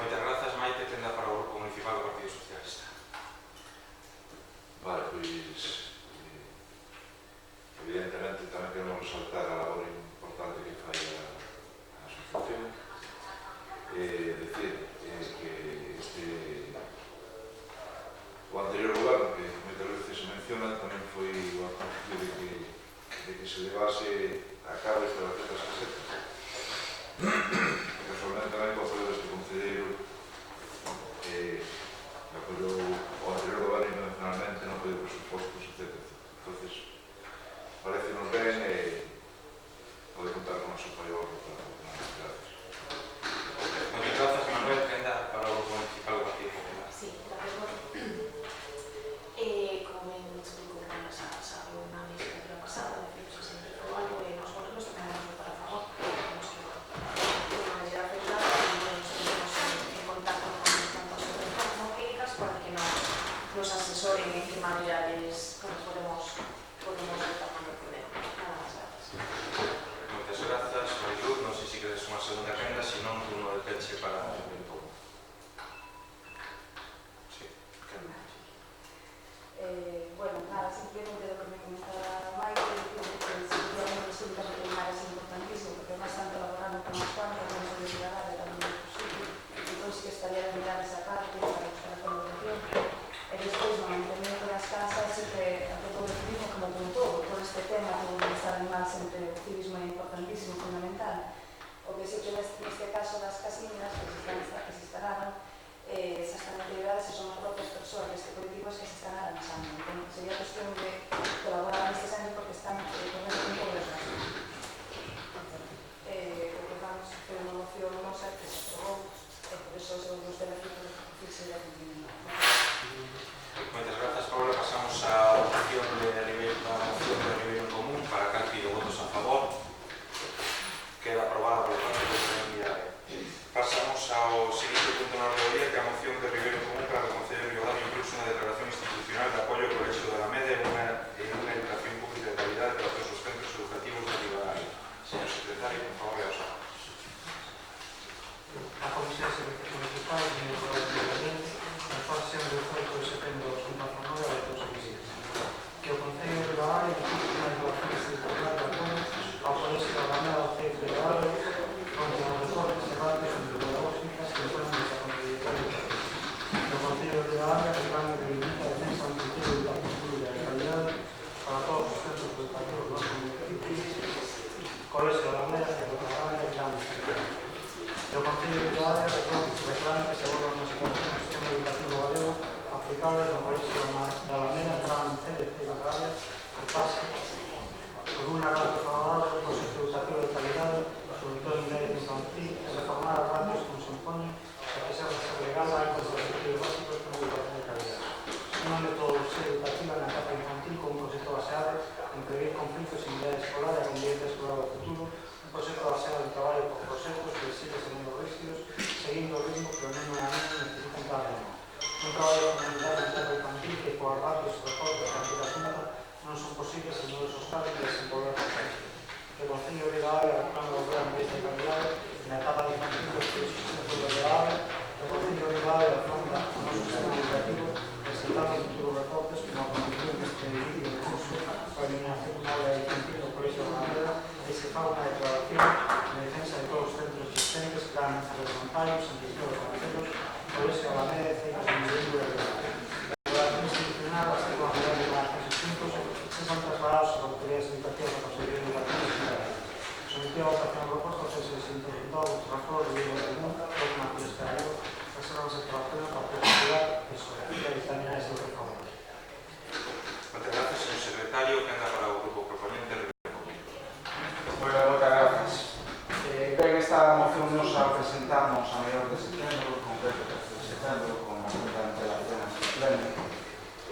Moitas grazas, Maite. Quenda para o Grupo Municipal do Partido Socialista. Vale, pois evidentemente tamén queremos resaltar a labor importante se levase a cabo a instalación das casetas. Casualmente tamén o apoio deste concelleiro apoiou o anterior goberno nacionalmente non apoio presupostos, etc. Entonces, parece-nos ben e pode contar con o noso apoio para as necesidades. Moitas grazas, Manuel, que anda para o municipal do Partido Popular. Sí, gracias. Como ben explico que nas a reunión na legislatura pasada, de feito, se empezou algo e nos volvemos tamén a votar a favor, temos que unha medida afectada e nos ponemos en contacto con tantas organizacións como clínicas para que nos asesoren en que maneras podemos botar mano ao problema. Nada máis, gracias. Moitas grazas, Mariluz. Non sei se queres unha segunda quenda, se non, turno de peche para o evento. Sí, quenda. Bueno, nada, simplemente lo que me comentaba Maite, que si tuviéramos resultas veterinarias es importantísimo, porque además están colaborando con las cuantas, con la ciudadana también es posible, entonces que estaría de mirar esa parte para buscar la colaboración. Y después, no, el mantenimiento de las casas, siempre, ante todo el turismo, como con todo este tema del bienestar animal, siempre el turismo es importantísimo, fundamental. O que sí que en este caso las casinas que se instalaron, esas actividades son las propias personas de este colectivo que se están avanzando. Entonces, sería cuestión de colaborar en estos años porque están corriendo un poco de razón. Porque vamos a hacer una moción hermosa que se aprobó, por eso se nos gusta la cifra de la cumplimiento. Moitas grazas, Paula. Pasamos á votación de Ribeiro en Común para cal pido votos a favor. Queda aprobada por parte do Consello. Pasamos ao seguinte punto na orde do día, que é a moción de Ribeiro en Común para que o Concello de Ribadavia incluso unha declaración institucional de apoio ao Colexio de Alameda en unha educación pública de calidad para todos os centros educativos de Ribadavia. Señor secretario, por favor, aos anos. A Comisión de Servicios Municipales de Ribadavia na fase de 18 de setembro de 2019 a 2016 que o Concello de Ribadavia incluso unha educación institucional de apoio ao Colexio de Alameda do Centro de Ribadavia con os recortes e partes pedagógicas que fueron desa consellería do Concello de Ribadavia que van a reivindicar a defensa do criterio de educación pública de calidad para todos os centros educativos do noso municipio, Colexio de Alameda, de Ribadavia e Grandes. O Concello de Ribadavia reclama que se aborde unha situación no sistema educativo galego aplicable no Colexio de Alameda, Gran CDC de Ribadavia, que pase por unha rata favorable do proxecto educativo de calidade, sobre todo en medio infantil, e reformar as ratios como se impone para que sea segregada a los objetivos básicos de una educación de calidad. Unha metodoloxía educativa na etapa infantil con un proxecto baseado en prevenir conflitos en idade escolar e a convivencia escolar do futuro, un proxecto baseado en traballo por proxectos flexibles e menos rígidos, seguindo o ritmo que o neno e a nena necesitan cada ano. Un traballo comunitario na etapa infantil que coas ratios e recortes da asunta non son posibles en todos os casos de desenvolver o proxecto. O Concello de Ribadavia reclama volver a ambiente de calidade na etapa infantil dos centros de Ribadavia. O Concello de Ribadavia afronta o noso sistema educativo presentando futuros recortes como a condición que este vídeo de curso para a eliminación da aula infantil do Colexio de Alameda e se faga unha declaración en defensa de todos os centros existentes que dan a los montaños, en gestión dos concellos, Colexio de Alameda e centros de nivel de Ribadavia. A declaración institucional as que consideran de marcas distintos se son trasladados a autoridades educativas da Consellería de Educación e Sanidade. Sometido a votación a proposta que se desinterpretó o transporte de Ribeiro de Común, o como aqueles que haremos, reservamos a trabajar para posibilidad de solicitar y examinar este por favor. Moitas grazas, señor secretario, que anda para o grupo proponente Ribeiro en Común. Bueno, moitas grazas. Ben, esta moción nos a presentamos a mediados de setembro, concreto 13 de setembro, con a antelación a setembro.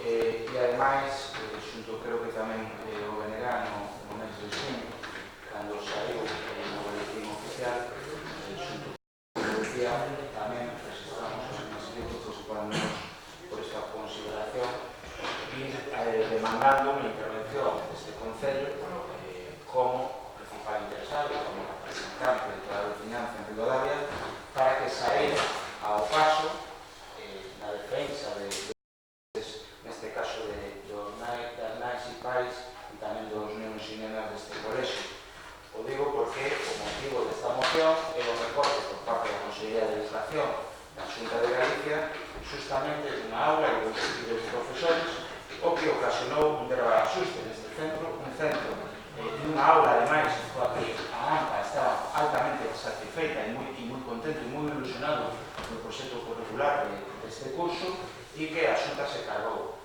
E ademais, xunto creo que tamén o venerano no mes de xuño, cando saiu no boletín oficial, xunto con o día tamén registramos en escrito preocupándonos por esta consideración e demandando unha intervención deste Concello como principal interesado, como representante de toda a veciñanza en Ribadavia, para que saíra ao paso na defensa neste caso das nais e pais e tamén dos nenos e nenas deste colexio. O digo porque o motivo desta moción é o recorte por parte da Consellería de Educación da Xunta de Galicia justamente dunha aula e dos profesores, o que ocasionou un grave asusto neste centro, un centro dunha contento e moi ilusionado no proxecto curricular deste curso e que a Xunta se cargou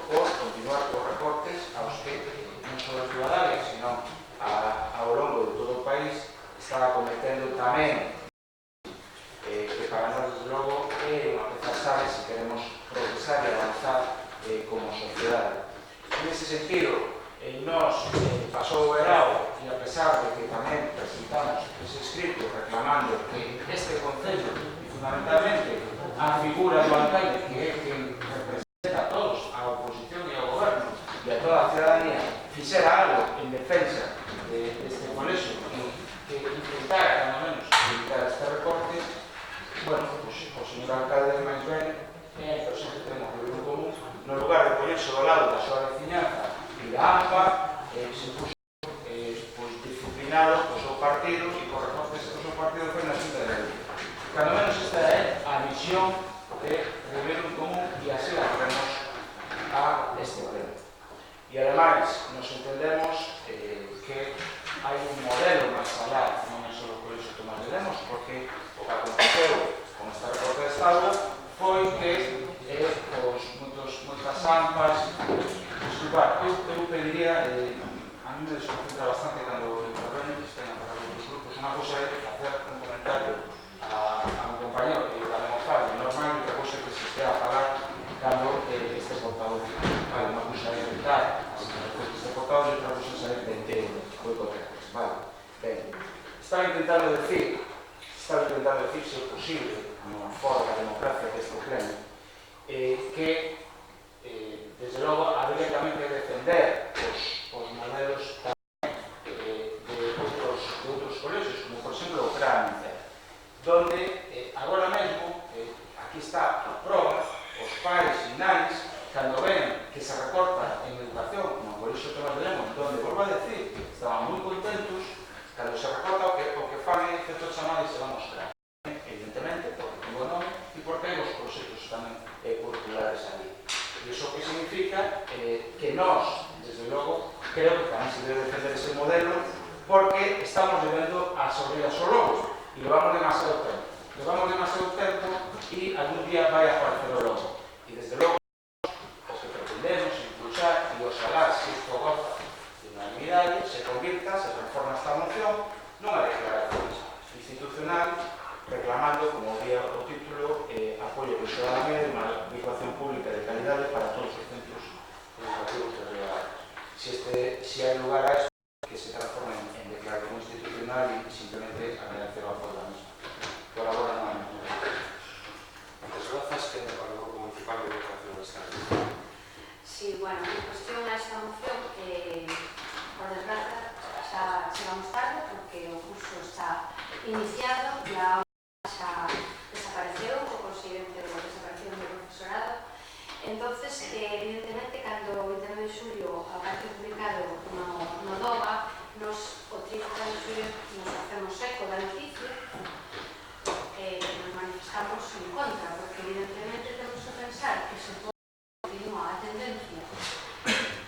por continuar cos recortes aos que non só a Rivadavia, sino ao longo de todo o país estaba cometendo tamén que para nós, desde logo, é unha peza chave se queremos progresar e avanzar como sociedade. En ese sentido, nos pasou o verao e a pesar de que tamén presentamos ese escrito reclamando que este Concello e fundamentalmente a figura do alcalde, que é quen representa a todos, a oposición e ao goberno e a toda a ciudadanía, fixera algo en defensa deste colexio que intentara, cando menos, evitar este recorte, bueno, pues, o señor alcalde máis ben é a persona que temos que ver en común, no lugar de ponerse do lado da súa veciñanza e da AMPA, se puxo disciplinado co seu partido e co recortes do seu partido foi na Xunta de Galicia. Cando menos esta é a visión de ver en común e así la traemos a este pleno. E ademais nos entendemos que hai un modelo máis alá, non é só o Colexio Tomás de Lemos, porque o que aconteceu con esta recorte de Estado foi que moitas AMPAs, disculpad, eu pediría, a mí me desconcentra bastante cando intervenen que estén a falar outros grupos, unha cosa é facer un comentario a mi compañero que va a demostrar de normal e outra cosa é que se estea a falar cando este portavoz vale, unha cosa é evitar así que este portavoz e outra cosa é saber de boicoteas, vale, ben, estaba intentando decir se é posible como fora da democracia deste pleno que desde logo habría tamén que defender os modelos de outros colexios, como por exemplo o CRAMITE, donde agora mesmo, aquí está a prova, os pais e nais, cando ven que se recorta en educación, como o Colexio Tomás de Lemos, donde, volvo a decir, estaban moi contentos, cando se recorta o que fan é certo chamado e se van mostrar. Evidentemente, porque ten o nome e porque hai os proxectos tamén curriculares ali. E iso que significa que nós, desde logo, creo que tamén se debe defender ese modelo porque estamos vivendo as orellas ao lobo e levamos demasiado tempo e algún día vai aparecer o lobo. E desde logo, o que pretendemos impulsar e oxalá se isto goza de unanimidade se convirta, se transforma esta moción nunha declaración institucional reclamando, como día o título, apoio que ciudadanía de unha educación pública de calidade para todos os centros educativos de Rivadavia. Si hai lugar a esto, que se transforme en declaración institucional e simplemente agradecer o apoio da misma. Por agora non hai ningún. Moitas grazas, que para o Grupo Municipal de Educación do Estado. Sí, bueno, en cuestión a esta moción, por desgracia, xa chegamos tarde, porque o curso está iniciado e a xa desapareceu o considerante de desaparición do profesorado. Entonces, evidentemente, cando o 29 de xulio aparece publicado no DOBA, nos o 30 de xulio nos facemos eco da noticia e nos manifestamos en contra, porque evidentemente temos que pensar que se pode continuar a tendencia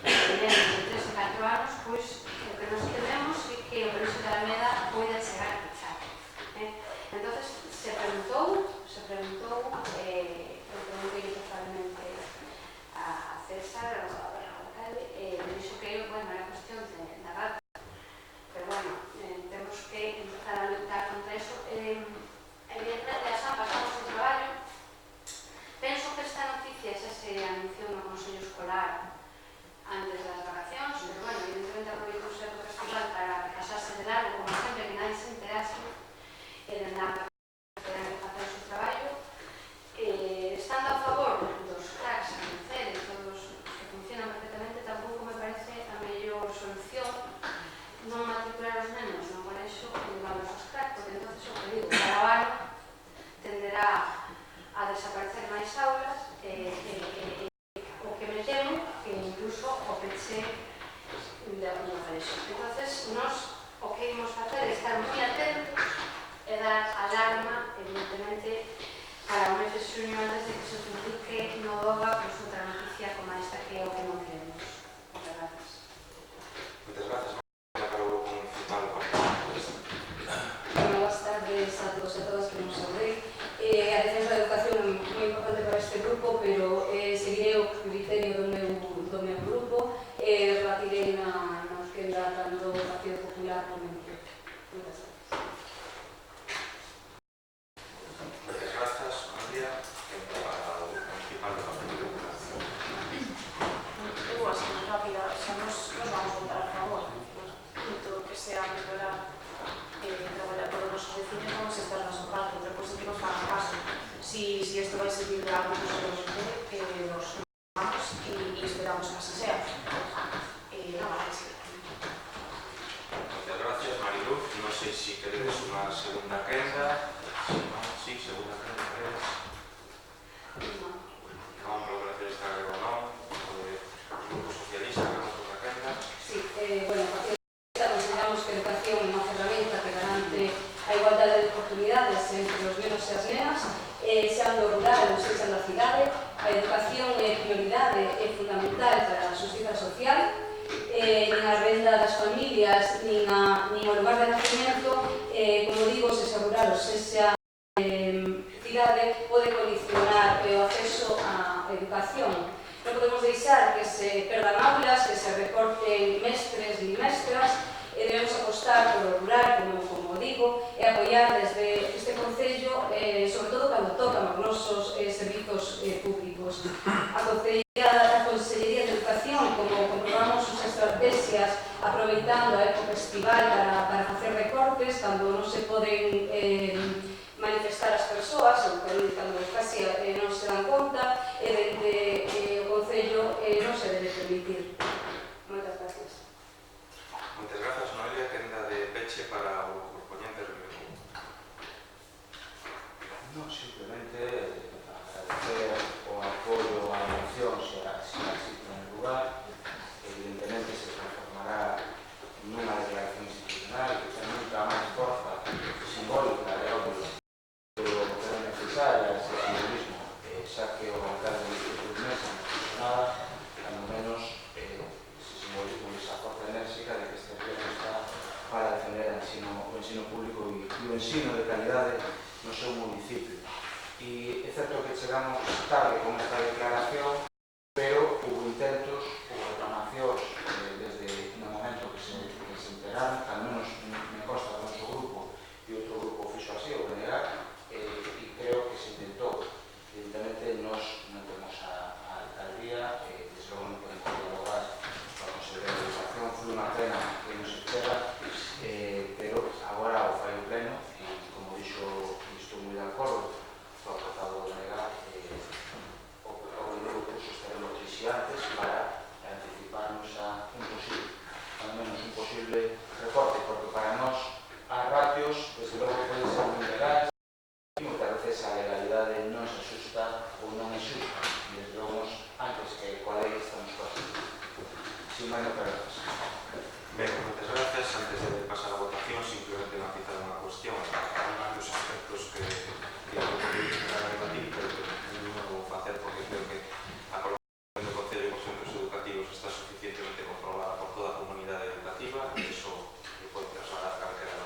de menos de 3 e 4 anos, pois o que nos queremos é que o Colexio de Alameda poida chegar a pechar. Entonces, se preguntou, eu preguntei totalmente a César, ao alcalde, me dixo que, bueno, era cuestión de data, pero bueno, temos que empezar a lutar contra eso. Evidentemente, as AMPAs estamos en traballo. Penso que esta noticia xa se anunció no Consello Escolar antes das vacacións, pero bueno, evidentemente aproveitouse o festival para pasarse de largo, como sempre, que nadie se enterase, e de nada terán que facer o seu traballo. Estando a favor dos CRACs, a Mercedes, todos que funcionan perfectamente, tampouco me parece a mellor solución non matricular os nenos no colexio e levarlos aos CRACs, porque entonces o que digo, cada ano tenderá a desaparecer máis aulas o que me temo que incluso o peche no colexio. Entonces, nos o que imos facer é estar moi atentos e dar alarma, evidentemente, para o mes de xuño antes de que se publique no DOBA pues, outra noticia como esta que é o que non queremos. Moitas gracias. Moitas grazas, para o Grupo Municipal. Buenas tardes a todos e a todas que la convención. Moitas gracias. Muchas gracias, María. Para o grupo municipal do Partido Popular. Eu así, rápida, o sea, nos vamos a votar a favor. Todo que sea mellorar trabalhar con os nosos vecinos, vamos a estar na súa parte, outra cosa que nos fagan caso. Si isto vai servir de algo, nos vamos e esperamos que así sea. Nada máis. Muchas gracias, Mariluz. No sé si queréis una segunda quenda. Si no, sí, segunda quenda, ¿queréis? Non, Bloque Nacionalista Galego non. Grupo Socialista, ¿queremos segunda quenda? Sí, bueno, a partir de esta consideramos que a educación é unha ferramenta que garante a igualdade de oportunidades entre os nenos e as nenas, sean do rural ou sean da cidade. A educación é prioridade e fundamental para a justiza social, nin a renda das familias, nin o lugar de nacimiento, como digo, se sea rural ou se sea cidade, pode condicionar o acceso á educación. Non podemos deixar que se perdan aulas, que se recorten mestres e mestras, e debemos apostar por o rural, como digo, e apoiar desde este Concello, sobre todo cando tocan os nosos servizos públicos. A Consellería de Educación, como comprobamos sus estrategias, aproveitando a época estival para facer recortes, cando non se poden manifestar as persoas, ou cando casi non se dan conta, e dende o Concello non se debe permitir. Moitas gracias. Muchas gracias, Noelia. Quenda de peche para o proponente Ribeiro. No, simplemente agradecer o apoio á moción se existe en lugar. Evidentemente se transformará nunha declaración institucional que ten moita máis forza simbólica e obvio, pero é necesaria ese simbolismo, xa que o alcalde de Mesa non fixo nada, cando menos ese simbolismo e esa forza enérxica de que este gobierno está para defender o ensino público e o ensino de calidade no seu municipio. E é certo que chegamos tarde con esta declaración, pero hubo intentos, hubo reclamacións desde no momento que se enteraron, al menos me consta do noso grupo e outro grupo fixo así, o BNG, e creo que se intentou. Evidentemente, nos non temos a alcaldía, desde logo non podemos dialogar con a Consellería de Educación, foi unha pena que non se fixera, pero agora o fai o pleno, e como dixo, estou moi de acordo, o portado do BNG, o primeiro curso estaremos antes para anticiparnos a un posible, al menos un posible recorte, porque para nós as ratios, desde logo, poden ser moi legais, e moitas veces a legalidade non se asusta ou non é xusta, e desde logo, antes que coa lei estamos cosas. Sin máis, non gracias. Ben, moitas gracias. Antes de pasar a votación, simplemente matizar unha cuestión. Hai varios aspectos que eu poderia esperar a debatir, pero que non vou facer porque creo que a colaboración do Concello con centros educativos está suficientemente controlada por toda a comunidade educativa, e iso que pode trasladar calquera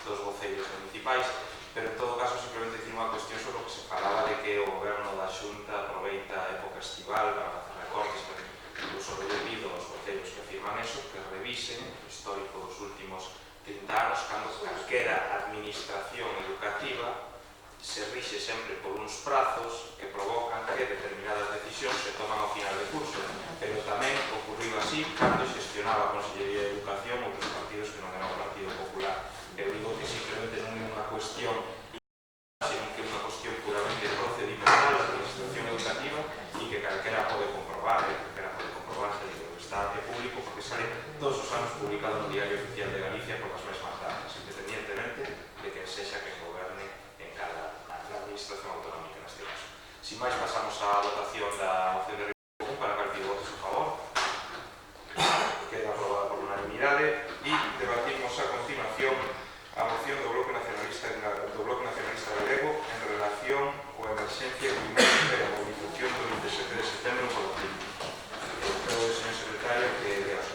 dos vocellos municipais. Pero en todo caso, simplemente dicir unha cuestión sobre o que se falaba de que o goberno da Xunta aproveita a época estival para facer recortes, pero incluso eu pido aos vocellos que afirman eso, que revisen o histórico dos últimos 30 anos, cando calquera administración educativa se rixe sempre por uns prazos que provocan que determinadas decisións se toman ao final de curso, pero tamén ocurriu así cando xestionaba a Consellería de Educación outros partidos que non eran o Partido Popular. Eu digo que simplemente non é unha cuestión, sino que é unha cuestión puramente procedimental da administración educativa e que calquera pode comprobar, se digo, está público porque sale todos os anos publicado no Diario Oficial de Galicia por as mesmas datas, independientemente de que sexa que goberne en cada administración autonómica neste caso. Sin máis, pasamos á votación da moción de Ribeiro para partir votos a favor. Queda aprobada por unanimidade e debatimos a continuación a moción do Bloque Nacionalista Galego en relación coa emerxencia climática e a movilización do 27 de setembro polo clima. Creo, señor secretario, que de as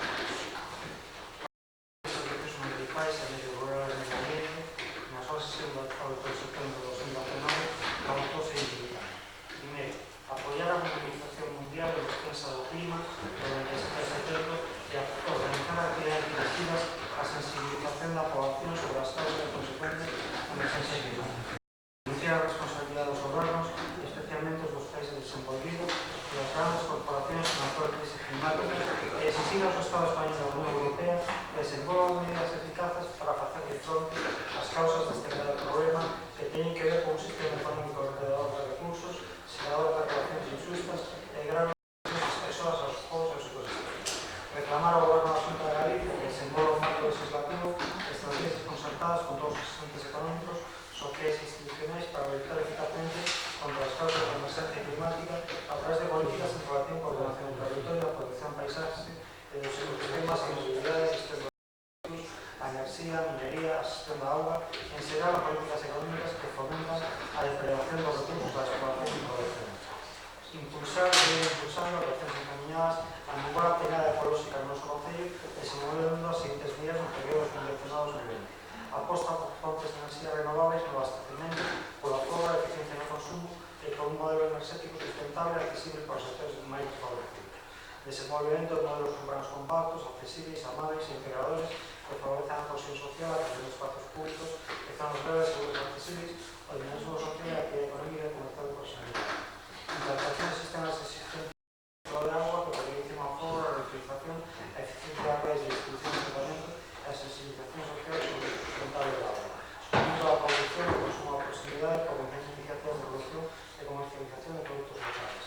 Os servicios municipais a medio rural e medio ambiente na súa sesión do 8 de setembro de 2019 adoptouse individual. Primeiro, apoiar a movilización mundial de defensa do clima do 27 de setembro e organizar actividades dirigidas a sensibilización da población sobre as causas e consecuencias da emergencia climática. Denunciar a responsabilidade dos gobernos, especialmente os dos países desenvolvidos e das grandes corporacións na actual crise climática, e exigir aos Estados españoles da Unión Europea que desenvolvan medidas eficaces para facer de fronte ás causas deste grave problema que teñen que ver con un sistema económico alrededor de recursos, xerador de relacións injustas e graves as persoas, aos povos e aos ecosistemas. Reclamar ao Goberno da Xunta de Galicia que desenvolva un marco legislativo estrategias concertadas con todos os agentes económicos, sociais e institucionais para luchar eficazmente contra as causas da emergencia climática a través de políticas en relación con a ordenación do territorio, a protección paisaxe e dos ecosistemas e mobilidade, gestión dos recursos, a enerxía, a minería, a xestión da auga, en xeral a políticas económicas que fomentan a depredación dos recursos da explotación e producción. Impulsar e impulsando as accións encaminadas a ninguna pegada ecolóxica no noso concello, desenvolvendo as seguintes medidas no período condicionados no nivel. Aposta por fontes de enerxía renovables no abastecimento, pola forra, eficiencia no consumo e por un modelo enerxético sustentable e accesible para os sectores máis desfavorecidos. Desenvolvemento de modelos urbanos compactos, accesibles, amáveis e integradores que favorezcan a cohesión social a través de espacios públicos que zonas verdes, seguros e accesibles, o dinamismo social e a actividade económica e comercial de proximidade. Implantación de sistemas de gestión de agua que prioricen a forra, a reutilización, a eficiencia das redes de distribución de tratamiento e a sensibilización social sobre o sustentable da agua. Sumando a producción e consumo a proximidade por iniciativa de producción e comercialización de produtos locales.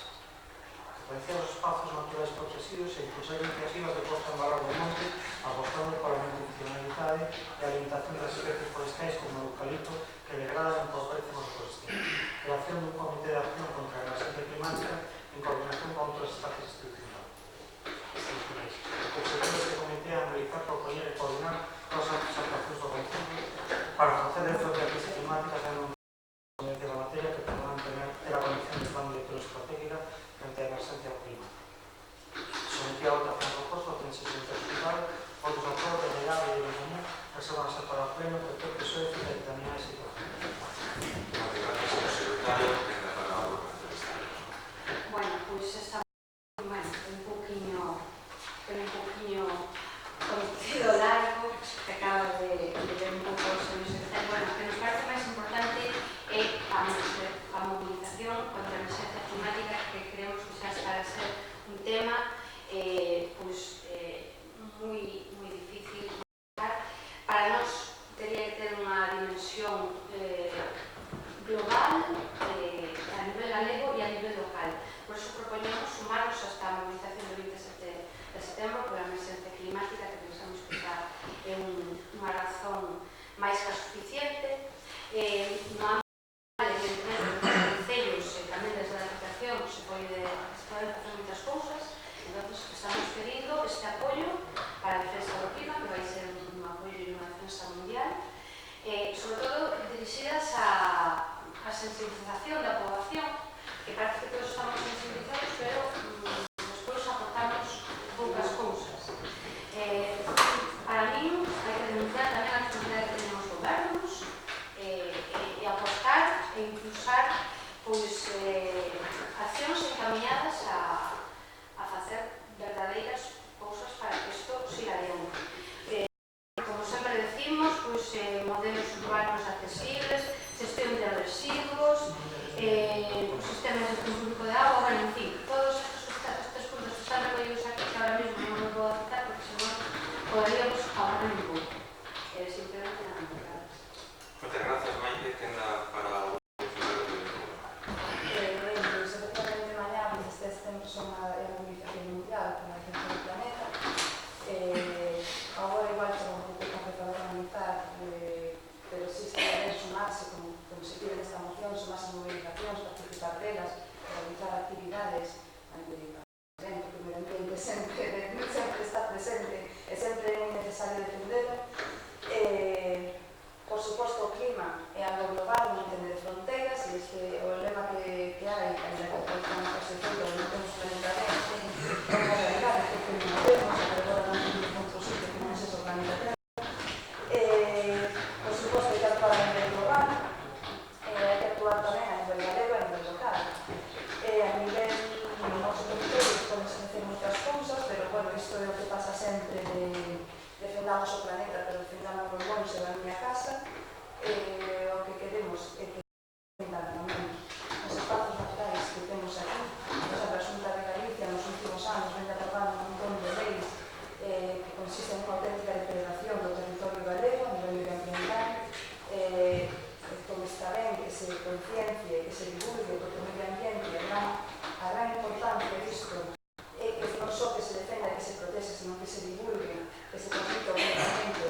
Potenciar os espazos naturais protegidos e impulsar iniciativas de posta en valor do monte, apostando pola multifuncionalidade e a limitación das especies forestais como o eucalipto que degradan e empobrecen os ecosistemas. Creación dun comité de acción contra a emergencia climática en coordinación con outras instancias institucionais. O objetivo deste comité é analizar, propoñer e coordinar todas as actuacións do Concello para facer de frente a crise climática tendo un de la materia que poderán ter a condición de plan director estratégica frente a emergencia climática. Sometía a votación proposta o tensión interhospital, outros acordos de legado e de común reservan ser para o pleno, porque o PSOE fica determinada a situación. Gracias, señor secretario. Tenga para la obra. Bueno, pues está un poquinho conocido largo, que acaba de ver un pouco o señor secretario. Bueno, o que nos parece máis importante é a movilización contra a emergencia climática, que creemos que xa está a ser un tema moi difícil. Para nós teria que ter unha dimensión global a nivel galego e a nivel local. Por iso propoñemos sumarnos a esta movilización do 27 de setembro por a emergencia climática, que pensamos que está unha razón máis que suficiente. No ámbito dos concellos e tamén desde a Diputación se poden facer moitas cousas, entón estamos pedindo este apoio para a defensa do clima, que vai ser un apoio e unha defensa mundial, sobre todo dirixidas a sensibilización da población, que parece que todos estamos sensibilizados, pero despois aportamos poucas cousas. Para mí, hai que denunciar tamén a responsabilidade que teñen os gobernos e apostar e impulsar accións encaminhadas a facer verdadeiras cousas para que isto siga adiante. Como sempre decimos, modelos urbanos accesibles, xestión de residuos, sistemas de gestión público de agua, bueno, en fin, todos estes puntos que están recollidos aquí, que ahora mismo non me podo citar, porque senón poderíamos ahorrar un pouco. Simplemente nada más. Muchas gracias, Maite. Tenga para o funcionario do Ministerio. O secretario de mañá, este setembro son a movilización mundial para a defensa do planeta. Agora igual será un pouco complicado de analizar, pero si se debe sumarse, como se pide nesta moción, sumarse movilizacións, participar delas, realizar actividades, o medio ambiente sempre está presente e sempre é moi necesario defenderlo. Por suposto, o clima é algo global, non ten de defendamos o planeta, pero defendamos os bons da miña casa. O que queremos é que tamén os espazos naturais que temos aquí. Por exemplo, a Xunta de Galicia nos últimos anos vende atopando un montón de leis que consisten en unha auténtica depredación do territorio galego a nivel medioambiental. Como está ben que se conciencia, que se divulgue, porque o medio ambiente a gran importancia disto é que non só que se defenda, que se proteja, sino que se divulgue, que se transmita o conocimiento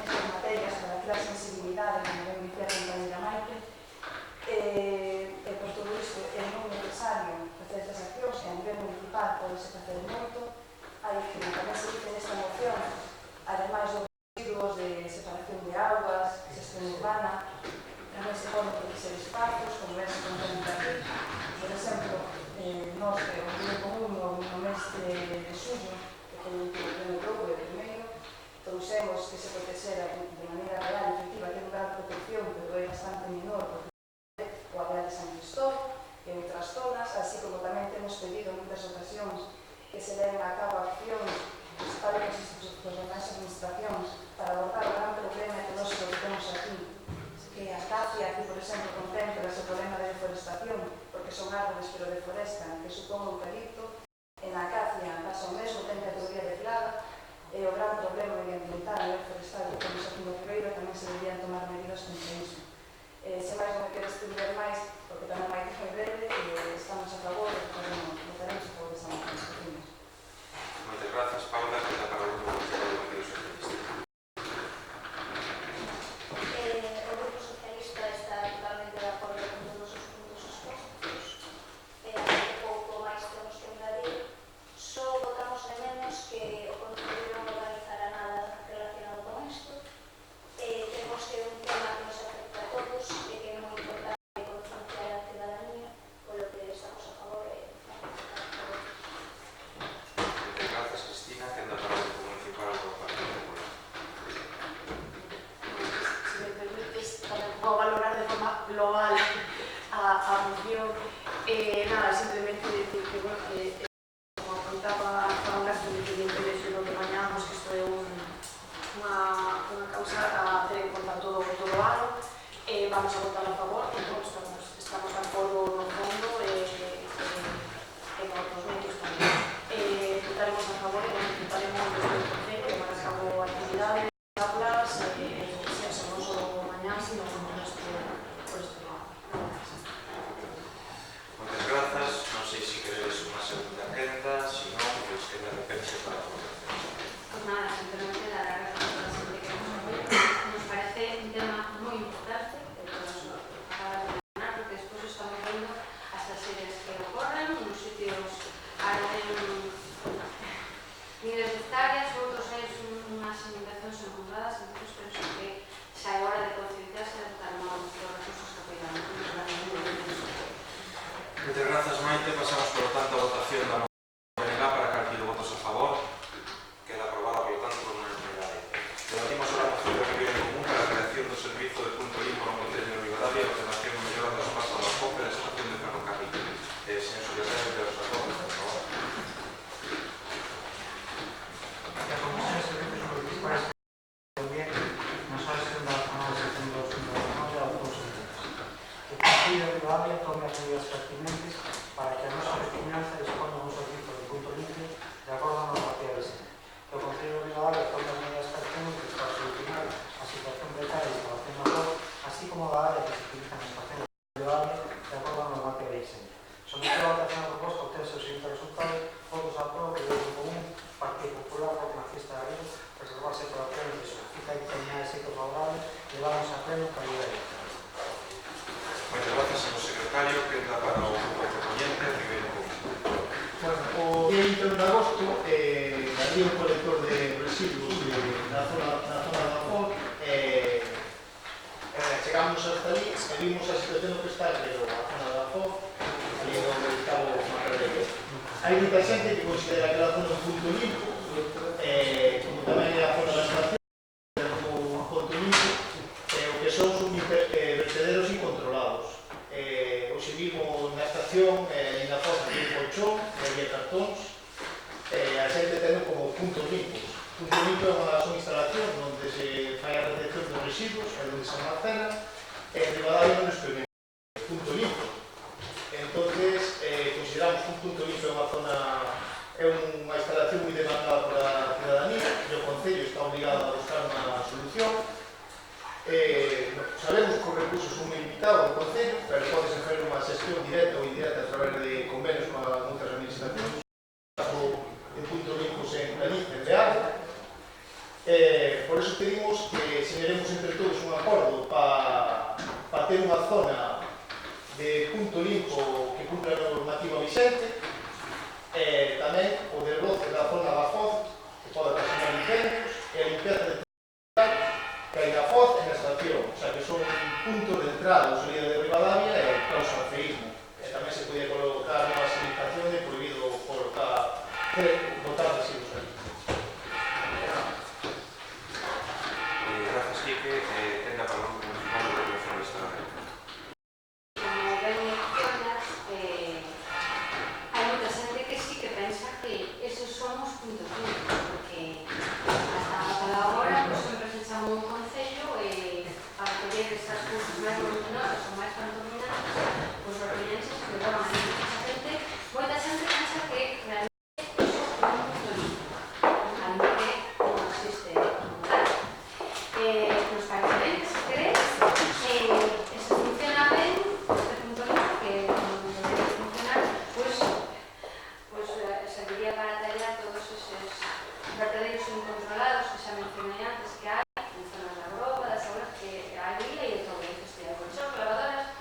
nestas materias para crear sensibilidade, como ben dicía a compañera Maite. Por todo isto é moi necesario facer estas accións, que a nivel municipal podese facer moito. Hai que tamén se dice nesta moción, ademais dos residuos de separación de augas, xestión urbana, tamén se poden proteger espazos, como ben se contempla aquí. Por exemplo, nós, o Grupo Común, no mes de xullo, que foi o outubro e primeiro, trouxemos que se protexera de maneira real e efectiva, que é un grado de protección, pero é bastante menor, porque o Areal de San Cristóbal e outras zonas, así como tamén temos pedido en muitas ocasións que se leven a cabo accións para as demais administracións para abordar o gran problema ecolóxico que temos aquí, que a Acacia aquí, por exemplo, contempla ese problema de deforestación, porque son árboles pero deforestan, que supón o eucalipto. En Acacia pasa o mesmo, ten categoría de plaga, e o gran problema medioambiental e forestal que temos aquí no Ribeiro tamén se deberían tomar medidas contra iso. Se máis non me quero estudar máis, porque tamén hai que foi breve, estamos a favor e votaremos a favor desta moción. Moitas grazas, Paula, que dá para o grupo do Partido Socialista. O Grupo Socialista está totalmente de acordo con todos os puntos expostos. Pouco máis temos que engadir. Só votamos de menos que o Concello non organizará nada relacionado con isto. Temos que un tema que nos afecta a todos e que é moi importante concienciar a ciudadanía, polo que estamos a favor de Moitas grazas, Cristina, que anda para o Grupo Municipal do Partido Popular. Se me permites, tamén vou valorar de forma global a moción. Nada, simplemente decir que, bueno, como apuntaba Juan Castro, independentemente do que mañamos, que isto é unha causa a ter en conta todo o ano. Vamos a votar a favor, estamos de acordo no fondo e nos medios tamén. Votaremos a favor e participaremos desde o Concello, que van a cabo actividades, aulas, se non só mañá, sino por este lado. Moitas grazas. Non sei se queredes unha segunda quenda, se non, pois que de repente para a votación. Pues nada, simplemente dar las gracias a la gente que nos apoya. Nos parece un tema muy importante, que todos acabas de mencionar, porque después estamos viendo hasta series que ocurren, unos sitios arden miles de hectáreas, otros es unas inundaciones encontradas, entonces pienso que xa é hora de concienciarse de estar los recursos que apoyamos. Moitas grazas, Maite. Pasamos, por lo tanto, a votación da moción PNG para calquilo votos a favor. Queda aprobada, por lo tanto, por unanimidade. Debatimos ahora a moción do Goberno Común para a creación do servizo de punto limpo no Concello de Ribadavia e a ordenación e mellora do espazo da COPE da estación de ferrocarril. Señor secretario de los Acordos, por favor. La Comisión de Servicios Municipales también nos ha extendido a la sección 2009 a los que el Concello de Ribadavia tome as medidas pertinentes para que a nosa veciñanza disponga un servizo de punto limpio de acordo a normativa vigente. Que o Concello de Ribadavia tome as medidas pertinentes para solucionar a situación precaria de instalación na rúa, así como da área que se utiliza na estación de Ribadavia de acordo a normativa vigente. Someter a votación a proposta obtense o seguinte resultado: votos a prova do Grupo Común, Partido Popular, Bloque Nacionalista de Río, reservarse por acciones de solicita y determinar el sitio favorable, llevamos a pleno calidad de Moitas grazas, señor secretario. Quenda para o grupo proponente, Ribeiro Común. Bueno, o día 21 de agosto, había un colector de residuos na zona da FOC. Chegamos hasta ali e vimos a situación que está, pero a zona da FOC, ali onde está o Macarello. Hai moita xente que considera que a zona un punto limpo, como tamén é a zona da estación, como un punto limpo, o que son vertederos incontrolados. Hoxe vimos na estación, e na foto, que hai colchón, que hai cartóns, a xente ten como puntos limpos. Funcionamento son instalacións onde se fai a recepción dos residuos, é onde se almacena, e en Ribadavia non experimenta punto limpo. Entonces, consideramos que un punto limpo é unha zona, é unha instalación moi demandada por a ciudadanía, e o Concello está obligado a buscar unha solución. Sabemos que os recursos son moi limitados no Concello, pero pode-se fazer unha xestión directa ou indirecta a través de convenios con outras administracións. De punto limpos en Galicia, de agua. Por eso pedimos que señalemos entre todos un acordo para ter unha zona de punto limpo que cumpla a normativa vixente, tamén o desbroce da zona da Foz, que pode ocasionar incendios, e a limpieza de que hai na Foz e na estación, o sea que son puntos de entrada ou salida de Ribadavia e causa feísmo. Tamén se podía colocar unha señalización de prohibido botar residuos ali. Gracias, Quique. Ten a palabra o municipal de Relación Externa. Como ben mencionas, hai moita xente que sí que pensa que esos son os puntos limpios, porque hasta agora sempre se chamou un concello e para poder esas cousas máis voluminosas ou máis contaminantes, os recollenses que daban a xente, moita xente pensa que realmente nos parece ben, se queréis, e se funciona ben, este punto limpo, que debería funcionar, pues serviría para tallar todos esos vertederos incontrolados que xa mencionei antes que hai, en zonas da Groba, das aulas que hai e de todo, que colchón, lavadoras,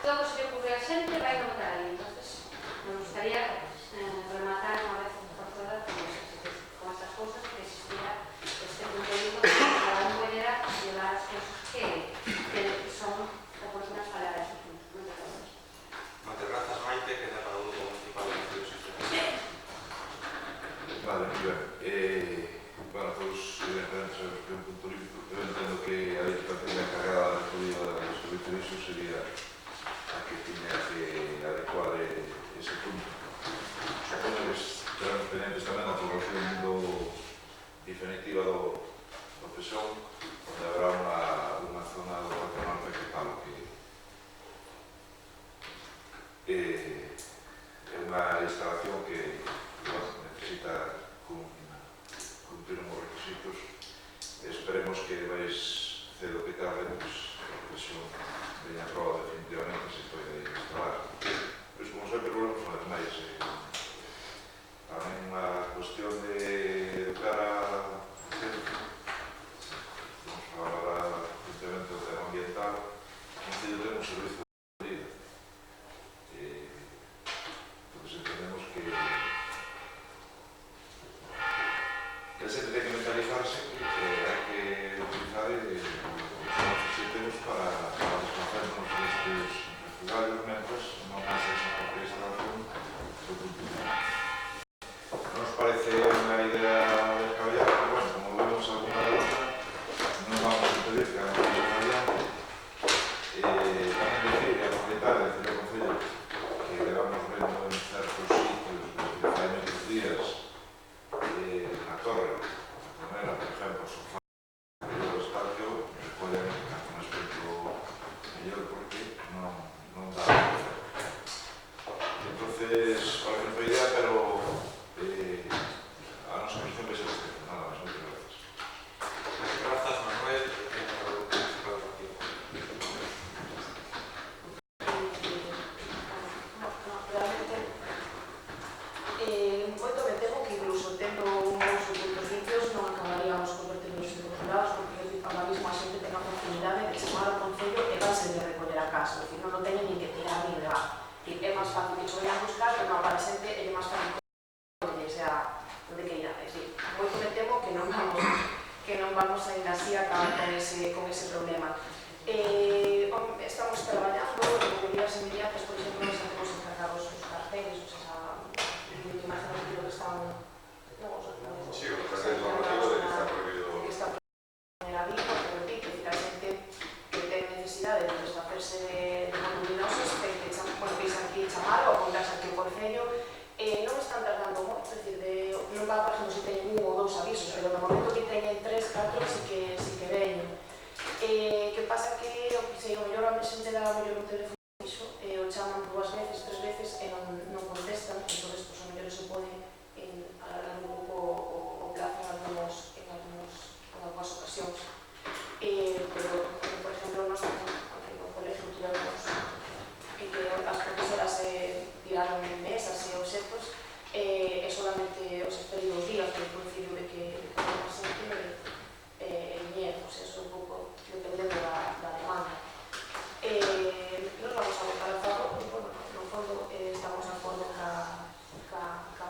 todo se lle ocurre a xente, vai no botar ali. Entonces, me gustaría rematar unha vez por todas con estas cousas que existía este punto limpo que cada un pudiera llevar as cousas que son oportunas para ese punto. Moitas grazas, Maite, que dá para o Grupo Municipal de Relacións Exteriores. Vale, moi ben. Bueno, todos evidentemente sabemos que é un punto limpo. Eu entendo que a Diputación encargada da recogida dos servicios disso sería a que tiña que adecuar ese punto. Supoño que estaremos pendientes tamén da aprobación definitiva do PSOE, onde habrá unha zona do Parque Norte que tal que é unha instalación que necesita cumplir unhos requisitos. Esperemos que máis cedo que tarde a presión veña a prova definitivamente se pode instalar. Pois, como sempre, volvemos unha vez máis. Tamén unha cuestión de educar a gente. Vamos a falar efectivamente do tema ambiental. Concello ten un servizo de vida. Entonces entendemos que a xente ten que mentalizarse que hai que utilizar os sistemas para desplazarnos destes refugarios mentres non hace esa propia instalación do punto de vista. Nos parece unha idea descabellada, pero bueno, como vemos alguna de outra, non vamos a impedir que hagan un adiante. Tamén decir que a propietaria de Celio Concello que levamos vendo en certos sitios desde fai moitos días na Torre, na Torrera, por exemplo, sofá do estadio, recollen un aspecto mellor porque non dá. Entonces, parece unha idea, pero a nosa misión vai ser este. Nada máis, moitas gracias. Grazas, Manuel. Ten a palabra o municipal de Relacións. Realmente, moito me temo que incluso tendo uns puntos limpios non acabaríamos convertidos en controlados, porque ahora mismo a xente ten a oportunidade de chamar ao Concello e darse de recoller a casa, decir, non teñen nin que tirar nin levar. É máis fácil que cho veñan buscar, pero para a xente é máis fácil que sea onde que irá. É dicir, moito me temo que non vamos a ir así a acabar con ese problema. Estamos traballando en medidas inmediatas, por exemplo, nos hacemos encargados os carteles, imagínate lo que están... Sí, o cartel normativo de que está prohibido. De que está prohibido en la vida, porque repito, a xente que ten necesidade de desfacerse de voluminosos, ten que aquí chamar ou apuntarse aquí ao Concello, non están tardando moito, é dicir, non va, por exemplo, se teñen un ou dous avisos, pero no 4 sí que veño. Que pasa que o mellor a xente dá mellor un teléfono fixo, o chaman 2 veces, 3 veces e non contestan, entón, pues, o mellor eso pode alargar un pouco o plazo en algunhas ocasións. Pero, por exemplo, nos no colegio tivemos que as profesoras tiraron mesas e obxectos e solamente os esperei 2 días por coincidiu de que a xente viñera, eso un pouco dependendo da demanda. Nos vamos a votar a favor, bueno, no fondo estamos de acordo ca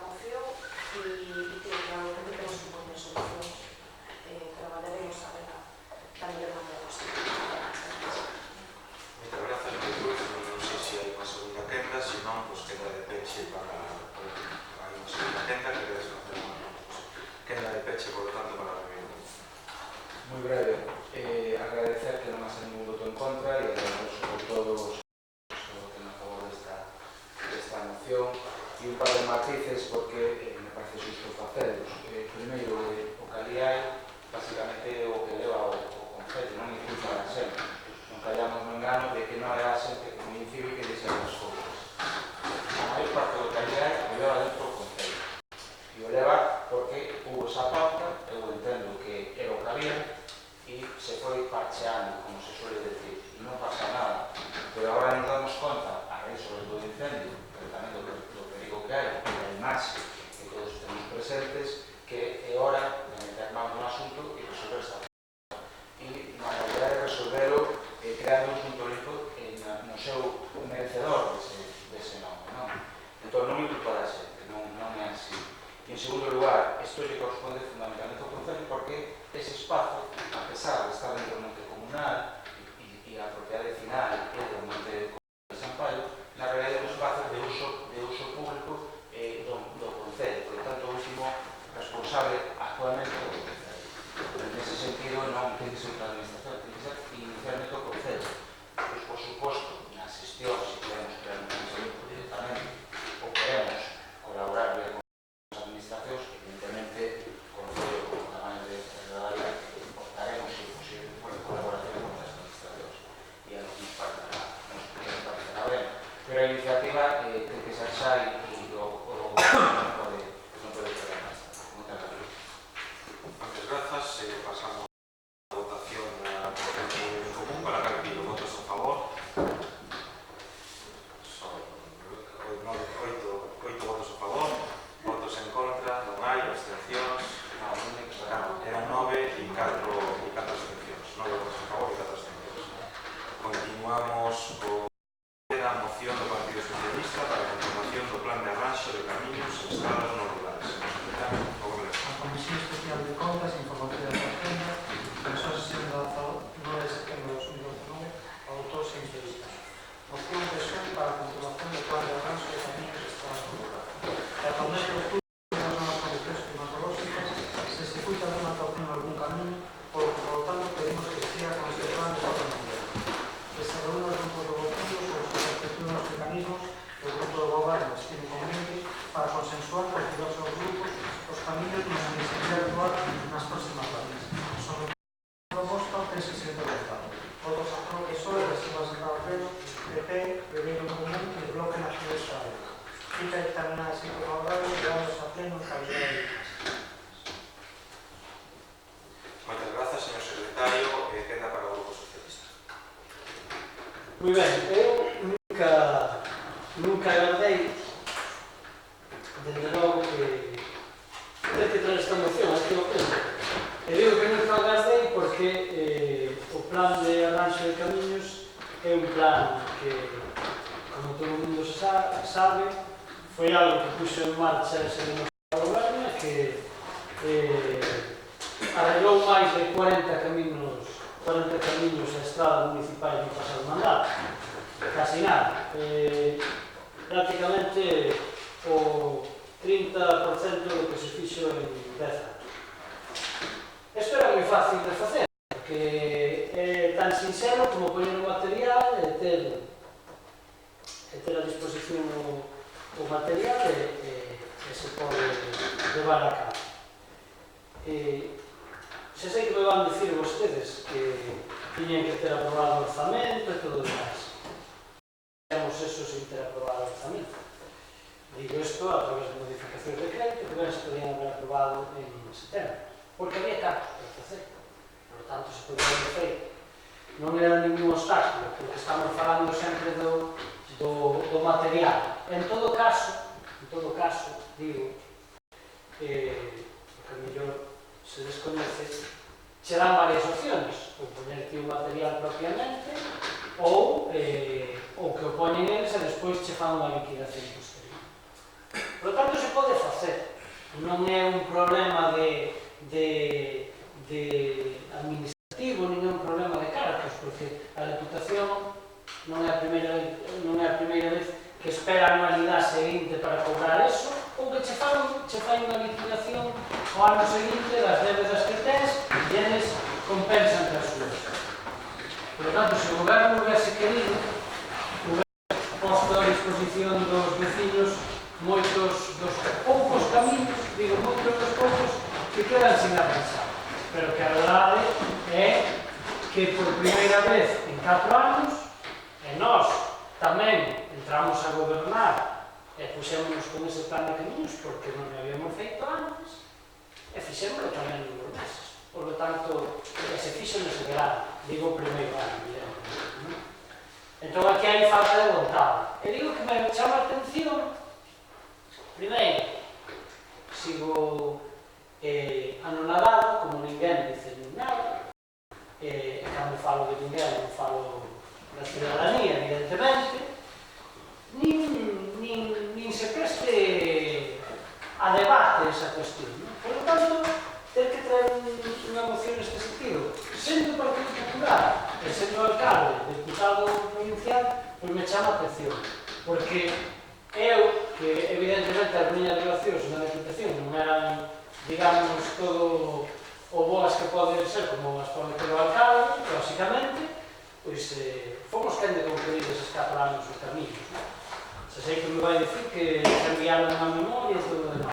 moción e que realmente temos que poner solucións. Traballaremos a ver da mellor maneira posible. Moitas grazas, Maicruz. Non sei se hai unha segunda quenda, se non, pues quenda de peche para hai unha segunda quenda que queres facer unha quenda de peche, por lo tanto, para a reunión. Moi breve, agradecer que non hace ningún voto en contra e agradecer sobre todo os que voten a favor desta moción e un par de matices porque me parece xusto facelos. Primeiro, o caliai basicamente o que leva o concello, non inculpa a xente. Non callamos no engano de que non é a xente que moi incívica que deixa as cousas. A maior parte do caliai o leva dentro do concello. E o leva porque hubo esa pauta, eu entendo que era o que había, e se foi parcheando, como se suele decir, e non pasa nada. Pero agora nos damos conta, a raíz sobre todo do incendio, pero tamén do perigo que hai, da imaxe que todos temos presentes, que é hora de meter mano no asunto e resolver esta cosa. E na realidade resolverlo creando un punto limpo no seu merecedor dese nome, non? Entón non me culpa da xente, non é así. E en segundo lugar, isto lle corresponde fundamentalmente ao Concello porque ese espazo, a pesar de estar dentro do monte comunal e a propiedade final é do monte de San Paio, na realidade é un espazo de uso público do Concello. Por lo tanto, o último responsable actualmente é o Concello. Nese sentido, non ten que ser outra administración, ten que ser inicialmente o Concello. Pois, por suposto, na xestión, se queremos crear un Concello directamente, ou queremos colaborar con as administracións, evidentemente, con o como tamaño de área, optaremos, se posible, por colaboración con as administracións. E a nos parecerá ben. Pero a iniciativa ten que ser xa e o non pode quedar máis. Moitas gracias. Moitas grazas. Pasamos a votación da proposición en común para que pido votos a favor. Son 8 votos a favor, votos en contra, non hai, abstencións. Eran 9 e 4 abstencións. 9 votos a favor e 4 abstencións. Continuamos con a moción do Partido Socialista para a continuación do plan de arranxo de camiños e estradas non rurales. A Comisión Especial de Contas informativa da Agenda, na súa sesión de 9 de setembro de 2019, adoptou se entrevista. Moción PSOE para a continuación do plan de arranxo de camiños e estradas non rurales. Ata o mes de outubro, nas novas condicións climatolóxicas, se executa alguna actuación en algún camiño, por lo tanto, pedimos que siga con este plan de 4 niveles. Que se reúna o grupo de objetivos ou se efectúen os mecanismos que o grupo de goberno estime conveniente para consensuar con diversos grupos os camiños nos que se debe actuar nas próximas fases. Sobre a proposta, o presidente do Estado. Votos a favor que PSOE, Reservas de Carrero, PP, Reunión Común e Bloque Nacional Israel. Cita determinada de 5 favorables, llevándose a pleno en calidad de Moitas grazas, señor secretario. Queda para o Grupo Socialista. Moi ben, eu nunca agardei desde logo que ter que traer esta moción, é que o penso. E digo que nunca agardei porque o plan de arranxo de camiños é un plan que, como todo o mundo sabe, foi algo que puxo en marcha ese de noso goberno que arreglou máis de 40 camiños a estrada municipais no pasado mandato. Casi nada. Prácticamente o 30% do que se fixo en 10 anos. Isto era moi fácil de facer, porque é tan sincero como poñer o material e ter a disposición o material e se pode levar a cabo. xa sei que me van dicir vostedes que tiñen que ter aprobado o orzamento e todo o demais. Temos eso sin ter aprobado o orzamento. Digo isto a través de modificacións de crédito que ben se podían haber aprobado en setembro, porque había cartos para facer. Por tanto, se podía haber feito. Non era ningún obstáculo, porque estamos falando sempre do material. En todo caso, digo, porque mellor se descoñece, che dan varias opcións, ou poñerte o material propiamente, ou que o poñen eles e despois che fan unha liquidación posterior. Por lo tanto, se pode facer. Non é un problema de administrativo, nin é un problema de cargos, porque a Deputación non é a primeira vez que espera a anualidade seguinte para cobrar eso, ou que che fai unha liquidación o ano seguinte das débedas que tens e eles compensan as súas. Por lo tanto, se o goberno houvese querido, houvese posto a disposición dos vecinos moitos dos poucos camiños, digo moitos dos poucos, que quedan sin avanzar. Pero que a verdade é que por primeira vez en 4 anos, e nós tamén entramos a gobernar e puxémonos con ese plan de camiños porque non o habíamos feito antes e fixémoslo tamén en 2 meses. Por lo tanto, se fixo nese grado, digo o primeiro ano, entón aquí hai falta de vontade. E digo que me chama a atención, primeiro, sigo anonadado, como ninguén dice nin nada, e cando falo de ninguén, non falo da ciudadanía, evidentemente, nin se preste a debate esa cuestión. Por lo tanto, ter que traer unha moción neste sentido, sendo Partido Popular e sendo alcalde, deputado provincial, pois me chama a atención, porque eu, que evidentemente as miñas relacións na Deputación non eran, digamos, todo o boas que poden ser como as pode ter o alcalde, lógicamente, pois fomos quen de concluir eses 4 anos os camiños. Se sei que me vai dicir que se enviaron unha memoria e todo o demais.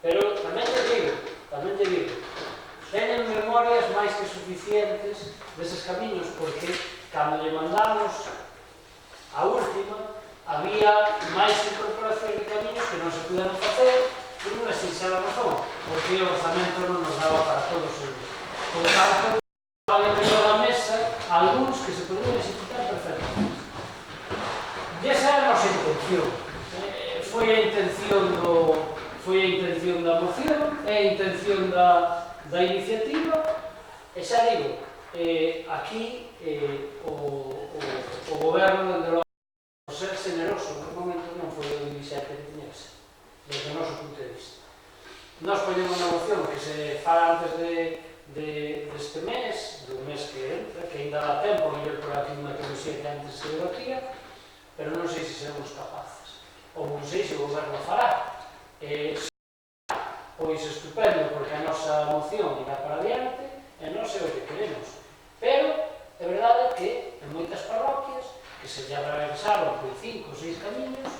Pero tamén te digo, teñen memorias máis que suficientes deses camiños, porque cando lle mandamos a última, había máis incorporacións de camiños que non se puderon facer por unha sinxela razón, porque o orzamento non nos daba para todos eles. Por tanto, había que dar a mesa algúns que se podían executar perfectamente. E esa era a nosa intención. Foi a intención da moción, é a intención da iniciativa, e xa digo, aquí o goberno, dende logo, ser generoso, no momento non foi o dirixente que tiña que ser, desde o noso punto de vista. Nós poñemos unha moción que se fala antes deste mes, do mes que entra, que ainda dá tempo, mellor por aquí unha comisión que antes se debatía, pero non sei se seremos capaces, ou non sei se o goberno fará. Pois estupendo, porque a nosa moción irá para adiante e non sei o que queremos. Pero, é verdade que en moitas parroquias que se lle atravesaron por 5 ou 6 camiños,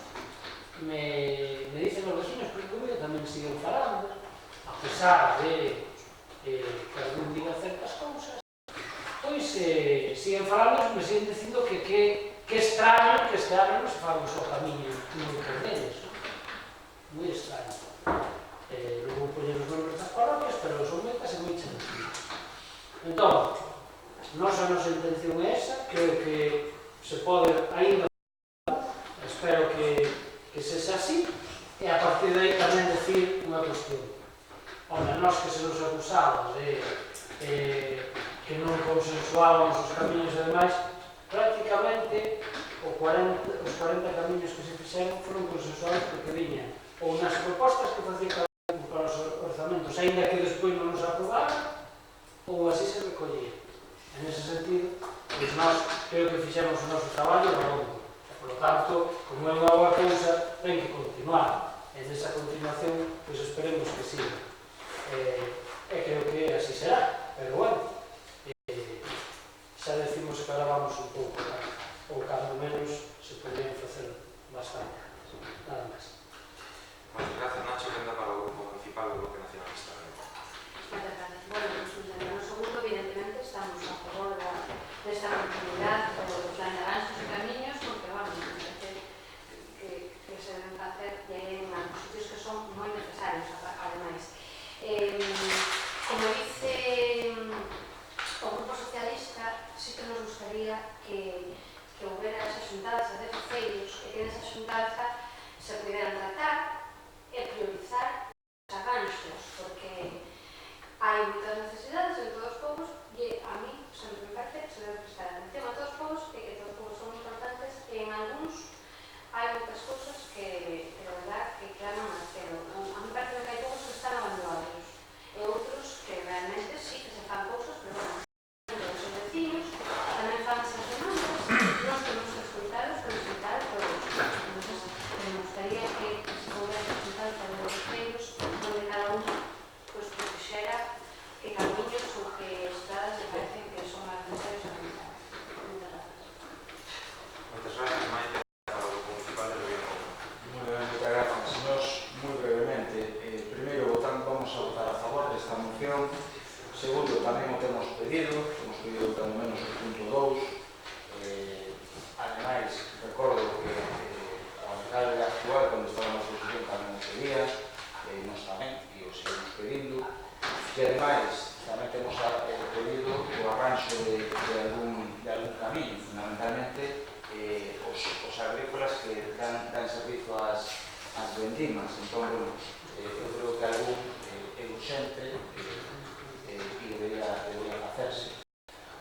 me dicen os vecinos que comigo tamén siguen falando, a pesar de que algún diga certas cousas, pois siguen falando e me siguen dicindo que extraño que este ano non se faga o seu camiño moitos deles. Moi extraño. Non vou poñer os nombres das parroquias, pero son moitas e moi chantinas. Entón, nosa intención é esa, creo que se pode ainda, espero que sexa así, e a partir de aí tamén decir unha cuestión. Home, nós que se nos acusamos de que non consensuábamos os camiños e demais, prácticamente os 40 camiños que se fixeron foron consensuados porque viñan ou nas propostas que facía cada un para os orzamentos, ainda que despois non nos aprobaron, ou así se recollía. En ese sentido, pois nós creo que fixemos o noso traballo redondo. Por lo tanto, como é unha boa cousa, ten que continuar. E desa continuación, pois esperemos que siga. E creo que así será. Pero bueno, xa decimos que agora vamos un pouco tarde. Ou cando menos se podrían facer bastante. Nada máis. Gracias, Nacho, que anda para o Grupo Municipal do Bloque Nacionalista. Moitas gracias. Bueno, estamos a favor desta continuidade do plan de avanzos e camiños, porque, bueno, me parece que se deben facer e hai uns sitios que son moi necesarios, ademais. Como dice o Grupo Socialista, sí que nos gustaría que houbera esas xuntadas de feiros e que nesa xuntada se puderan tratar e priorizar os avanzos, porque hai moitas necesidades en todos os povos e a mí sempre me parece que se debe prestar atención a todos os povos e que todos os povos son importantes e en algúns hai moitas cousas que, de verdad, que claman a cero. A mí parece que hai povos que están abandonados e outros que realmente sí que se fan cousas, pero bueno, os seus vecinos tamén fan esas demandas, nós temos que escoitarlos, pero escoitar todos. Entonces, me gustaría que se houbera presentado para os feiros onde cada un propuxera que camiños ou que estradas me parecen que son as necesarias a realizar. Moitas gracias, Maite, para o municipal de Ribeirão. Moitas gracias. Nos, moi brevemente, primeiro vamos a votar a favor desta moción. Segundo, tamén o temos pedido pelo menos o punto 2. Ademais, recordo que o alcalde actual, cando estaba na oposición, tamén o pedía, nos tamén, e o seguimos pedindo. E ademais, tamén temos pedido o arranxo de algún camiño, fundamentalmente os agrícolas que dan servizo ás vendimas. Entón, bueno, eu creo que algún é urgente e debería facerse.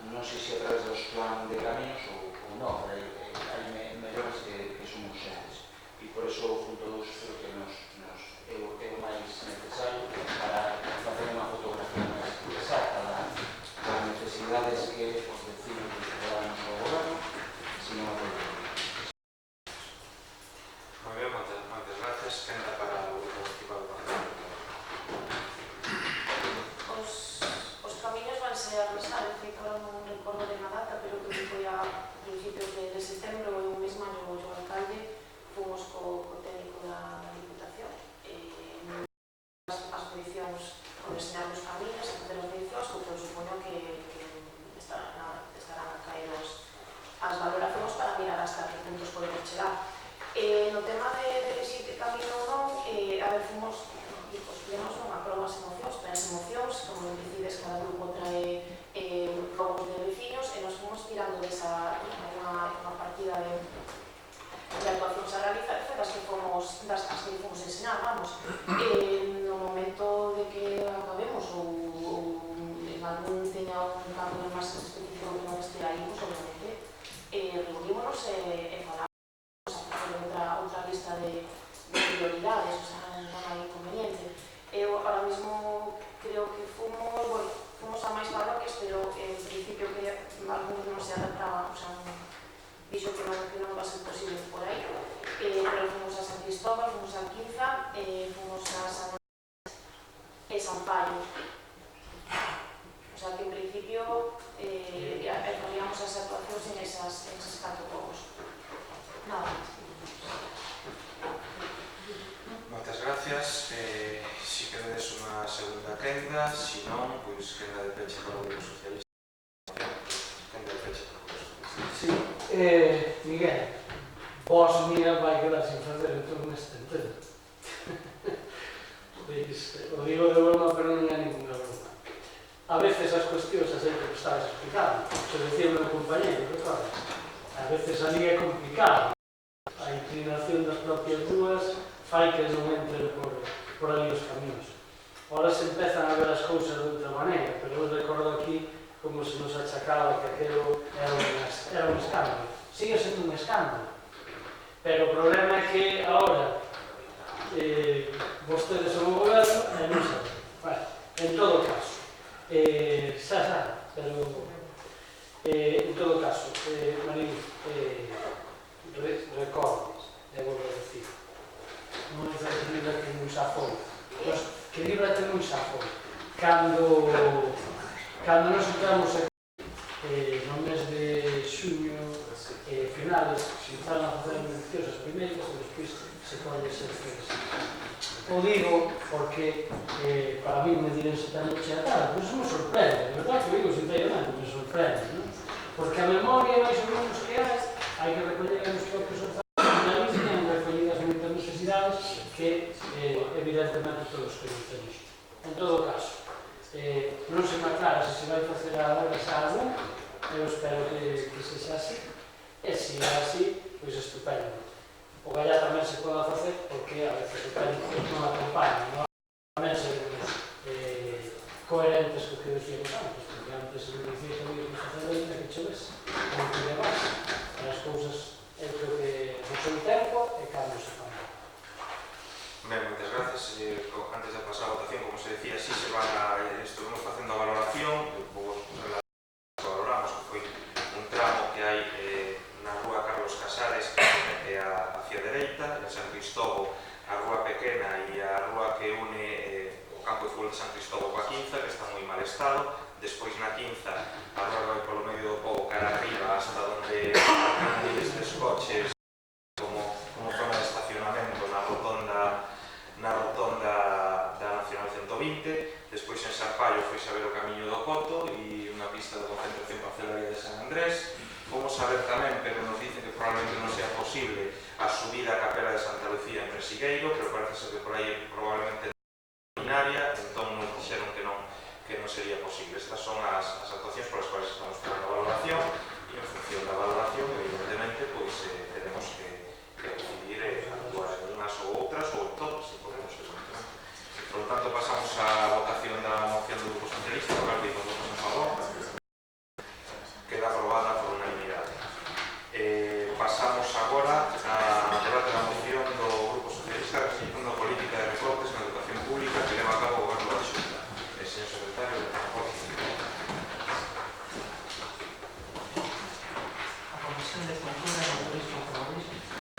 Non sei se a través dos plan de camiños ou non, pero hai mellores que son urgentes. E por iso o punto 2 creo que é o máis necesario para facer unha fotografía máis exacta das necesidades que os vecinos e os ciudadanos do goberno sino a todo. Moi ben, moitas gracias. Quenda para o Grupo Municipal do Parlamento. Os camiños van ser a revisar, en feito ahora non recordo de unha data, pero que foi a principios de setembro, e un mesmo ano o alcalde fomos co técnico da Diputación as medicións con enseñar os camiños, a facer as medicións, porque eu supoño que estarán a caer as valoracións para mirar hasta que puntos podemos chegar. No tema de si te camino ou non, a ver, fomos non aprobas emocións, pero as emocións, como decides, cada grupo trae grupos de vecinos e nos fomos tirando desa unha partida de actuacións a realizar das que fomos enseñar, vamos. No momento de que acabemos ou en algún teña un cambio máis específico que non este aí, pues obviamente reunímonos e falamos outra lista de prioridades, o sea, non hai inconveniente. Eu ahora mismo creo que fomos a máis parroquias, pero en principio que algún non se adaptaba, o sea, dixo que non va a ser posible por aí, pero fomos a San Cristóbal, fomos a Quinza, fomos a San e San Paio. O sea, que en principio faríamos as actuacións en esas 4 povos. Nada máis. Moitas gracias. Si queredes unha segunda quenda, si non, pois quenda de peche para o Grupo Socialista. Quenda de peche para o Grupo Socialista. Sí, Miguel, vos mira vai quedar sin facer entón neste entendo. O digo de broma, pero non é ninguna broma. A veces as cuestións as que estabas explicando, se decía o meu compañero, recordas? A veces ali é complicado. A inclinación das propias rúas fai que non entre por ali os camiños. Ahora se empezan a ver as cousas de outra maneira, pero eu recordo aquí como se nos achacaba que aquilo era un escándalo. Sigue sendo un escándalo. Pero o problema é que agora vostedes son o goberno e non saben. Bueno, en todo caso, pero en todo caso, Marín, recordes, e volvo a decir, non é que líbrate nun xafón, que líbrate nun xafón. Cando nos entramos aquí, no mes de xuño, finales, se empezaron a facer eleccións as primeiras, e despois se pode ser feliz. O digo porque para mí me dirense tan noche a cara, pois me sorprende, de verdad que digo sinceramente, me todos que dicen isto. En todo caso, non se me aclara se vai facer agora algo, eu espero que sexa así, e se é así, pois estupendo. O gallá tamén se pode facer porque a veces o técnico non acompaña, non? Tamén seremos coherentes co que decíamos antes, porque antes se me dicía que había que facer bem que choves, non que demais, as cousas entre o que no seu tempo e cando se fan. Ben, moitas gracias. Antes de pasar a votación, como se decía, si se van a... Estuvimos facendo a valoración, valoramos que foi un tramo que hai na rúa Carlos Casares hacia dereita, en San Cristóbal, a rúa pequena e a rúa que une o campo de fútbol de San Cristóbal coa Quinza, que está en moi mal estado. Despois na Quinza, a rúa que vai polo medio do pobo cara arriba hasta onde aparcan estes coches como zona de estacionamento na rotonda da Nacional 120. Despois en San Pallo foi saber o camiño do Coto e unha pista de concentración parcelaria de San Andrés. Fomos saber tamén, pero nos dicen que probablemente non sea posible a subida a Capela de Santa Lucía en Presigueiro, pero parece ser que por aí probablemente ordinaria, entón nos dixeron que non sería posible. Estas son as actuacións por as quales estamos facendo a valoración e en función da valoración, evidentemente, pois tenemos que decidir actuar en unhas ou outras ou en todas, se podemos, evidentemente. Por lo tanto, pasamos á votación da moción do Grupo Socialista. Calvi, con votos a favor. Queda aprobada por unanimidade. Pasamos agora a debate da moción do Grupo Socialista respectando a política de recortes na educación pública que leva a cabo o Goberno da Xunta. Señor Secretario, de Transporte. A Comisión de Cultura e Turismo e Terrorismo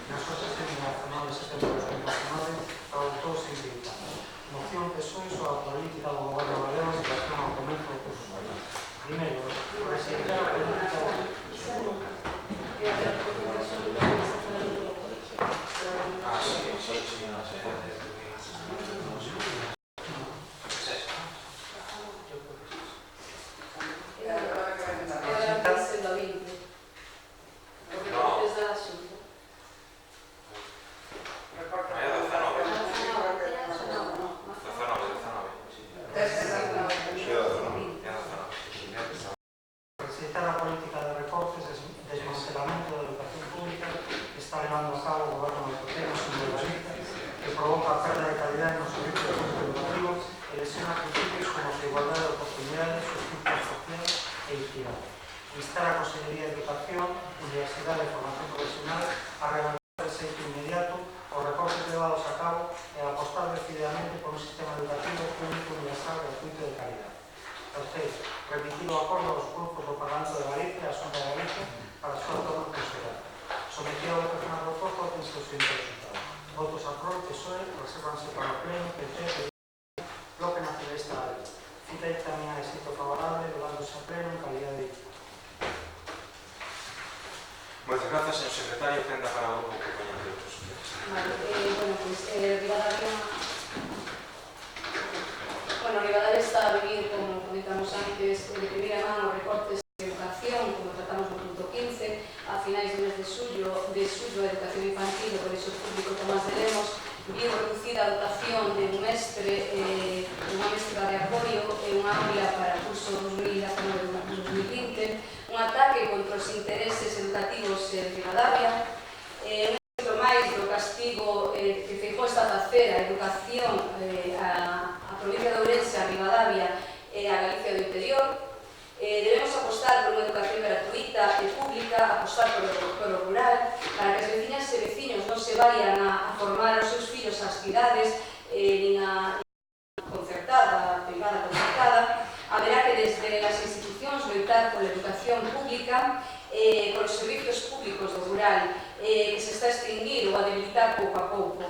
nas cosas internacionales de setembro de 2019 adoptou o seguinte moción que soe sobre a política do Goberno galego en relación ao fomento do curso escolar. Primeiro, presentar a política do Moitas grazas, señor secretario. Tenda para o grupo que coñece de outros sociales. Rivadavia está a vivir, como comentamos antes, de primeira mano recortes de educación, como tratamos no punto 15, a finais do mes de xullo, a educación infantil do Colexio Público Tomás de Lemos viu reducida a dotación de un mestre, unha mestra de apoio e unha aula para o curso 2019-2020, un ataque contra os intereses educativos en Rivadavia, un exemplo máis do castigo que fixou esta terceira educación a provincia de Ourense, a Rivadavia e a Galicia do Interior. Debemos apostar por unha educación gratuita e pública, apostar por o rural, para que as veciñas e veciños non se vayan a formar os seus fillos ás cidades, nin a concertada, privada concertada. Haberá que desde as institucións loitar pola educación pública, polos servicios públicos do rural, que se está a extinguir ou a debilitar pouco a pouco.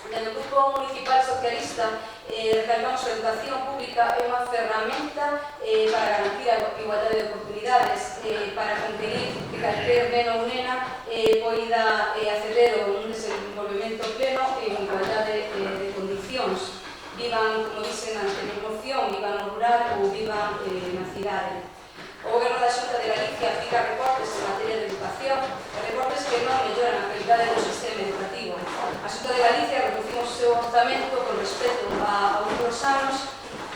Dentro do Grupo Municipal Socialista, recalcamos que a educación pública é unha ferramenta para garantir a igualdade de oportunidades, para conseguir que calquer neno ou nena poida acceder a un desenvolvemento pleno e en igualdade de condicións. Vivan, como dicen na anterior moción, vivan no rural ou vivan na cidade. O Goberno da Xunta de Galicia aplica recortes en materia de educación, recortes que non melloran a calidade do sistema educativo. A Xunta de Galicia reducimos o seu orzamento con respecto a outros anos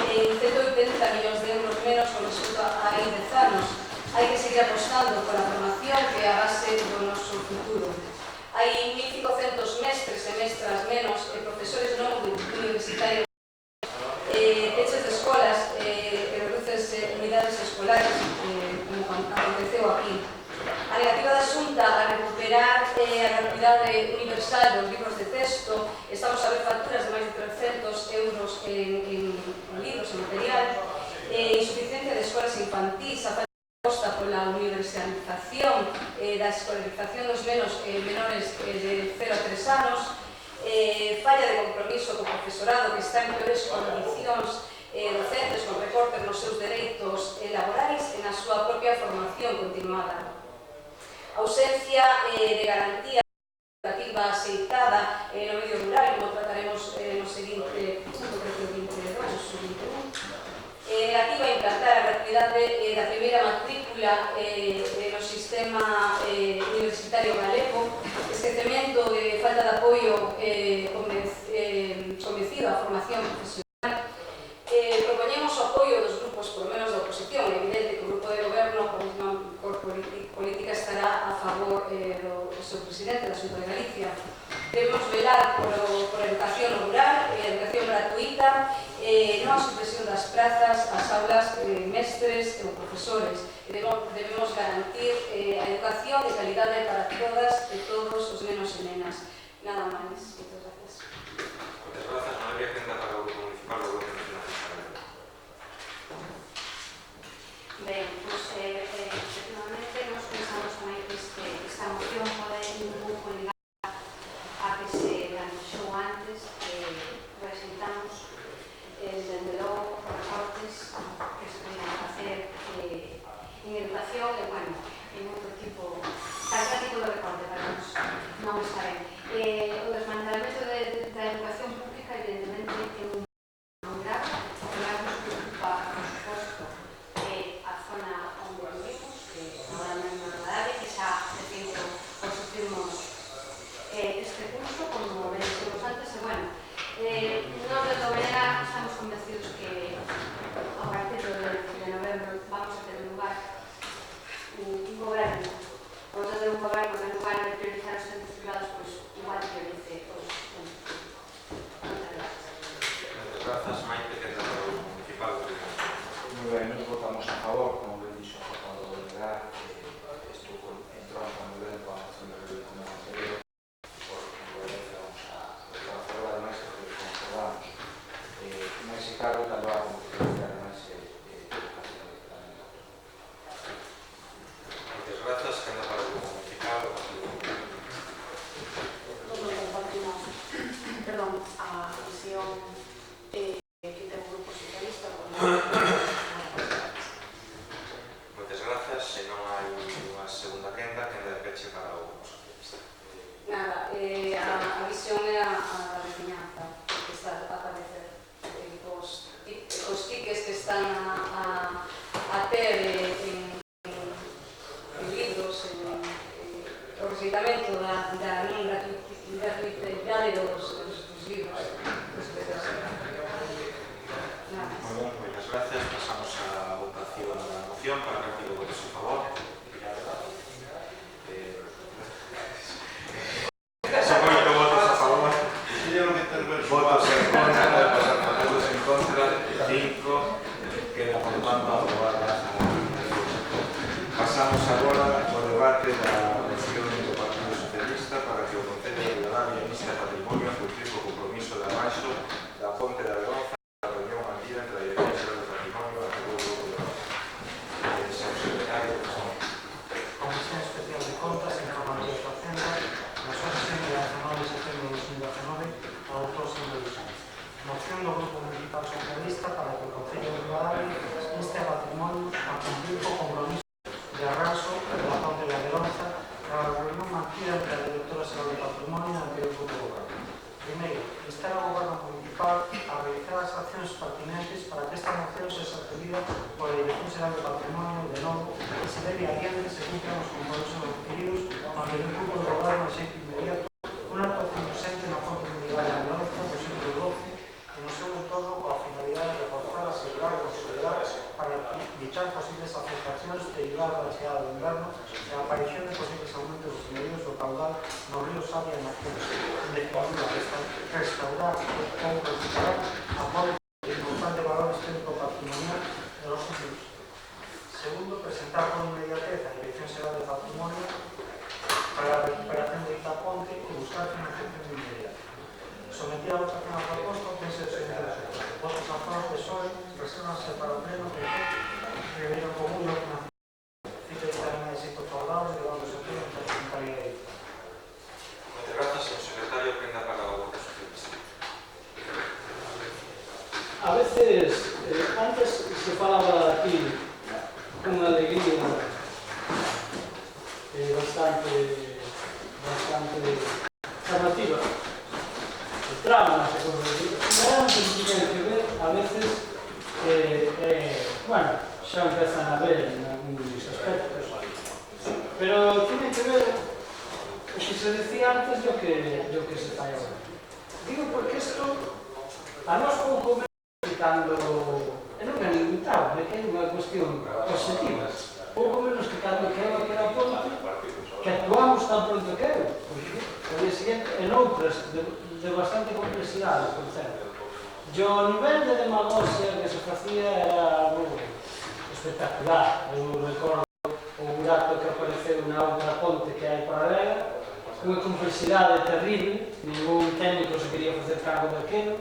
en 180 millóns de euros menos con respecto a hai 10 anos. Hai que seguir apostando por a formación que é a base do noso futuro. Hai 1.500 mestres e mestras menos e profesores non universitarios, peches de escolas e reducense unidades escolares, como aconteceu aquí. A negativa da Xunta a recuperar a gratuidade universal dos libros de texto, estamos a ver facturas de máis de 300 euros en libros e material, insuficiencia de escolas infantís, a aposta pola universalización da escolarización dos menores de 0 a 3 anos, falla de compromiso co profesorado que está en peores condicións docentes con recortes nos seus dereitos laborais e na súa propia formación continuada. Ausencia de garantía educativa aceitada no medio rural, como trataremos no seguinte punto, creo que o 22 ou 21. Negativa a implantar a gratuidade da primeira matrícula no sistema universitario galego, esquecemento de falta de apoio convencido á formación profesional. Propoñemos o apoio dos grupos, por lo menos da oposición. É evidente que o grupo de goberno por política estará a favor do seu presidente da Xunta de Galicia. Debemos velar por a educación rural, a educación gratuita, non a supresión das prazas, as aulas, mestres ou profesores. Debemos garantir a educación de calidade para todas e todos os nenos e nenas. Nada máis. Moitas gracias. Moitas grazas. Non había agenda para o Grupo Municipal do Bloque Nacionalista Galego. Ben, pois, efectivamente, nos pensamos tamén que esta moción pode ir un pouco ligada a que se anunció antes que presentamos dende logo os recortes que se podían facer en educación e, bueno, en outro tipo, calquera tipo de recorte para nos non está ben. O desmantelamento da educación pública, evidentemente, é un grave, que nos preocupa, por suposto, a zona onde vivimos, que agora mesmo na verdade, que xa de feito o sufrimos este curso, como ben dixemos antes, e bueno, nós de toda maneira estamos convencidos que a partir de novembro vamos a ter lugar un goberno, vamos a ter un goberno que en lugar de priorizar os centros privados, pois igual priorice os centros públicos. Moitas gracias. Moitas grazas, Maite, que é do Grupo Municipal do Río. Moi ben, nos votamos a favor, como ben dixo o portavoz do delegar, isto entrou moi ben coa acción de reducción do anterior, por coherencia vamos a votar a favor, ademais, porque concordamos. Mais se cargo, cando a competencia, ademais, educación tamén. Moitas grazas. Agenda para o Grupo Municipal do Partido Popular. Nos compartimos, perdón, a visión que ten o Grupo Socialista con Moitas grazas. Se non hai unha segunda quenda de peche para o Grupo Socialista. Nada, a visión é a veciñanza que está a aparecer, os tiques que están a ter en libros, o receitamento da non gratuidade dos libros. Nada máis. Moi ben, moitas grazas. Pasamos á votación da moción para que o votos a favor. Son 8 votos a favor, votos en contra, votos en contra, 5, queda por tanto aprobada. Pasamos agora ao debate da moción do Partido Socialista para que o Concello de Ribadavia emita patrimonio a cumprir co compromiso de abaixo da Ponte da Begonza da reunión mantida entre a Dirección Xeral do Patrimonio e o Grupo de Begonza. Señor secretario, Comisión Especial de Contas, Informativos da Hacienda, na súa sesión de 19 de setembro de 2019, adoptouse en revisión. Moción do Grupo Municipal Socialista para que o Concello de Ribadavia inste a patrimonio a cumprir co compromiso de arraso da Ponte da Begonza para a reunión mantida entre a Directora Xeral de Patrimonio e o anterior Grupo de Goberno. Primeiro, instar ao Goberno Municipal a realizar as accións pertinentes para que esta moción sexa atendida pola Dirección Xeral de Patrimonio de novo e se debe adiante se cumplan os compromisos adquiridos ante o Grupo de Goberno de xeito inmediato unha actuación urxente na posterioridade da chegada do inverno e a aparición de posibles aumentos dos medios do caudal no río Sabia e Macún. En definitiva, restaurar ou recuperar a modo de importante valor histórico patrimonial de los sitios. Segundo, presentar con inmediatez a Dirección Xeral de Patrimonio para a recuperación de esta ponte e buscar financiación de inmediato. Sometida a votación a proposta, pense o seguinte resultado. Votos a favor de PSOE, resérvanse para o pleno PP, Ribeiro Común e Financiación. Cita esta línea de xeitos favorables, levándose a pleno a centralidade. Moitas grazas, señor secretario, prenda para o voto socialista. A veces, antes se falaba aquí con alegría bastante llamativa. Tramas e cosas así. Pero que tiñan que ver, a veces, bueno, xa empezan a ver en algúns aspectos. Pero tiene que ver o que se decía antes do que se fai agora. Digo porque isto a nós pouco menos quitando, e non é ningún trago, é que é unha cuestión positiva. Pouco menos que cando quero aquela ponte, que actuamos tan pronto que eu, porque o día siguiente, en outras de bastante complexidade, por certo. O nivel de demagogia que se facía era algo espectacular. Eu recordo o burato que apareceu na outra ponte que hai paralela, unha complexidade terrible, ningún técnico se quería facer cargo daquilo.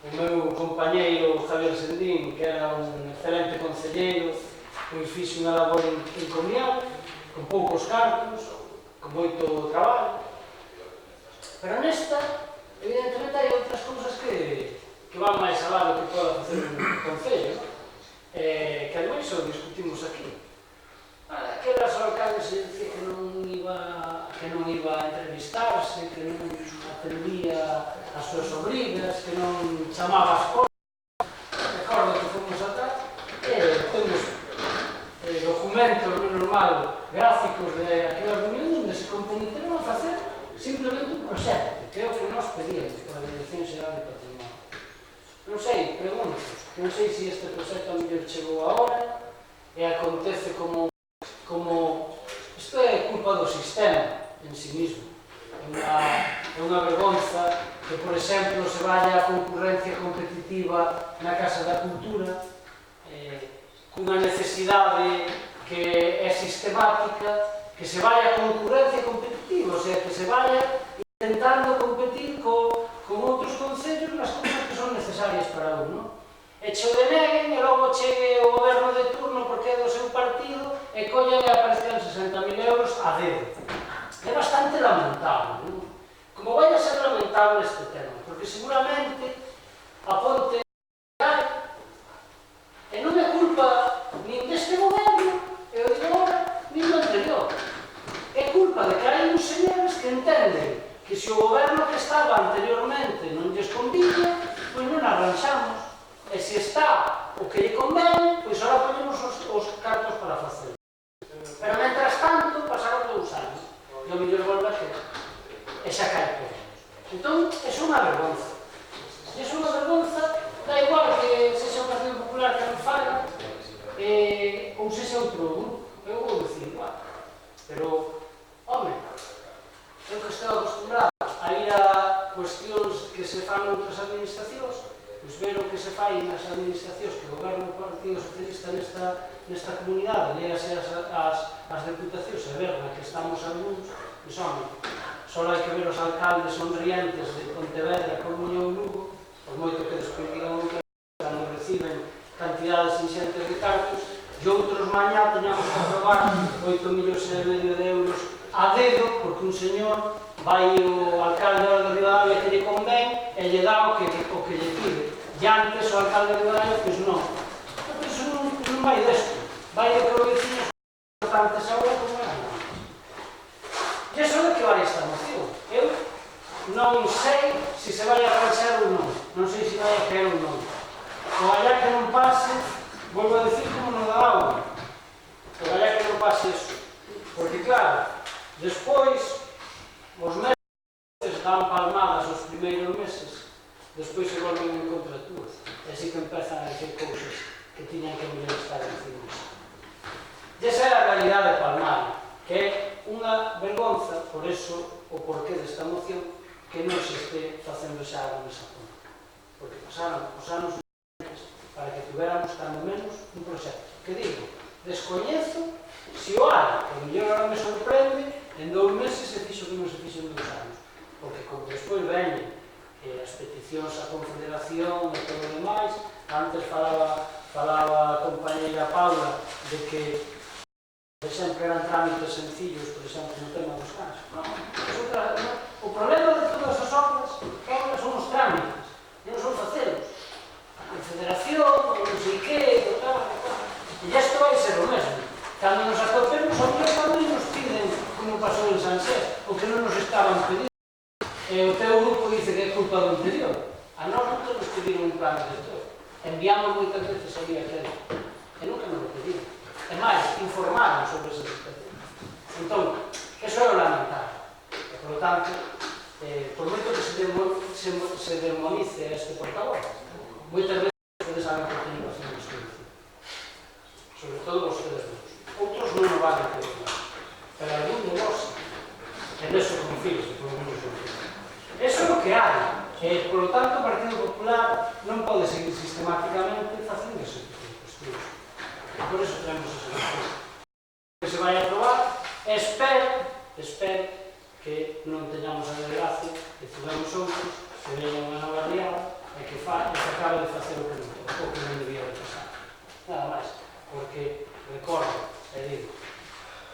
O meu compañeiro Javier Sendín, que era un excelente concelleiro, pois fixe unha labor encomiable, con poucos cargos, con moito traballo. Pero nesta, evidentemente, hai outras cousas que van máis alá do que poda facer un concello, que ademais o discutimos aquí. Aquelas alcaldes se dicía que non iba a entrevistarse, que non atendía as súas obrigas, que non chamaba as cousas. Recordo que fomos atrás e temos documentos normal, gráficos de aquelas reunións onde se comprometeron a facer simplemente un proxecto, que é o que nós pedíamos para a Dirección Xeral de Patrimonio. Non sei, pregunto, non sei se este proxecto a mellor chegou agora e acontece como isto é culpa do sistema en si mismo. É unha vergonza que, por exemplo, se vaya a concurrencia competitiva na Casa da Cultura cunha necesidade que é sistemática, que se vaya a concurrencia competitiva, o sea, que se vaya intentando competir con outros concellos nas cousas que son necesarias para uno. E che o deneguen e logo chegue o goberno de turno porque é do seu partido e collen e aparecen 60.000 euros a dedo. É bastante lamentable, non? Como vai a ser lamentable este tema, porque seguramente a ponte cae e non é culpa nin deste goberno, e o de agora, nin do anterior. É culpa de que hai uns señores que entenden que se o goberno que estaba anteriormente non lles conviña, pois non arranxamos. E se está o que lle convén, pois ahora ponemos os cartos para facer. Pero, mentras tanto, pasaron 2 anos. E o mellor volve a ter. E xa cae todo. Entón, é unha vergonza. É unha vergonza, da igual que sexa o Partido Popular que non faga, ou sexa outro grupo. Eu vou dicir igual. Pero, home, eu que estou acostumbrado a ir a cuestións que se fan noutras administracións, pois ver o que se fai nas administracións que goberna o Partido Socialista nesta comunidade, léase as deputacións e ver na que estamos algúns, pois home, só hai que ver os alcaldes sonrientes de Pontevedra, Coruña ou Lugo, por moito que despois digan o que non reciben cantidades inxentes de cartos, e outros mañá teñamos que aprobar 8,5 millones de euros a dedo, porque un señor vai o alcalde de Ribadavia que lle convén e lle dá o que lle pide. E antes o alcalde de Ribadavia, pois non. Porque iso non vai desto. Vai o que o veciño importantes agora como é. E iso é o que vai esta moción. Eu non sei se se vai arranxar ou non. Non sei se vai a caer ou non. O allá que non pase, volvo a decir como non dá auga. O allá que non pase iso. Porque claro, despois os meses dan palmadas os primeiros meses, despois se volven en contra túas. E así que empezan a decir cousas que tiñan que mellor estar encima. E esa é vergonza, por eso, o porqué desta moción, que non se este facendo xa algo nesa punta. Porque pasaron os anos para que tuveramos, cando menos, un proxecto. Que digo, descoñezo se o hai, que mellor ahora me sorprende, en 2 meses se fixo que non se fixo en 2 anos. Porque como despois veñen as peticións á Confederación e todo o demais, antes falaba a compañeira Paula de que, por exemplo, eran trámites sencillos, por exemplo, no tema dos cans. O problema de todas as obras son os trámites, non son facelos. A Confederación, o non sei que, o tal. E isto vai ser o mesmo. Cando nos atopemos, ao mellor tamén nos piden, como pasou en Sansés, o que non nos estaban pedindo. O teu grupo dice que é culpa do anterior. A nós nunca nos pediron un plan director. Enviamos moitas veces a vía crédito. E nunca nos lo pediron. E máis, informaron sobre esas situaciones. Entón, eso é o lamentable. E, por lo tanto, por moito que se demonice este portavoz, moitas veces ustedes saben que teñen bastante desconocido. Sobre todo vostedes dos. Outros non o van a pedir máis. Pero algún de vos, en eso confío, por lo menos confío. Eso é o que hai. Por lo tanto, o Partido Popular non pode seguir sistemáticamente facendo ese tipo de cuestións. Por eso tenemos ese discurso. Que se vai a aprobar, espero que non teñamos a desgracia que tivemos outros, que veñan unha nova riada e que acabe de facer o que non debía de pasar. Nada máis, porque, recordo, e digo,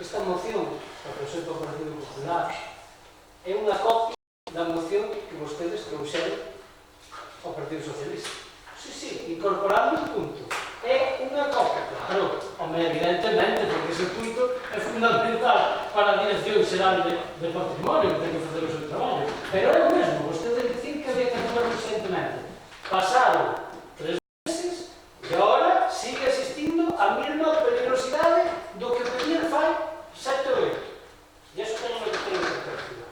esta moción que presenta o Partido Popular é unha copia da moción que vostedes trouxeron ao Partido Socialista. Sí, incorporando un punto. É unha copia, claro, evidentemente, porque ese punto é fundamental para a Dirección Xeral de Patrimonio, que ten que facer o seu traballo. Pero é o mesmo, vostedes dicir que había que actuar urgentemente. Pasaron 3 meses e agora sigue existindo a mesma peligrosidade do que pedían fai 7 ou 8. E iso teño que ter en perspectiva.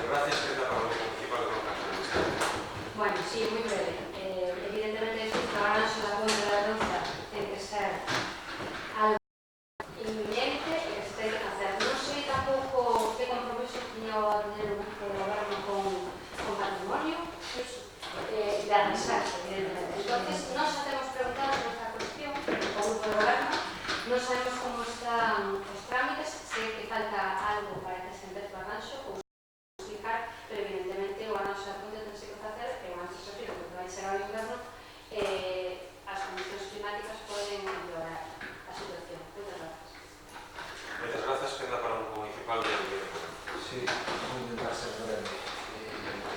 Gracias, Greta, para o principal de colocación. Bueno, sí, moi breve. Evidentemente, decir que a anxo da Ponte da Lanza ten que ser algo inminente e que se ten que facer. Non sei tampouco que compromiso tiña o goberno con patrimonio de anexarse, evidentemente. Entonces, nós xa temos preguntado nesta cuestión ao grupo de goberno, non sabemos como están os trámites, sei que falta algo para que se empece o anexo, ou explicar, pero evidentemente o anexo da Ponte ten que facer, e o anexo se firo, porque vai ser ao inverno, as condicións climáticas poden empeorar a situación. Moitas gracias. Moitas gracias, Greta, para o grupo municipal de Viveiro. Sí, vou intentar ser breve.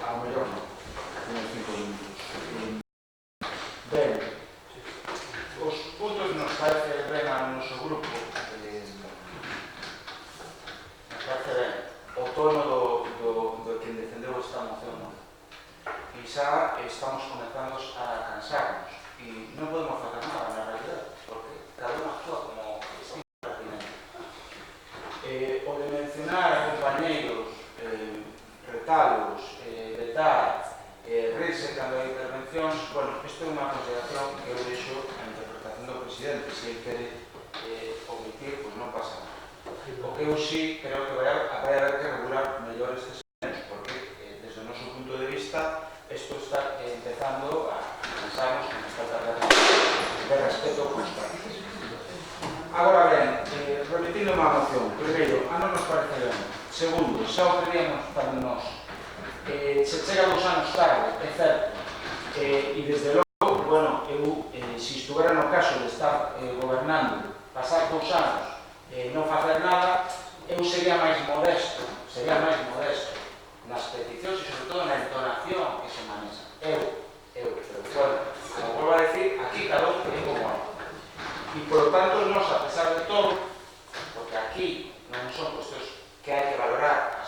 Ao mellor non, teño 5 minutos. Ben, os puntos nos parece ben ao noso grupo. Nos parece ben o tono do que defendeu esta moción, non? Quizá estamos comenzando a cansarnos e non podemos facer nada na realidade, porque cada un actúa como estime pertinente. O de mencionar a compañeiros, retalos, vetar, rirse cando hai intervencións, bueno, isto é unha consideración que eu deixo a interpretación do presidente. Se ele quere omitir, pois non pasa nada. O que eu sí creo que vai haber que regular mellor estes elementos, porque desde o noso punto de vista isto está empezando a pensarnos que nos falta de respeto constante. Agora ben, repetindo unha moción, primeiro, a non nos parece ben. Segundo, xa o queríamos tamén nós. Se chega 2 anos tarde, é certo, e desde logo, bueno, eu, se estuvera no caso de estar gobernando, pasar 2 anos non facer nada, eu sería máis modesto nas peticións e sobre todo na entonación que se manexa. Pero, bueno, como volvo a decir, aquí cada un ten como é. E, por lo tanto, nós, a pesar de todo, porque aquí non son cuestións que hai que valorar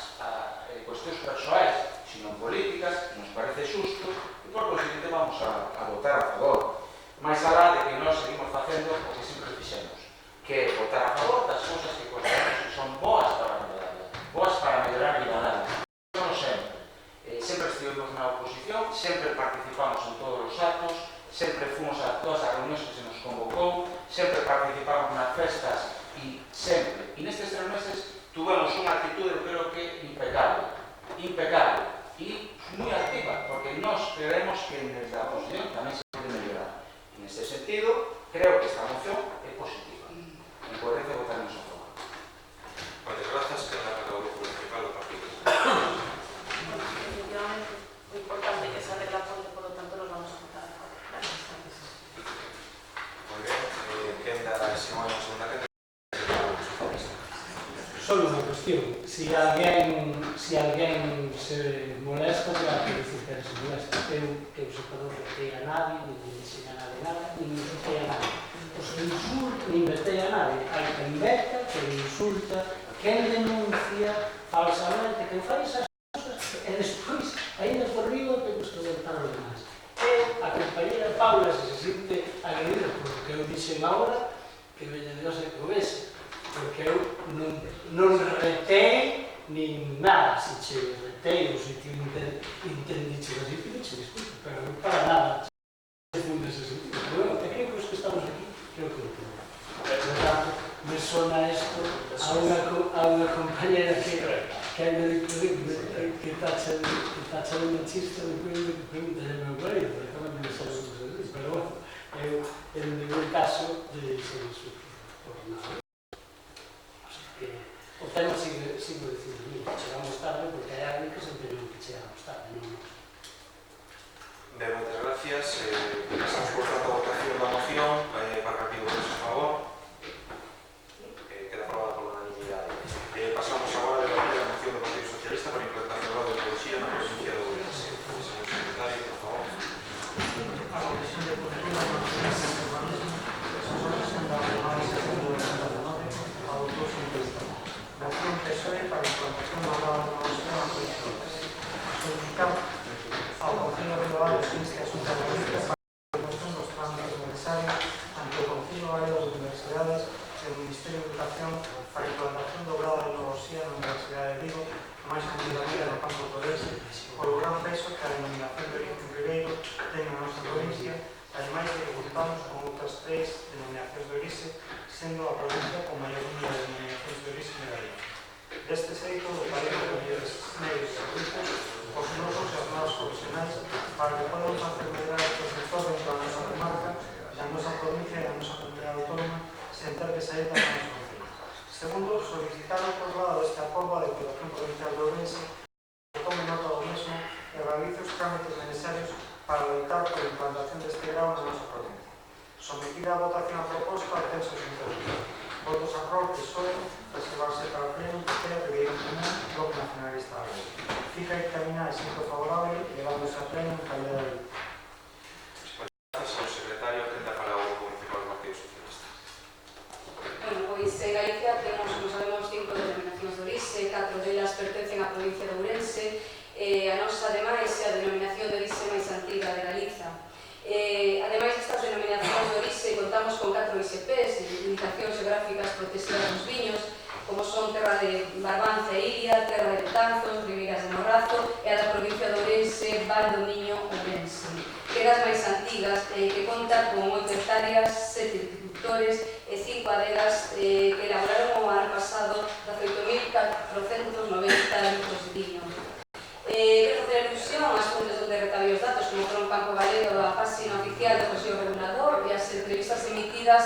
cuestións persoais, sino políticas, nos parece xusto, e por consiguiente vamos a votar a favor. Mais alá de que nós seguimos facendo o que sempre fixemos, que é votar a favor das cousas que consideramos que son boas para mellorar Ribadavia. Non sempre. Sempre estivemos na oposición, sempre participamos en todos os actos, sempre fomos a todas as reunións que se nos convocou, sempre participamos nas festas e sempre. E nestes 3 meses tuvemos solo unha cuestión. Si alguén se molesta, terá que dicir que se molesta. Eu sepa non vetei a nadie, nin dixen a nadie nada, nin insultei a nadie. Os insultos, nin vetei a nadie. Hai quen veta, quen insulta, quen denuncia falsamente, quen fai esas cosas, e despois, ainda por riba, temos que aguantar os demais. A compañera Paula, se sinte agredida por lo que eu dixen agora, que veña Dios e que o vexe, porque eu non retei nin nada. Se che retei ou se te entendiche así, pediche disculpa, pero non para nada funde ese sentido. Pero é que os que estamos aquí creo que o entendo. Por tanto, me sona isto a unha compañera que tacha de machista depois de que pregunta a meu marido, porque tamén me sabe o que se dice, pero bueno, eu en ningún caso de ser insulto por nada. O tema sigo dicindo, chegamos tarde porque hai alguén que se enteneu que chegamos tarde, non? Ben, moitas gracias. Pasamos por tanto a votación da moción para partido votos a favor. Queda aprobada por unanimidade. Pasamos agora a debatir a moción do Partido Socialista para a implantación da tecnoloxía na provincia de Ourense. Señor secretario, por favor. A Comisión de Cultura, Conocimiento y Urbanismo, presenta a análise do adoptou su texto. Moción PSOE para a implantación da tecnoloxía na provincia de Ourense. Solicitar ao Concello Regional de Ciencia e Sustentabilidade para a promoción dos trámites necesarios ante o Concello Galego de Universidades e o Ministerio de Educación para a implantación do grado de tecnoloxía na Universidade de Vigo, máis concretamente no campo de Ourense, polo gran peso que a denominación de origen ribeiro ten na nosa provincia, ademais de que contamos con outras 3 denominacións de orixe, sendo a provincia con maior número de denominacións de orixe negativa. Deste xeito, dotaremos de mellores medios de servicios os nosos e as novas profesionais para que podan facer mellorar este sector dentro da nosa comarca, da nosa provincia e da nosa comunidade autónoma, sen ter que sair da nosa provincia. Segundo, solicitar o traslado deste acordo á Deputación Provincial de Ourense que tome nota do mesmo e realice os trámites necesarios para loitar por a implantación deste grau na nosa provincia. Sometida a votación a proposta, atensos internos. Votos a prol PSOE, reservarse para o pleno, Terceira, Ribeiro Común, Bloque Nacionalista Galego. Fica dictaminada e sinto favorable, levándose a pleno en calidad de lei. Gracias, señor secretario. Atenta para o Grupo Municipal do Partido Socialista. Bueno, pois en Galicia temos, como sabemos, 5 denominacións de orixe, 4 delas pertencen á provincia de Ourense, a nosa, ademais, é a denominación de orixe máis antiga de Galiza. Ademais destas denominacións de orixe, contamos con 4 ISPs, indicacións geográficas protegidas dos viños, como son Terra de Barbanza e Iria, Terra de Betanzos, Ribeiras de Morrazo e a da provincia de Ourense, Val do Miño, Ourense, que é das máis antigas, que conta con 8 hectáreas, 7 viticultores e 5 adegas que elaboraron o ano pasado 18.490 litros de viño. Quero facer alusión ás fontes onde recabei os datos, como foron Campo Galego, a página oficial do Consello Regulador e as entrevistas emitidas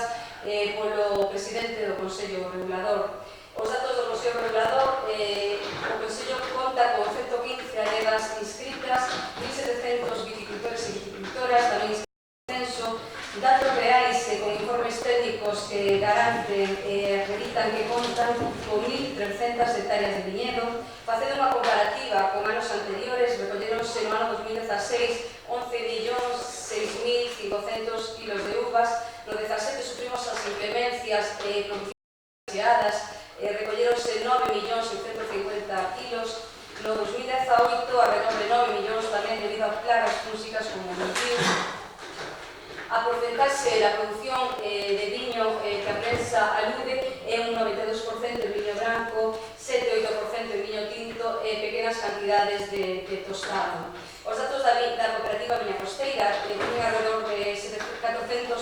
polo presidente do Consello Regulador. Os datos do Consello Regulador, o Consello conta con 115 adegas inscritas, 1.700 viticultores e viticultoras, tamén censo, datos reais con informes técnicos que garanten e acreditan que contan con 1.300 hectáreas de viñedo. Facendo unha comparativa con anos anteriores, recolleronse no ano 2016 11.6.500 kilos de uvas, no 17 sufrimos as inclemencias pronunciadas, recolleronse 9.650 kilos, no 2018 alrededor de 9 millóns tamén debido a plagas fúngicas como o mildiu. A porcentaxe da produción de viño que a prensa alude é un 92% de viño branco, 7-8% de viño tinto e pequenas cantidades de tostado. Os datos da cooperativa Viña Costeira teñen alrededor de 485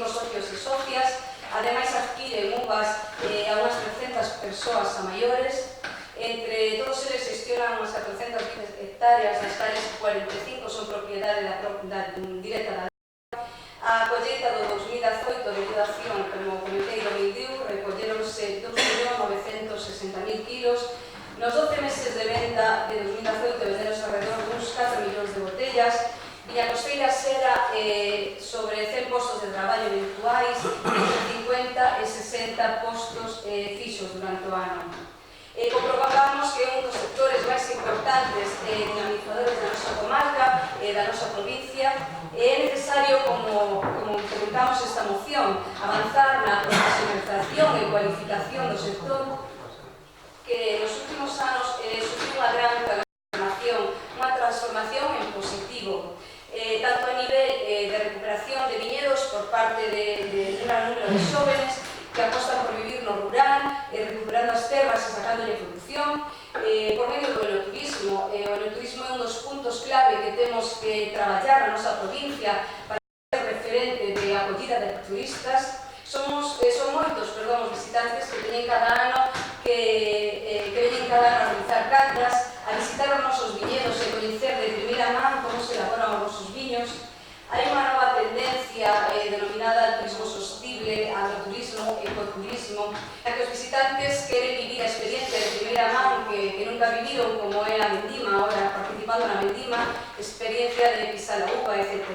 socios e socias, ademais adquiren uvas a unhas 300 persoas a maiores. Entre todos eles gestionan unhas 420 hectáreas, das cales 45 son propiedade directa da. A colleita do 2018 debido a acción, como comentei, do mildiu, recolleronse 2.960.000 kilos. Nos 12 meses de venta de 2018 venderonse alrededor duns 4 millóns de botellas e Viñacosteiras era sobre 100 postos de traballo virtuais, entre 50 e 60 postos fixos durante o ano. Comprobamos que é un dos sectores máis importantes dinamizadores da nosa comarca, da nosa provincia, e é necesario, como comentamos esta moción, avanzar na profesionalización e cualificación do sector, que nos últimos anos sufriu unha gran transformación en positivo, tanto a nivel de recuperación de viñedos por parte de un gran número de xóvenes que apostan por vivir no rural, recuperando as terras e sacándolle produción, por medio do enoturismo. O enoturismo é un dos puntos clave que temos que traballar na nosa provincia para ser referente de acollida de turistas. Son moitos os visitantes que veñen cada ano a realizar cartas, a visitar os nosos viñedos e coñecer de primeira man como se elaboran os nosos viños. Hai unha nova tendencia denominada turismo sostible, agroturismo, ecoturismo, na que os visitantes queren vivir a experiencia de primeira man que nunca viviron, como é a vendima, ahora participando na vendima, experiencia de pisar a uva, etc.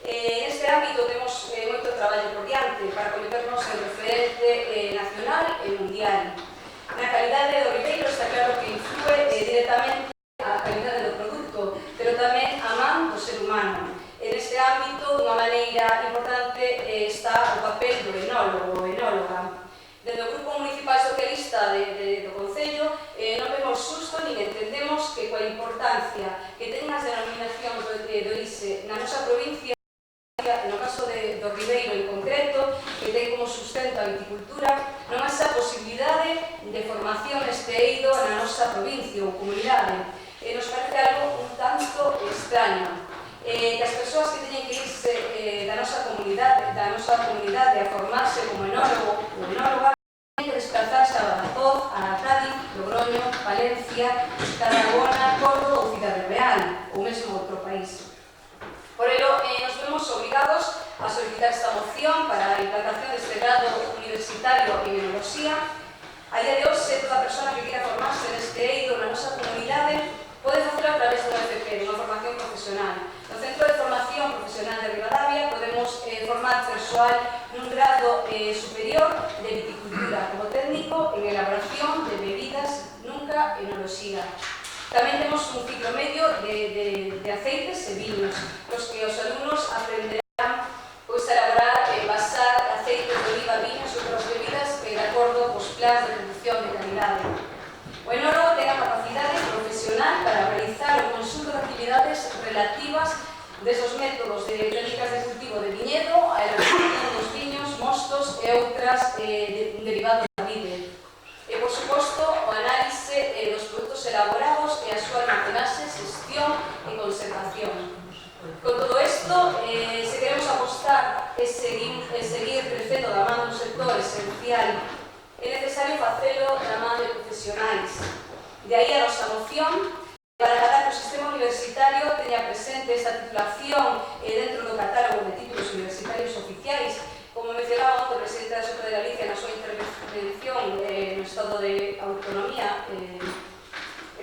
Neste ámbito temos moito traballo por diante para converternos en referente nacional e mundial. Na calidade do ribeiro está claro que influe directamente a calidade do produto, pero tamén a man do ser humano. En este ámbito, dunha maneira importante, está o papel do enólogo ou enóloga. Desde o Grupo Municipal Socialista do Concello non vemos susto nin entendemos que coa importancia que ten as denominacións do ISE na nosa provincia, no caso do ribeiro en concreto, que ten como sustento a viticultura, non hai esa posibilidade de formación este eido na nosa provincia ou comunidade. Nos parece algo un tanto extraño. Que as persoas que teñen que irse da nosa comunidade a formarse como enólogo ou enóloga teñen que desplazarse a Badajoz, a Cádiz, Logroño, Valencia, Tarragona, Córdoba ou Cidade Real ou mesmo outro país. Por ello, nos vemos obligados a solicitar esta moción para a implantación deste grado universitario en enoloxía. A día de hoxe, toda persoa que quiera formarse neste eido na nosa comunidade pode facelo a través dunha FP, dunha formación profesional. No Centro de Formación Profesional de Ribadavia podemos formar persoal nun grado superior de viticultura como técnico en elaboración de bebidas, nunca enoloxía. Tamén temos un ciclo medio de aceites e viños, nos que os alumnos aprenderán a elaborar e envasar aceites de oliva, viños e outras bebidas de acordo cos plans de producción de calidade. O enólogo ten a capacidade profesional para realizar o conxunto de actividades relativas desde os métodos de técnicas de cultivo de viñedo, a elaboración dos viños, mostos e outras derivados da vide. E, por suposto, o análise dos produtos elaborados e a súa almacenaxe, xestión e conservación. Con todo isto, se queremos apostar e seguir crecendo da man dun sector esencial, é necesario facelo da man de profesionais. De aí a nosa moción para cada que o sistema universitario teña presente esta titulación dentro do catálogo de títulos universitarios oficiais, como mencionaba o presidente da Xunta de Galicia na súa intervención no estado de autonomía,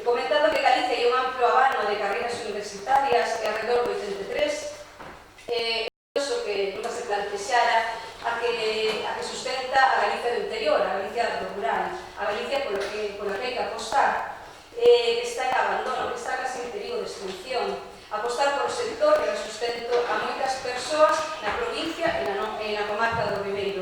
comentando que Galicia hai un amplio abano de carreiras universitarias e alrededor do 83, eso que nunca se plantexara a que sustenta a Galicia do interior, a Galicia rural, a Galicia pola que hai que apostar, que está en abandono, que está casi en perigo de extinción. Apostar por o sector que dá sustento a moitas persoas na provincia e na comarca do Ribeiro.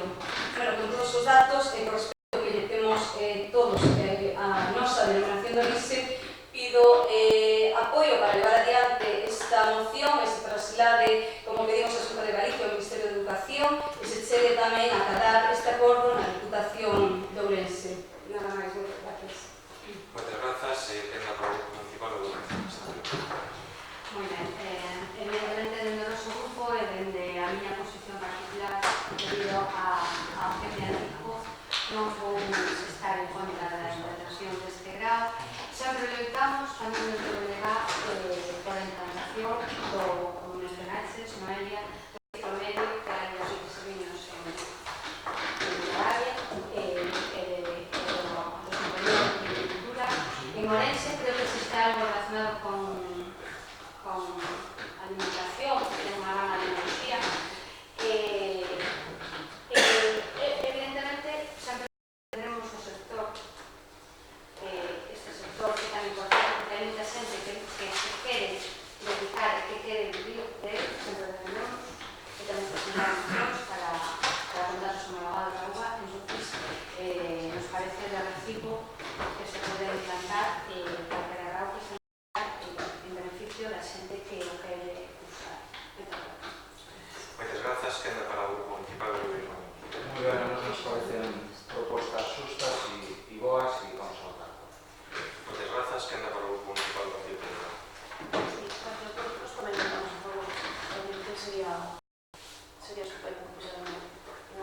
Bueno, con todos os datos e por respecto que lle temos todos a nosa denominación do ISE, pido apoio para levar adiante esta moción e se traslade, como pedimos a Xunta de Galicia, ao Ministerio de Educación, e se chegue tamén a acadar este acordo na Diputación de Ourense. Nada máis, moitas gracias. Moitas grazas, ten a palabra municipal do Moi ben, evidentemente dende o noso grupo e dende a miña posición particular debido ao que me dedico non vou estar en contra da implantación deste grau. Sempre loitamos tamén dentro do legal por a implantación do, como mencionaxes, Noelia, do ciclo medio que hai os viños en Ribadavia e do superior de agricultura. En Ourense creo que existe algo relacionado con alimentación recibo que se pode implantar calquera grau que se en beneficio da xente que o quere usar. Moitas grazas, quenda para o Grupo Municipal de Viveiro. Moi ben, a nos parecen propostas justas e boas e vamos a votar. Moitas grazas, quenda para o Grupo Municipal de Viveiro. Nos comentamos, por favor, que sería estupendo que puseran en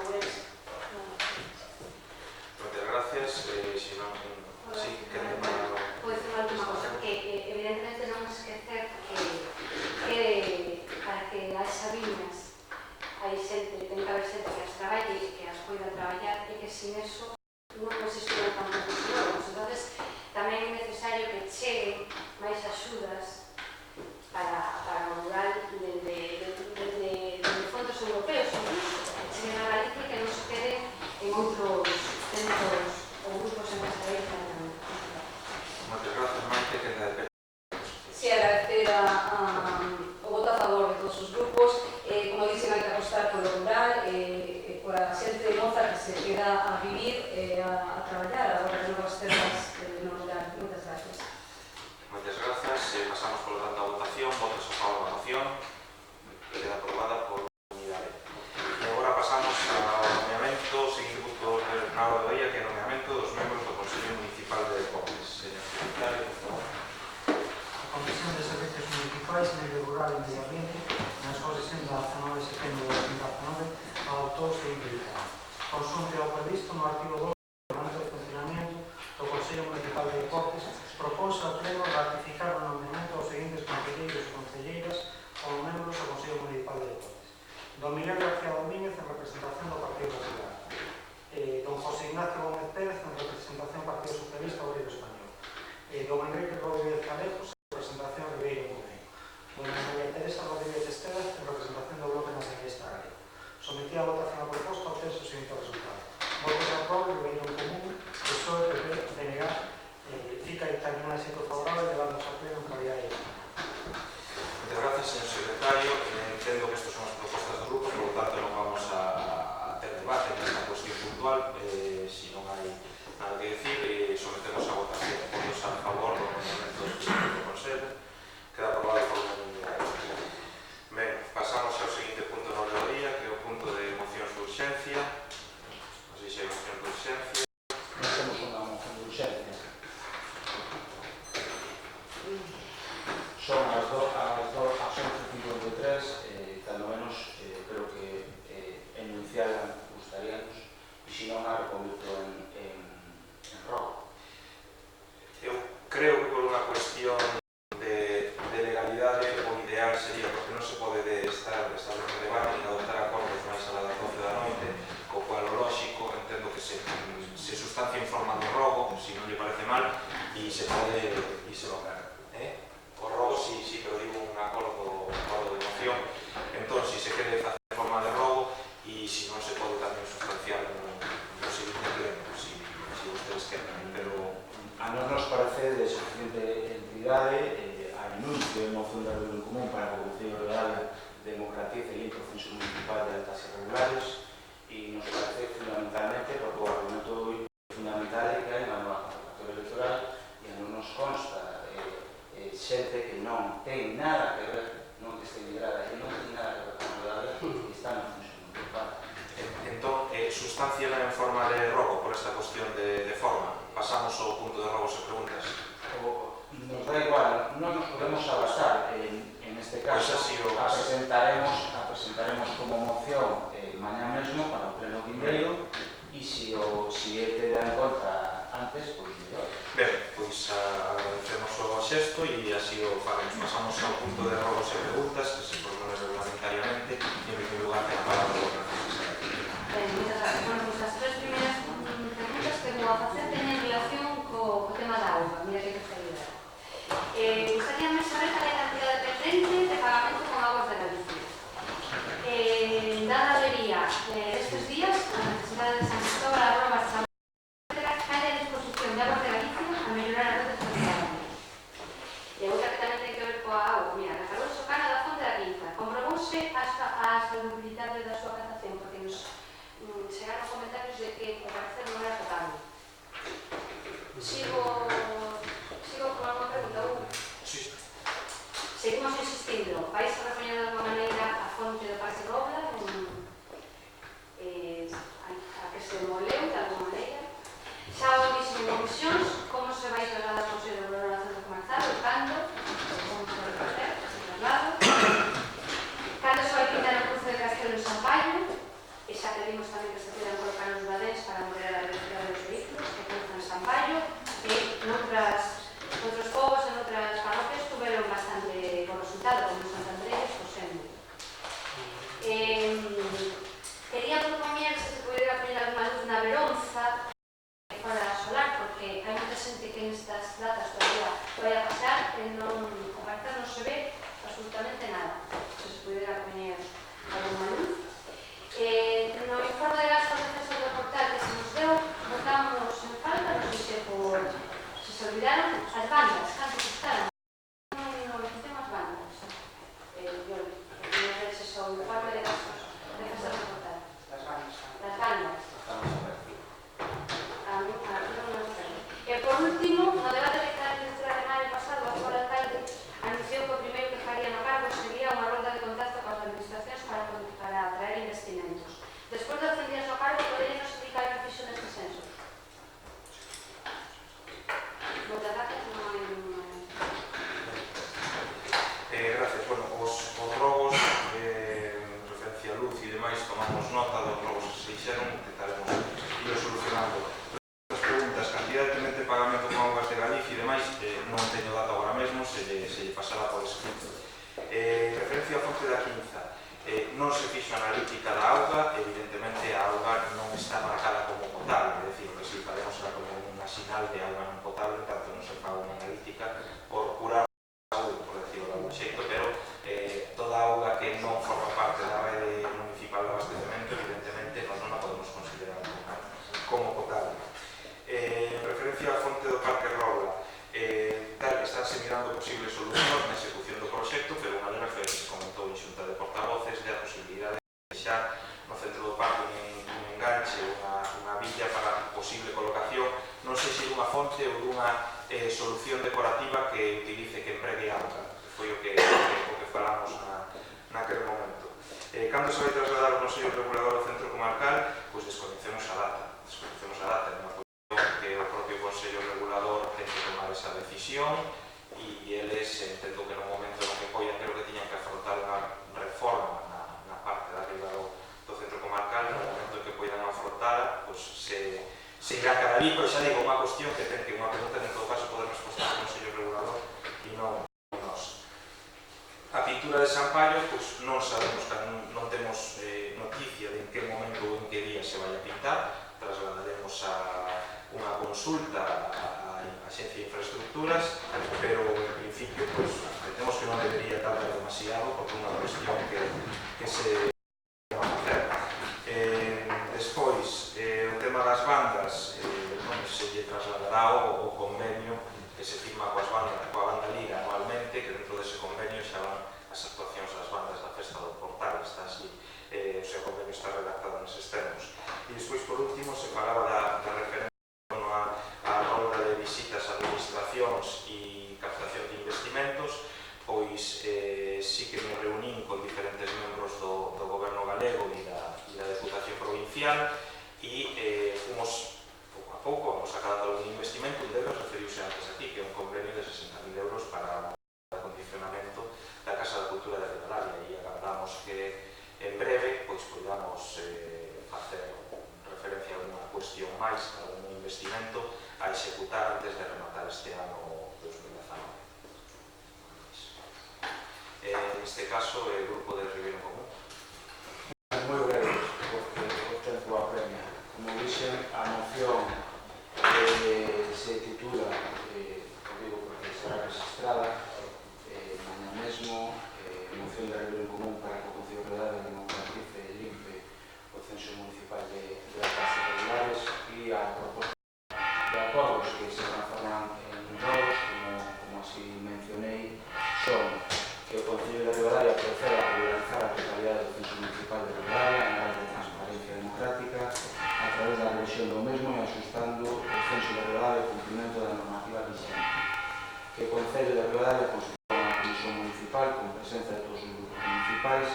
Ourense. Moitas gracias, se non... Sí, quenda para... Vou dicir unha última cosa, que evidentemente non esquecer que para que haxa viñas hai xente, ten que haber xente que as traballe e que as poida traballar e que sin eso non consistirán tampouco os novos. Entonces, tamén é necesario que cheguen máis axudas para o rural desde fondos europeos, incluso, que cheguen a Galicia e que non se queden en outros centros ou grupos empresariais. Moitas grazas, Maite, quenda de Sí, agradecer o voto a favor de todos os grupos. Como dicen, hai que apostar polo rural, por a xente moza que se queda a vivir a traballar agora en novas terras no rural. Moitas gracias. Moitas grazas, pasamos polo tanto a votación, votos a favor da moción, queda aprobada por unidade. E agora pasamos ao nomeamento, seguinte punto na hora do día, que é o nomeamento dos membros do Consello Municipal de Deportes. Señor secretario, por favor. A Comisión de Servicios Municipais, Medio Rural e Medio Ambiente, na súa sesión de 19 de setembro de 2019, adoptou o seguinte dictamen. Consunte ao previsto no artigo 2 do Reglamento de Funcionamiento do Consello Municipal de Deportes, propónse ao Pleno ratificar o nomeamento aos seguintes concelleiros e concelleiras como membros do Consello Municipal de Deportes. Don Miguel García Domínguez, en representación do Partido Popular. Don José Ignacio Gómez Pérez, en representación do Partido Socialista Obrero Español. Don Enrique Rodríguez Calejos, en representación de Ribeiro Muneiro. Dona María Teresa Rodríguez Estevez, en representación do Bloque Nacionalista Galego. Sometí a votación a proposta ao ter o seguinte resultado. Votos a favor, Ribeiro Común, PSOE, PP, PNG, fica determinada xeito favorable, levándose a pleno en calidad de Moitas gracias, señor secretario. Entendo que estas son as propostas do grupo, por lo tanto non vamos a ter debate nesta cuestión puntual. Se non hai nada que decir, sometemos a votación. Votos a favor do nomeamento do presidente do Consello. Queda aprobado por unanimidade. Ben, pasamos ao seguinte punto no do día, que é o punto de mocións de urxencia. Non sei se hai mocións de urxencia. Non temos unha moción de urxencia. Son as 11:53, cando menos creo que enunciada gustaríanos, e se non a reconvirto en rogo. Eu creo que por unha cuestión de legalidade o ideal sería, porque non se pode estar en debate ni adoptar acordos máis a las 12 da noite, co cual o lóxico entendo que se sustancia en forma de rogo, se non lle parece mal, e se pode e se logra. O rogo si, pero digo un acordo de moción, entón si se quere facer en forma de rogo e se non se pode tamén sustanciar no seguinte pleno, si ustedes queren, pero a nos parece de suficiente entidade a anuncio de moción da Reunión Común para que o Concello de Área democratice e o proceso municipal de altas irregulares e nos parece fundamentalmente porque o argumento fundamental é que hai unha nova convocatoria electoral e non nos consta xente que non ten nada que ver, non que este migrada, que non ten nada que ver con a realidade que está na función municipal. Entón, sustancia en forma de rogo por esta cuestión de forma. Pasamos ao punto de robos e preguntas. Nos da igual, non nos podemos abastar en este caso, a presentaremos como moción mañá mesmo para o pleno quindeiro e se é ter en conta antes, pois mellor. Ben, pois agradecemos o xesto e así o faremos. Pasamos ao punto de robos e preguntas que se propone reglamentariamente e en primeiro lugar ten a palabra o profesor. Moitas gracias. Bueno, pois as tres primeiras preguntas que vou a facer teñen relación co tema da auga. Mira que casualidade. Gustaríame saber cal é a cantidade pendente de pagamento con Aguas de Galicia. Dada a avería destes días, a necesidade de San Cristóbal, a Roma, etcétera, cae a disposición de Aguas de Galicia a mellorar as redes sanitarias. E outra que tamén ten que ver coa auga. Mira, reparouse o cano da fonte da Pinza. Comprobouse a salubridade da súa catación, porque nos chegaron comentarios de que o parecer non era potable. noutros povos e noutras parroquias tuveron bastante bo resultado, como Sant Andrés e Josendo. Quería propoñer se pudera poñer alguna luz na Veronza para solar, porque hai moita xente que nestas datas todavía vai a pasar e non, o parecer non se ve absolutamente nada. Se pudera poñer alguna luz. No informe de gasto de defensa do portal que se nos deu, votamos en falta, non sei se se olvidaron, as bandas, canto custaron. Non fixemos as bandas. Non vexe só o informe de gasto de defensa do portal. As bandas. E por último, no debate de candidatura de maio pasado, o actual alcalde anunciou que o primeiro que faría no cargo sería unha ronda de contacto coas administracións para atraer investimentos. Despois de 100 días no cargo, poderían nos indicar o que fixo neste senso. Moitas gracias, non hai ninguna. Gracias. Bueno, os robos, referencia a luz e demais, tomamos nota dos robos que se fixeron, intentaremos ir solucionando. As preguntas, cantidad de tenente pagamento con augas de Galicia e demais, non teño data agora mesmo, se lle pasará por escrito. Referencia a fonte da Quinza, non se fixo analítica da auga, evidentemente a auga non está marcada como potable, é dicir, que si faremos como unha sinal de auga non potable, tanto non se faga unha analítica por curar a saúde, por decirlo de algún xeito, pero toda a auga que non forma parte da rede municipal de abastecemento, evidentemente non a podemos considerar como potable. En referencia á fonte do Parque Robla, estánse mirando posibles solucións na execución do proxecto, pero unha delas foi que se comentou en xunta de portavoces de a posibilidade de deixar no centro do parque un enganche, unha villa para posible colocación, non sei se dunha fonte ou dunha solución decorativa que utilice, que empregue auga, que foi o que falamos naquele momento. Cando se vai trasladar o Consello Regulador ao centro comarcal, pois desconocemos a data, é unha cuestión que o propio Consello Regulador ten que tomar esa decisión e eles, entendo que no momento no que poian, creo que tiñan que afrontar unha reforma na parte de arriba do centro comarcal, no momento en que poidan afrontar, pois se irá cara ali, pero xa digo, unha cuestión que ten que unha pregunta en todo caso poder responder ao Consello Regulador e non nós. A pintura de San Paio, pois non sabemos, non temos noticia de en que momento ou en que día se vai a pintar, trasladaremos a unha consulta á Axencia de Infraestructuras, pero en principio pois, entendemos que non debería tardar demasiado porque é unha cuestión que se va a facer. Despois, o tema das bandas, se lle trasladará o convenio que se firma coa banda Liga anualmente, que dentro dese convenio xa van as actuacións das bandas da Festa do Portal, está así, o seu convenio está redactado neses termos. E despois, por último, se falaba da referencia a rolda de visitas a administracións e captación de investimentos, pois sí que me reunín con diferentes membros do goberno galego e da Deputación Provincial e fomos pouco a pouco, vamos acabando algún investimento, un deles referiuse antes aquí, que é un convenio de 60.000 euros para o acondicionamento da Casa da Cultura de Rivadavia e agardamos que en breve pois podamos facer referencia a alguna cuestión máis, a algún investimento a executar antes de rematar este ano 2019. Neste caso, o Grupo de Ribeiro Común. Moi breve, porque o tempo apremia. Como dixen, a moción se titula, o digo porque será registrada, mañá mesmo, moción de Ribeiro Común para que o Concello de Rivadavia democratice e limpe o Censo Municipal de las Casas Regulares e a proposta de acordos que se transforman en rolos, como así mencionei, son que o Concello de Rivadavia proceda a regularizar a totalidade do Censo Municipal de Rivadavia en aras de transparencia democrática a través da revisión do mesmo e axustando o Censo de Rivadavia ao cumprimento da normativa vigente. Que o Concello de Rivadavia constitua unha comisión municipal con presencia de todos os grupos municipais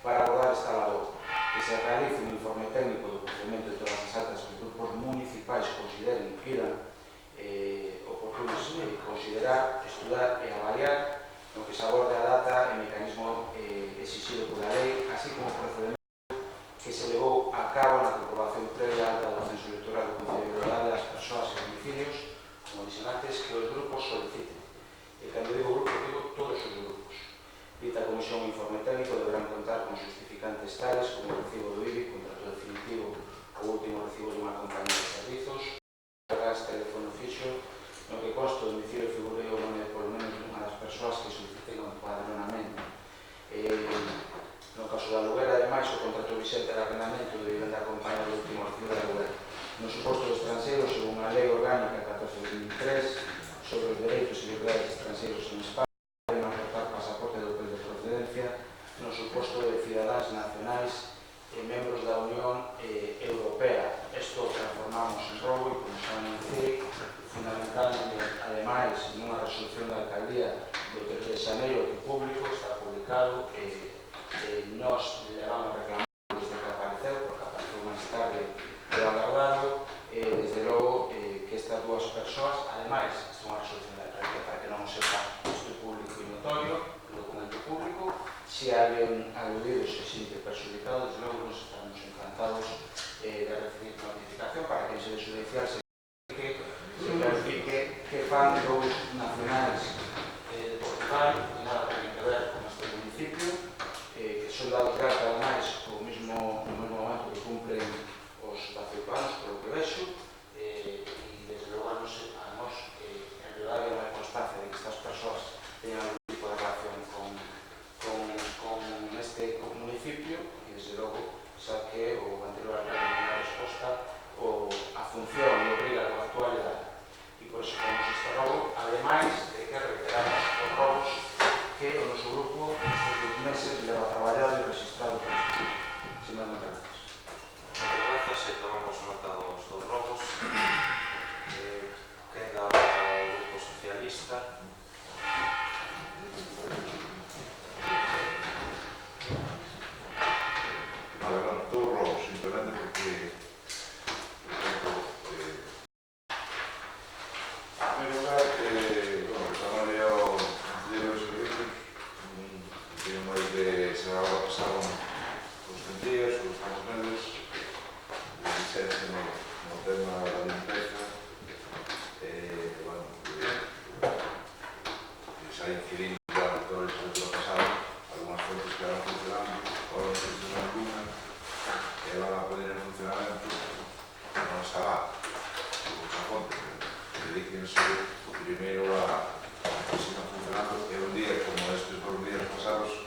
para abordar esta labor. Que se realice un informe técnico do procedimento de todas as actas que os grupos municipais consideren que eran oportunos considerar, estudar e avaliar, no que se aborde a data e mecanismo exigido pola lei, así como o procedimento que se levou a cabo na comprobación previa alta do censo electoral do Concello de Rivadavia das persoas e domicilios, como sin antes que os grupos soliciten. E cando digo grupo, digo todos os grupos. Dita comisión e informe técnico deberán contar con justificantes tales como o recibo do IBI, contrato definitivo ou último recibo de unha compañía de servizos, gas, teléfono fixo, no que consta o domicilio figure o nome de polo menos unha das persoas que soliciten o empadronamento. No caso da aluguer, ademais, o contrato vigente de arrendamento de vivenda acompañado do último recibo de aluguer. No suposto de estranxeiros, según a Lei Orgánica 14.2003 sobre os dereitos e liberdades estranxeiros en España, deben aportar pasaporte do país de procedencia no suposto de cidadáns nacionais e membros da Unión Europea. Isto transformamos en robo e, como xa anunciei, fundamentalmente, ademais, nunha resolución da alcaldía do 3 de xaneiro que público está publicado nos levamos reclamando desde que apareceu, porque apareceu máis tarde do agardado, desde logo que estas dúas persoas, ademais, isto é unha resolución da alcaldía para que non sepa isto público e notorio, o documento público, se alguén aludido se sinte perxudicado, desde logo nos estamos encantados de recibir notificación para que se judicial se verifique que fan dous nacionais de Portugal e nada ten que ver con este municipio, que son dados de alta ademais no mesmo momento que cumpren os 18 anos, polo que vexo, e desde logo a nos en realidad non hai constancia de que estas persoas teñan algún tipo de relación con este municipio e desde logo xa que o anterior alcalde na resposta a función e obriga a actualidade. E por iso temos este robo, ademais de que reiteramos os robos que o noso grupo estes 2 meses leva traballado e registrado con este grupo. Sin máis, moitas gracias. Moitas grazas e tomamos nota dos robos. Queda o Grupo Socialista. Adelantou o robo, simplemente porque en primeiro lugar, reclamaré ao Conselleiro de Servicios, que non máis de se agora pasaron os 20 días, os últimos meses, de licencia no tema da limpeza, que xa incidindo ya de todo isto do pasado, algunhas fontes que eran funcionando, ahora non funcionan ninguna, que van a poner en funcionamento, non estará, outra fonte, dedíquense primeiro a que sigan funcionando, e un día como estes 2 días pasados,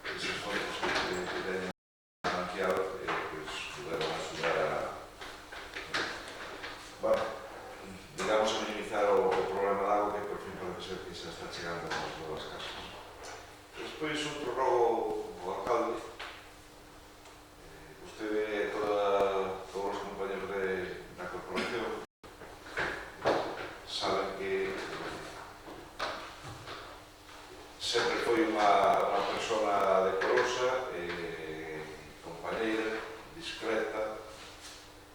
esas fontes que teñen financiado, puderon axudar a, digamos, a minimizar o problema de agua que por fin parece ser que se está chegando a todas as casas. Despois, outro robo o alcalde. Vostede e todos os compañeros da corporación saben que sempre foi unha persona decorosa, compañeira, discreta,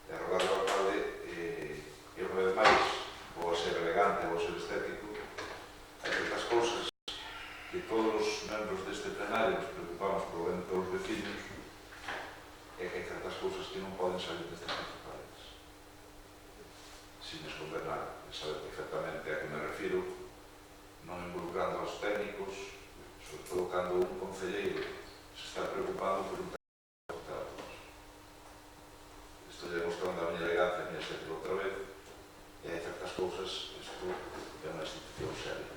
e arrogado ao alcalde, e unha vez máis, vou ser elegante, vou ser estético, hai certas cousas que todos os membros deste plenario nos preocupamos por ben todos os vecinos, e que hai certas cousas que non poden salir destas principales sin esconder nada. Sabe perfectamente a que me refiro, non involucrando aos técnicos, sobre todo cando un concelleiro se está preocupando por un técnico. Estou demostrando a miña elegancia, a miña xente outra vez, e hai certas cousas, isto é unha institución seria.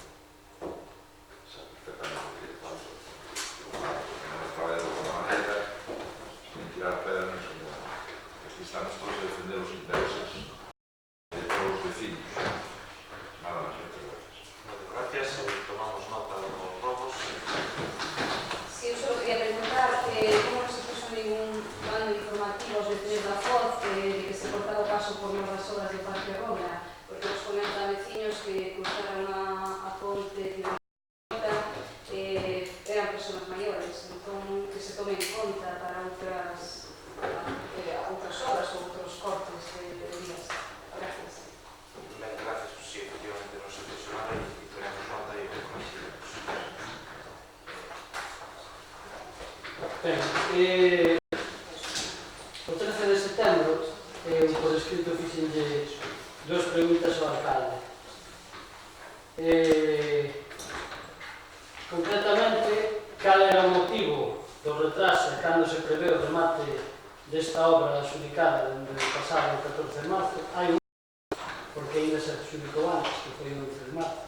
Sabe perfectamente que non traballa de outra maneira, sin tirar pedras, aquí estamos todos a defender os intereses de todos os vecinos. Nada máis, moitas gracias. Moitas gracias, tomamos nota dos robos. Sí, eu só quería preguntar como non se puso ningún bando informativo aos vecinos da Foz de que se cortaba o paso por novas obras de Parque Roura, porque nos comentan vecinos que cruzaron a ponte eran persoas maiores, entón que se tome en conta para outras obras ou outros cortes de vías. Gracias. Ben, gracias, pues sí, efectivamente non se fixo nada e tenemos nota e coincidimos. O 13 de setembro, por escrito, fixenlle 2 preguntas ao alcalde. Concretamente, cal era o motivo do retraso e cando se prevé o remate desta obra adxudicada dende o pasado 14 de marzo? Hai un porque ainda se adxudicou antes, que foi o 11 de marzo.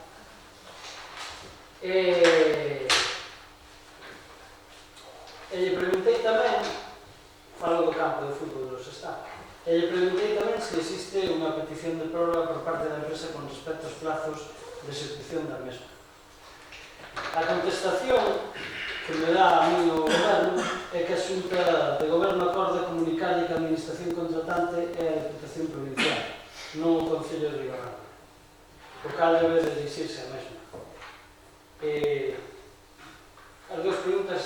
E lle preguntei tamén, falo do campo de fútbol dos Estados, e lle preguntei tamén se existe unha petición de prórroga por parte da empresa con respecto aos plazos de execución da mesma. A contestación que me dá a mí o Goberno é que a Xunta de Goberno acorde comunicarlle que a Administración contratante é a Diputación Provincial, non o Concello de Ribarralda, o cal debe de dirixirse a mesma. As dúas preguntas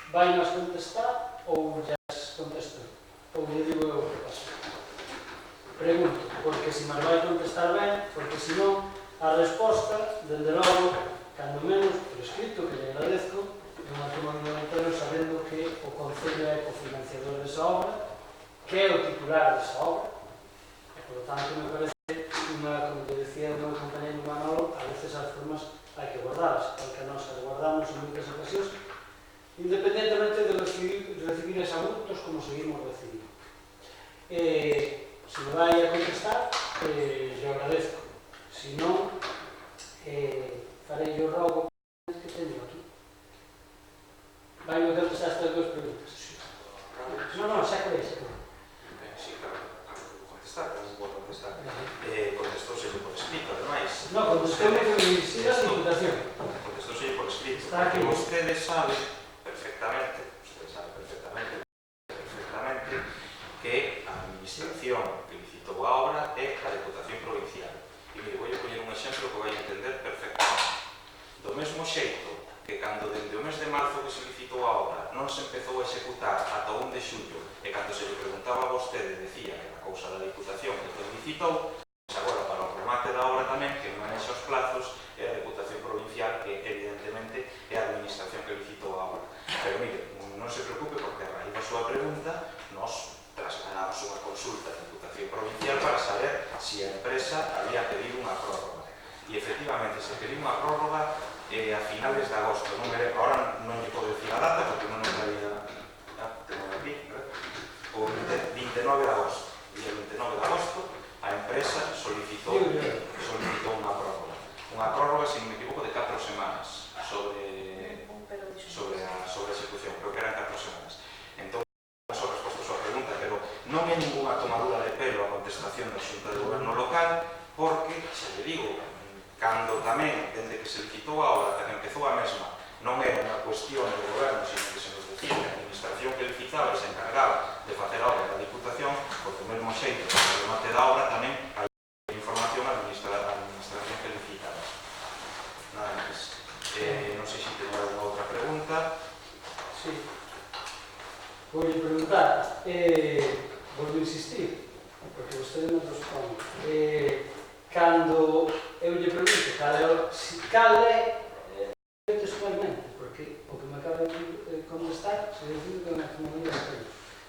vai nos contestar ou ya as contesto? Ou lle digo eu o que pasa? Pregunto, porque se me vai contestar ben, porque se non, a resposta, dende logo, cando menos, por escrito, que lle agradezco, é unha toma de momento sabendo que o Concello é cofinanciador desa obra, que é o titular desa obra, e, por lo tanto, me parece unha, como te decía o meu compañero Manolo, a veces as formas hai que guardarlas, porque nós as guardamos en moitas ocasións, independentemente de recibir exabruptos como seguimos recibindo. Se me vai a contestar, yo agradezco. Se non, farei o rogo que teño aquí. Vai me contestar estas duas preguntas. Non, xa que veis. Sí, claro, contestar, non vou contestar. Contestóuse por escrito, ademais. Non, contestoume que me dirixira a Diputación. Contestóuse por escrito. Está aquí. Vostedes saben perfectamente que a Administración que licitou a obra é a Diputación Provincial. E mire, vou poñer un exemplo que vai entender perfectamente. Do mesmo xeito que cando dende o mes de marzo que se licitou a obra non se empezou a executar ata o 1 de xullo e cando se lle preguntaba a vostede decía que era cousa da Diputación que todo licitou, agora para o remate da obra tamén que manexa os plazos é a Diputación Provincial que evidentemente é a Administración que licitou a obra. Pero mire, non se preocupe porque a raíz da súa pregunta nos trasladamos unha consulta da Diputación Provincial para saber se a empresa había pedido unha prórroga. E efectivamente se pediu unha prórroga a finales de agosto. Ahora non lle podo decir a data porque non nos había... Tengo aquí, o 29 de agosto. E el 29 de agosto a empresa solicitou unha prórroga. Unha prórroga, se non me equivoco, de 4 semanas sobre a execución. Creo que eran 4 semanas. Entón, son respostas a súa pregunta, pero non é ninguna tomadura de pelo a contestación da Xunta de Goberno local, porque, se le digo, cando tamén, dende que se licitou a obra, que empezou a mesma, non era unha cuestión do Goberno, sino que se nos decía que a Administración que licitaba e se encargaba de facer a obra da Diputación, porque o mesmo xeito que o remate da obra tamén hai información á Administración que licitaba. Nada máis. Non sei se teño alguna outra pregunta. Sí. Vou preguntar, vou insistir, porque vostede non responde. Cando eu lle pregunto cal é textualmente, porque o que me acaba de contestar se decide que me diga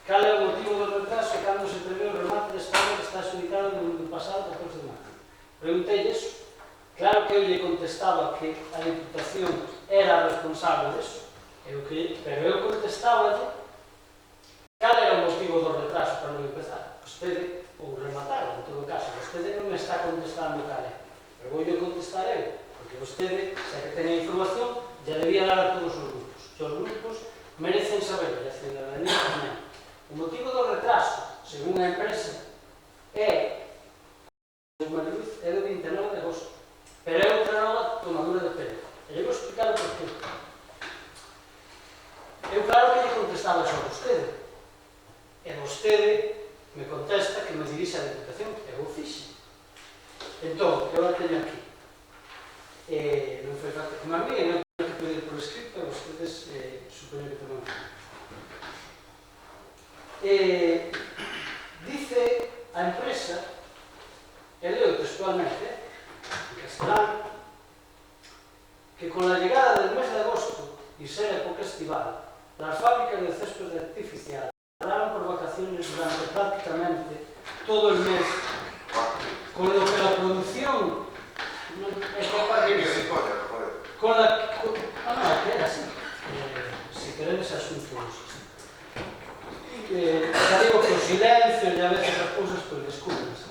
cal é o motivo do retraso e cando se prevé o remate desta obra que está adxudicado no pasado 14 de marzo. Preguntei iso. Claro que eu lle contestaba que a Diputación era responsable disso, pero eu contestaba cal era o motivo do retraso para non empezar. Vostede, ou rematar, en todo caso, vostede non me está contestando cal é, pero vou contestar eu, porque vostede, xa que ten a información, ya debía dar a todos os grupos. Os grupos merecen saber, e a ciudadanía tamén. O motivo do retraso, según a empresa, é do 29 de agosto, pero é outra nova tomadura de pelo. E eu vou explicar o porqué. Eu claro que lle contestaba só a vostede, e vostede me contesta que me dirixe a Diputación, e eu fixe. Entón, eu a teño aquí. Non foi falta como a mí, non teño que pedir por escrito, a vostedes supoño que tamén. Dice a empresa, e leo textualmente, en castelán, que con la llegada del mes de agosto y ser época estival, las fábricas de césped artificial cerraron por vacaciones durante prácticamente todo el mes, con lo que la producción es capaz de que era así. Se queredes asuntos. Ya digo que o silencio e a veces as cousas pues descúbrense.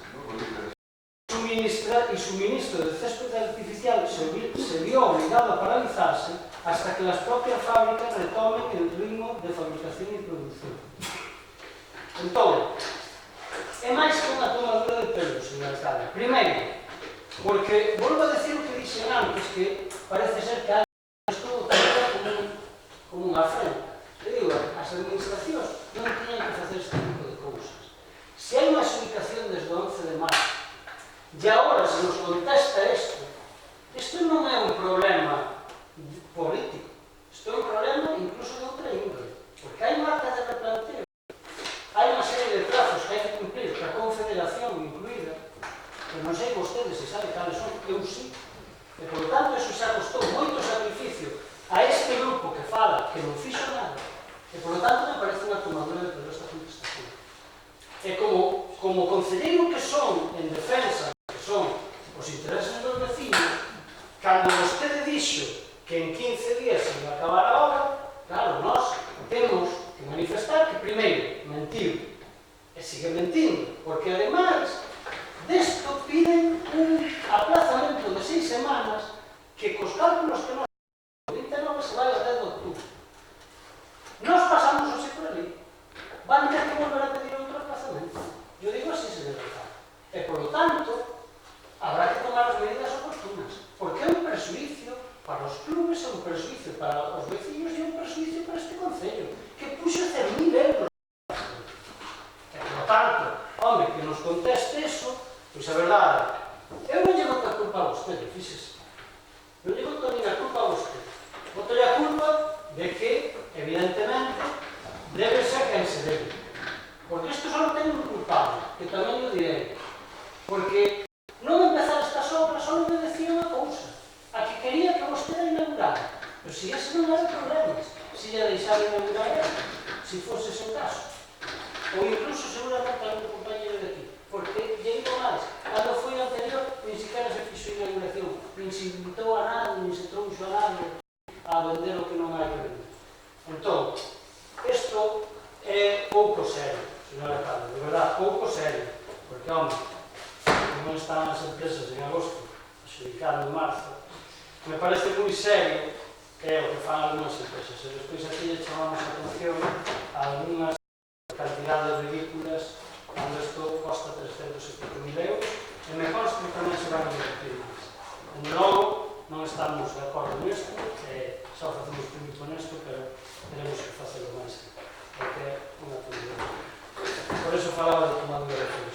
Y suministro de césped artificial se vio obligado a paralizarse hasta que las propias fábricas retomen el ritmo de fabricación y producción. Entón, é máis que unha tomadura de pelo, señor alcalde. Primeiro, porque, volvo a decir o que dixen antes, que parece ser que isto como unha afrenta. Te digo, as administracións non tiñan que facer este tipo de cousas. Se hai unha xubicación desde o 11 de marzo, e agora se nos contesta isto non é un problema político, isto é un problema incluso de outra índole, porque hai marcas de replanteo, hai unha serie de plazos que hai que cumplir, que a Confederación incluída, que non sei vostedes se sabe cales son, eu sí, e por tanto eso xa costou moito sacrificio a este grupo que fala que non fixo nada, e por tanto me parece unha tomadura de pelo esta contestación. E como concelleiro que son en defensa son os intereses dos vecinos, cando vostede dixo que en 15 días se iba a acabar a obra, claro, nós temos que manifestar que primeiro mentiu e sigue mentindo, porque ademais desto piden un aplazamento de 6 semanas que cos cálculos que nos 29 se vai ao 10 de outubro. Nós pasamos así por ali, van ter que volver a pedir outro aplazamento. Eu digo así, señor alcalde. E, por lo tanto, habrá que tomar as medidas oportunas, porque é un perjuicio para os clubes, é un perjuicio para os vecinos e é un perjuicio para este concello, que puxo 100.000 euros. E, por lo tanto, home, que nos conteste eso, pois a verdade, eu non lle boto a culpa a vostede, fíxese. Non lle boto nin a culpa a vostede. Boto a culpa de que, evidentemente, debe ser quen se debe. Porque isto só ten un culpable, que tamén o direi. Porque non empezar estas obras só me decía unha cousa, a que quería que vostede inaugurara. Pero se ese non era problemas, se lle deixaba inaugurar, se fose ese o caso. Ou incluso seguramente algún compañero de aquí. Porque, lle digo máis, cando foi anterior, nin siquiera se fixo inauguración, nin se invitou a nada, nin se trouxo a nada a vender o que non hai que vender. Entón, isto é pouco serio, señor alcalde, de verdad, pouco serio, porque, home, non están as empresas en agosto, adxudicado en marzo, me parece moi serio que é o que fan algunhas empresas, e despois aquí lle chamamos a atención a algunhas cantidades ridículas cando isto costa 370.000 euros, e me consta que tamén se van a invertir máis. De novo, non estamos de acordo nisto, só facemos público nisto, pero tenemos que facelo máis, porque é unha tomadura. Por eso falaba de tomadura de pelo.